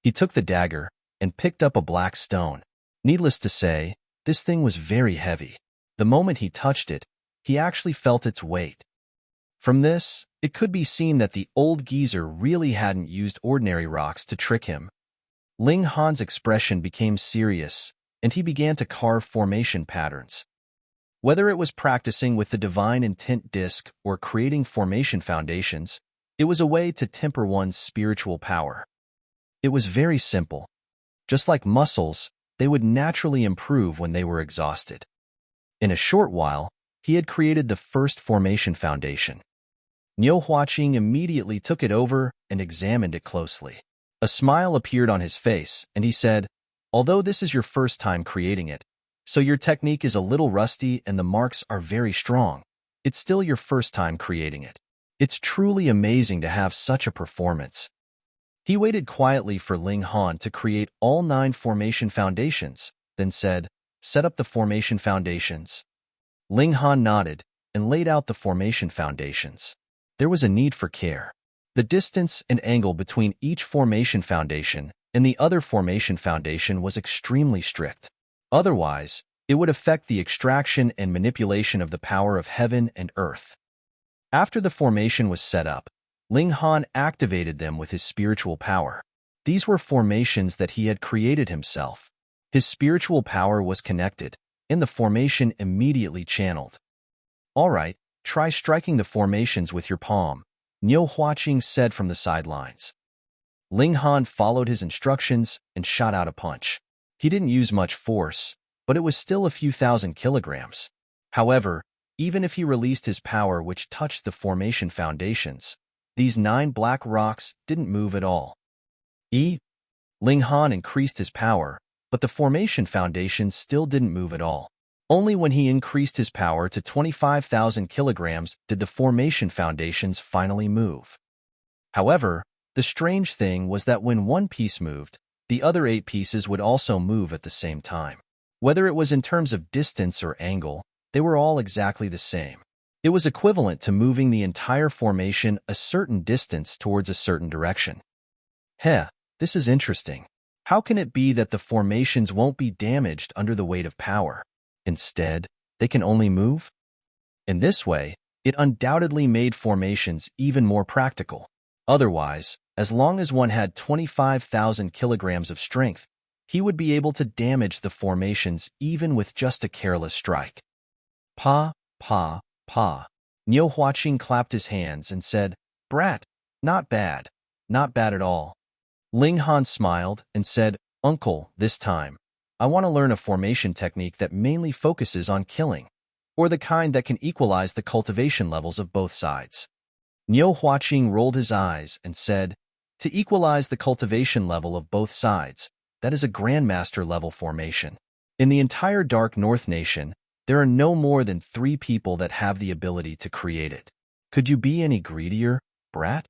He took the dagger and picked up a black stone. Needless to say, this thing was very heavy. The moment he touched it, he actually felt its weight. From this, it could be seen that the old geezer really hadn't used ordinary rocks to trick him. Ling Han's expression became serious, and he began to carve formation patterns. Whether it was practicing with the divine intent disc or creating formation foundations, it was a way to temper one's spiritual power. It was very simple. Just like muscles, they would naturally improve when they were exhausted. In a short while, he had created the first formation foundation. Niu Huaqing immediately took it over and examined it closely. A smile appeared on his face, and he said, "Although this is your first time creating it, so your technique is a little rusty and the marks are very strong, it's still your first time creating it. It's truly amazing to have such a performance." He waited quietly for Ling Han to create all 9 formation foundations, then said, "Set up the formation foundations." Ling Han nodded and laid out the formation foundations. There was a need for care. The distance and angle between each formation foundation and the other formation foundation was extremely strict. Otherwise, it would affect the extraction and manipulation of the power of heaven and earth. After the formation was set up, Ling Han activated them with his spiritual power. These were formations that he had created himself. His spiritual power was connected, and the formation immediately channeled. "All right, try striking the formations with your palm," Niu Huaqing said from the sidelines. Ling Han followed his instructions and shot out a punch. He didn't use much force, but it was still a few thousand kilograms. However, even if he released his power which touched the foundations, these 9 black rocks didn't move at all. Ling Han increased his power, but the formation foundations still didn't move at all. Only when he increased his power to 25,000 kilograms did the formation foundations finally move. However, the strange thing was that when one piece moved, the other 8 pieces would also move at the same time. Whether it was in terms of distance or angle, they were all exactly the same. It was equivalent to moving the entire formation a certain distance towards a certain direction. This is interesting. How can it be that the formations won't be damaged under the weight of power? Instead, they can only move? In this way, it undoubtedly made formations even more practical. Otherwise, as long as one had 25,000 kilograms of strength, he would be able to damage the formations even with just a careless strike. Pa. Niu Huaqing clapped his hands and said, "Brat, not bad. Not bad at all." Ling Han smiled and said, "Uncle, this time, I want to learn a formation technique that mainly focuses on killing, or the kind that can equalize the cultivation levels of both sides." Niu Huaqing rolled his eyes and said, "To equalize the cultivation level of both sides, that is a Grandmaster level formation. In the entire Dark North Nation, there are no more than 3 people that have the ability to create it. Could you be any greedier, brat?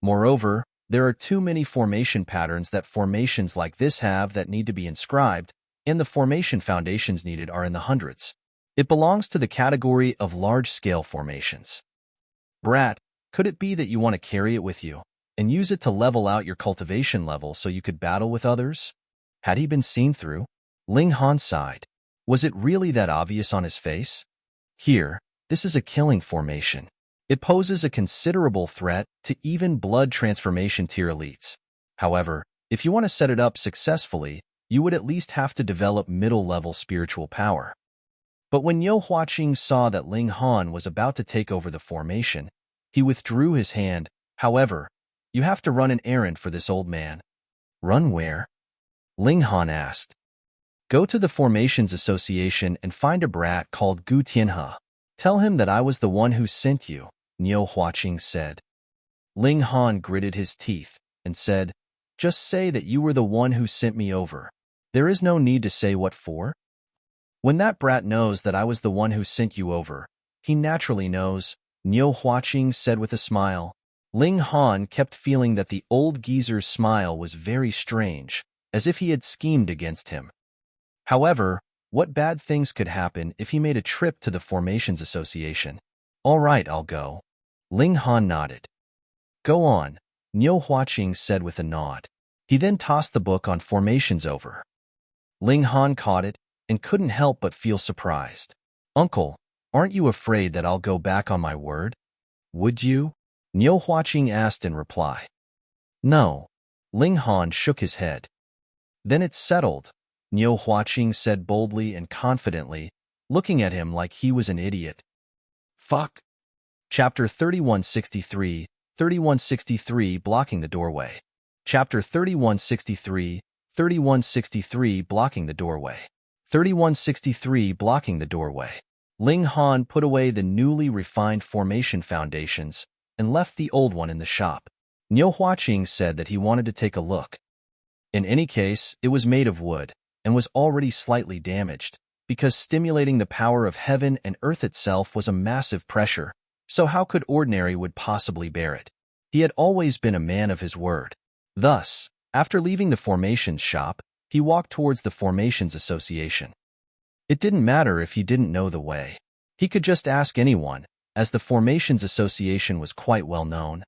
Moreover, there are too many formation patterns that formations like this have that need to be inscribed, and the formation foundations needed are in the hundreds. It belongs to the category of large-scale formations. Brat, could it be that you want to carry it with you and use it to level out your cultivation level so you could battle with others?" Had he been seen through? Ling Han sighed. Was it really that obvious on his face? Here, this is a killing formation. It poses a considerable threat to even blood transformation tier elites. However, if you want to set it up successfully, you would at least have to develop middle-level spiritual power. But when Niu Huaqing saw that Ling Han was about to take over the formation, he withdrew his hand. "However, you have to run an errand for this old man." "Run where?" Ling Han asked. "Go to the Formations Association and find a brat called Gu Tianhe. Tell him that I was the one who sent you," Niu Huaqing said. Ling Han gritted his teeth and said, "Just say that you were the one who sent me over. There is no need to say what for. When that brat knows that I was the one who sent you over, he naturally knows," Niu Huaqing said with a smile. Ling Han kept feeling that the old geezer's smile was very strange, as if he had schemed against him. However, what bad things could happen if he made a trip to the Formations Association? "All right, I'll go." Ling Han nodded. "Go on," Niu Huaqing said with a nod. He then tossed the book on formations over. Ling Han caught it and couldn't help but feel surprised. "Uncle, aren't you afraid that I'll go back on my word?" Would you? Niu Huaqing asked in reply. No. Ling Han shook his head. Then it's settled, Niu Huaqing said boldly and confidently, looking at him like he was an idiot. Fuck. Chapter 3163, 3163 Blocking the Doorway. Chapter 3163, 3163 Blocking the Doorway. 3163 Blocking the Doorway. Ling Han put away the newly refined formation foundations and left the old one in the shop. Niu Huaqing said that he wanted to take a look. In any case, it was made of wood and was already slightly damaged, because stimulating the power of heaven and earth itself was a massive pressure, so how could ordinary wood possibly bear it? He had always been a man of his word. Thus, after leaving the Formations shop, he walked towards the Formations Association. It didn't matter if he didn't know the way. He could just ask anyone, as the Formations Association was quite well known.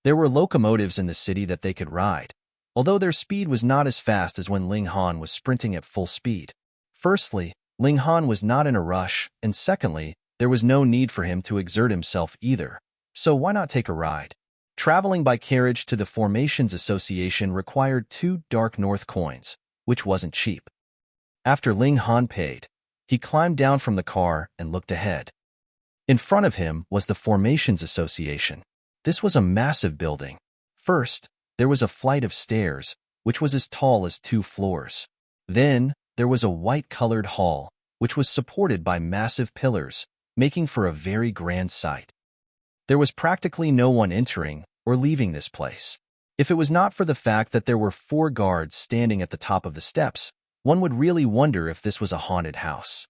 There were locomotives in the city that they could ride, although their speed was not as fast as when Ling Han was sprinting at full speed. Firstly, Ling Han was not in a rush, and secondly, there was no need for him to exert himself either, so why not take a ride? Traveling by carriage to the Formations Association required 2 Dark North coins, which wasn't cheap. After Ling Han paid, he climbed down from the car and looked ahead. In front of him was the Formations Association. This was a massive building. First, there was a flight of stairs, which was as tall as 2 floors. Then, there was a white-colored hall, which was supported by massive pillars, making for a very grand sight. There was practically no one entering or leaving this place. If it was not for the fact that there were 4 guards standing at the top of the steps, one would really wonder if this was a haunted house.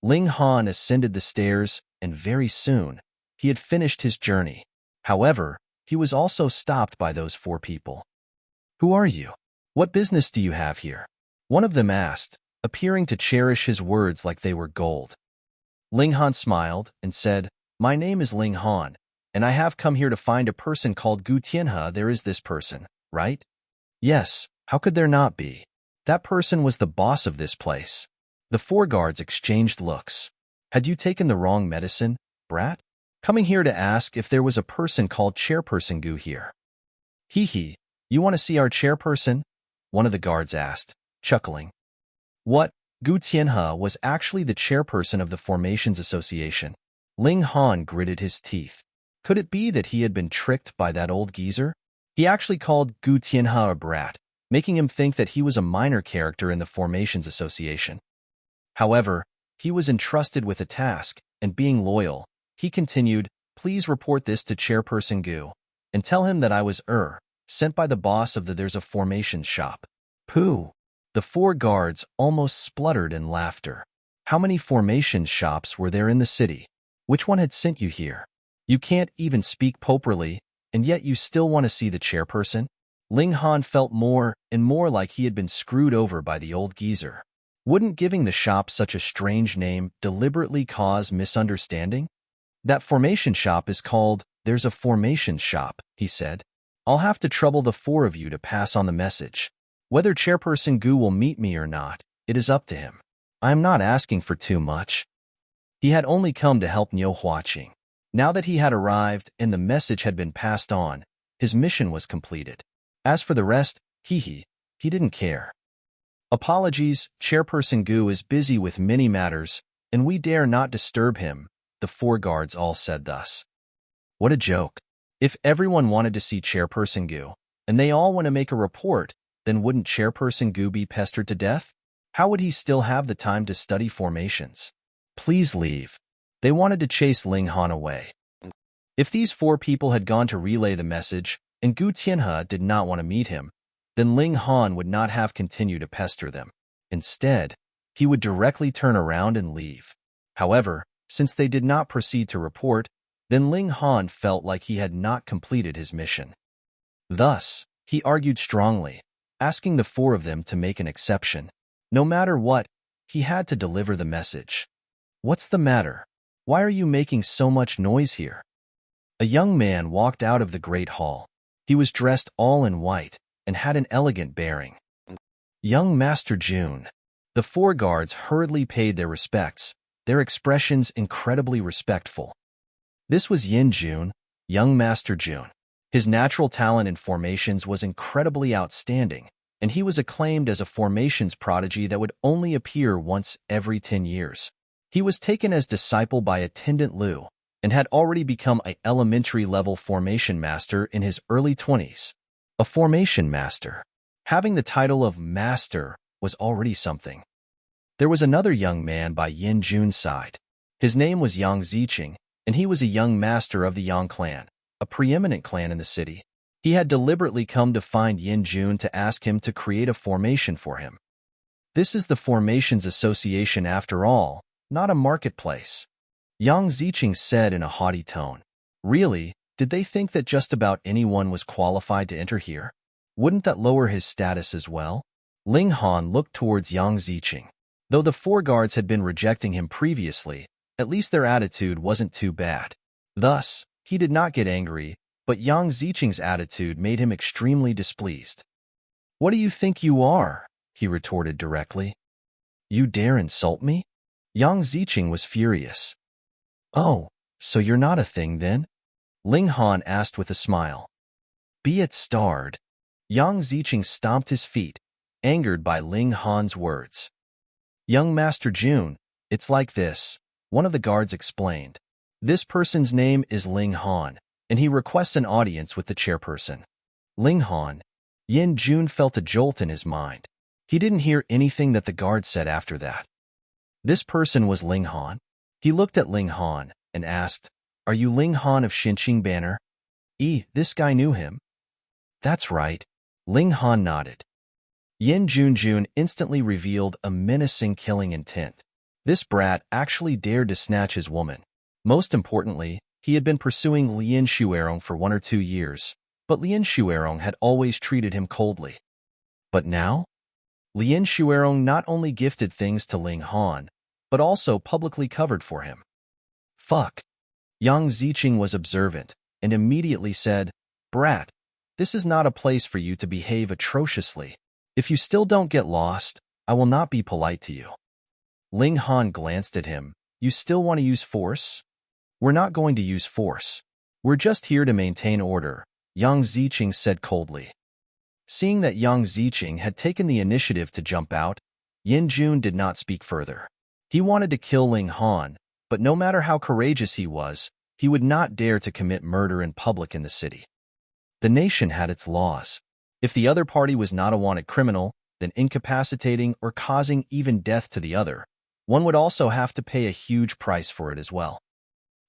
Ling Han ascended the stairs, and very soon, he had finished his journey. However, he was also stopped by those 4 people. Who are you? What business do you have here? One of them asked, appearing to cherish his words like they were gold. Ling Han smiled and said, My name is Ling Han, and I have come here to find a person called Gu Tianhe. There is this person, right? Yes, how could there not be? That person was the boss of this place. The 4 guards exchanged looks. Had you taken the wrong medicine, brat? Coming here to ask if there was a person called Chairperson Gu here. Hee hee, you want to see our chairperson? One of the guards asked, chuckling. What? Gu Tianhe was actually the chairperson of the Formations Association. Ling Han gritted his teeth. Could it be that he had been tricked by that old geezer? He actually called Gu Tianhe a brat, making him think that he was a minor character in the Formations Association. However, he was entrusted with a task, and being loyal, he continued, Please report this to Chairperson Gu, and tell him that I was sent by the boss of the There's a Formations shop. Pooh! The 4 guards almost spluttered in laughter. How many Formations shops were there in the city? Which one had sent you here? You can't even speak properly, and yet you still want to see the chairperson? Ling Han felt more and more like he had been screwed over by the old geezer. Wouldn't giving the shop such a strange name deliberately cause misunderstanding? That formation shop is called There's a Formations shop, he said. I'll have to trouble the 4 of you to pass on the message. Whether Chairperson Gu will meet me or not, it is up to him. I am not asking for too much. He had only come to help Niu Huaqing. Now that he had arrived and the message had been passed on, his mission was completed. As for the rest, he didn't care. Apologies, Chairperson Gu is busy with many matters, and we dare not disturb him, the 4 guards all said thus. What a joke. If everyone wanted to see Chairperson Gu, and they all want to make a report, then wouldn't Chairperson Gu be pestered to death? How would he still have the time to study formations? Please leave. They wanted to chase Ling Han away. If these 4 people had gone to relay the message, and Gu Tianhe did not want to meet him, then Ling Han would not have continued to pester them. Instead, he would directly turn around and leave. However, since they did not proceed to report, then Ling Han felt like he had not completed his mission. Thus, he argued strongly, asking the 4 of them to make an exception. No matter what, he had to deliver the message. What's the matter? Why are you making so much noise here? A young man walked out of the great hall. He was dressed all in white and had an elegant bearing. Young Master Jun. The 4 guards hurriedly paid their respects, their expressions incredibly respectful. This was Yin Jun, young Master Jun. His natural talent in formations was incredibly outstanding, and he was acclaimed as a formations prodigy that would only appear once every 10 years. He was taken as disciple by attendant Liu, and had already become an elementary-level formation master in his early 20s. A formation master. Having the title of master was already something. There was another young man by Yin Jun's side. His name was Yang Ziqing, and he was a young master of the Yang clan, a preeminent clan in the city. He had deliberately come to find Yin Jun to ask him to create a formation for him. This is the Formations Association after all, not a marketplace. Yang Ziqing said in a haughty tone. Really, did they think that just about anyone was qualified to enter here? Wouldn't that lower his status as well? Ling Han looked towards Yang Ziqing. Though the four guards had been rejecting him previously, at least their attitude wasn't too bad. Thus, he did not get angry, but Yang Ziqing's attitude made him extremely displeased. "What do you think you are?" he retorted directly. "You dare insult me?" Yang Ziqing was furious. "Oh, so you're not a thing then?" Ling Han asked with a smile. "Be it starred." Yang Ziqing stomped his feet, angered by Ling Han's words. "Young Master Jun, it's like this," one of the guards explained. "This person's name is Ling Han, and he requests an audience with the chairperson." Ling Han. Yin Jun felt a jolt in his mind. He didn't hear anything that the guard said after that. This person was Ling Han. He looked at Ling Han and asked, "Are you Ling Han of Xinqing Banner?" This guy knew him. "That's right." Ling Han nodded. Yin Jun instantly revealed a menacing killing intent. This brat actually dared to snatch his woman. Most importantly, he had been pursuing Lien Shuerong for 1 or 2 years, but Lien Shuerong had always treated him coldly. But now? Lien Shuerong not only gifted things to Ling Han, but also publicly covered for him. "Fuck." Yang Ziqing was observant, and immediately said, "Brat, this is not a place for you to behave atrociously. If you still don't get lost, I will not be polite to you." Ling Han glanced at him. "You still want to use force?" "We're not going to use force. We're just here to maintain order," Yang Ziqing said coldly. Seeing that Yang Ziqing had taken the initiative to jump out, Yin Jun did not speak further. He wanted to kill Ling Han, but no matter how courageous he was, he would not dare to commit murder in public in the city. The nation had its laws. If the other party was not a wanted criminal, then incapacitating or causing even death to the other, one would also have to pay a huge price for it as well.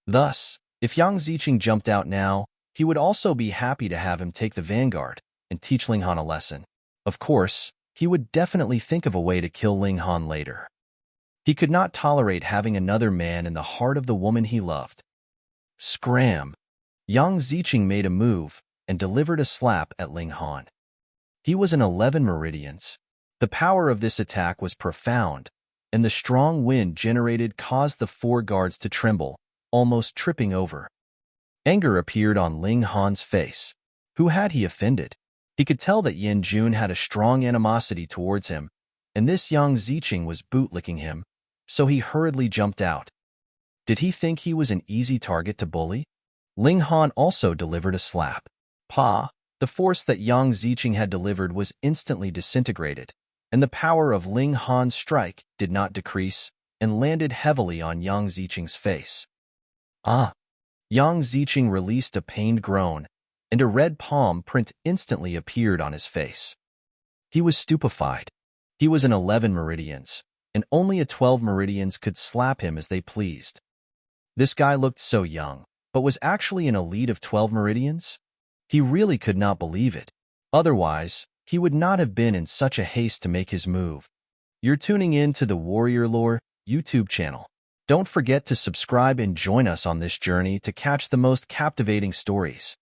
Thus, if Yang Ziqing jumped out now, he would also be happy to have him take the vanguard and teach Ling Han a lesson. Of course, he would definitely think of a way to kill Ling Han later. He could not tolerate having another man in the heart of the woman he loved. Scram! Yang Ziqing made a move and delivered a slap at Ling Han. He was in 11 meridians. The power of this attack was profound, and the strong wind generated caused the 4 guards to tremble, almost tripping over. Anger appeared on Ling Han's face. Who had he offended? He could tell that Yin Jun had a strong animosity towards him, and this Yang Ziqing was bootlicking him, so he hurriedly jumped out. Did he think he was an easy target to bully? Ling Han also delivered a slap. Pa! The force that Yang Ziqing had delivered was instantly disintegrated, and the power of Ling Han's strike did not decrease and landed heavily on Yang Ziqing's face. Ah! Yang Ziqing released a pained groan, and a red palm print instantly appeared on his face. He was stupefied. He was in 11 meridians, and only a 12 meridians could slap him as they pleased. This guy looked so young, but was actually an elite of 12 meridians? He really could not believe it. Otherwise, he would not have been in such a haste to make his move. You're tuning in to the Warrior Lore YouTube channel. Don't forget to subscribe and join us on this journey to catch the most captivating stories.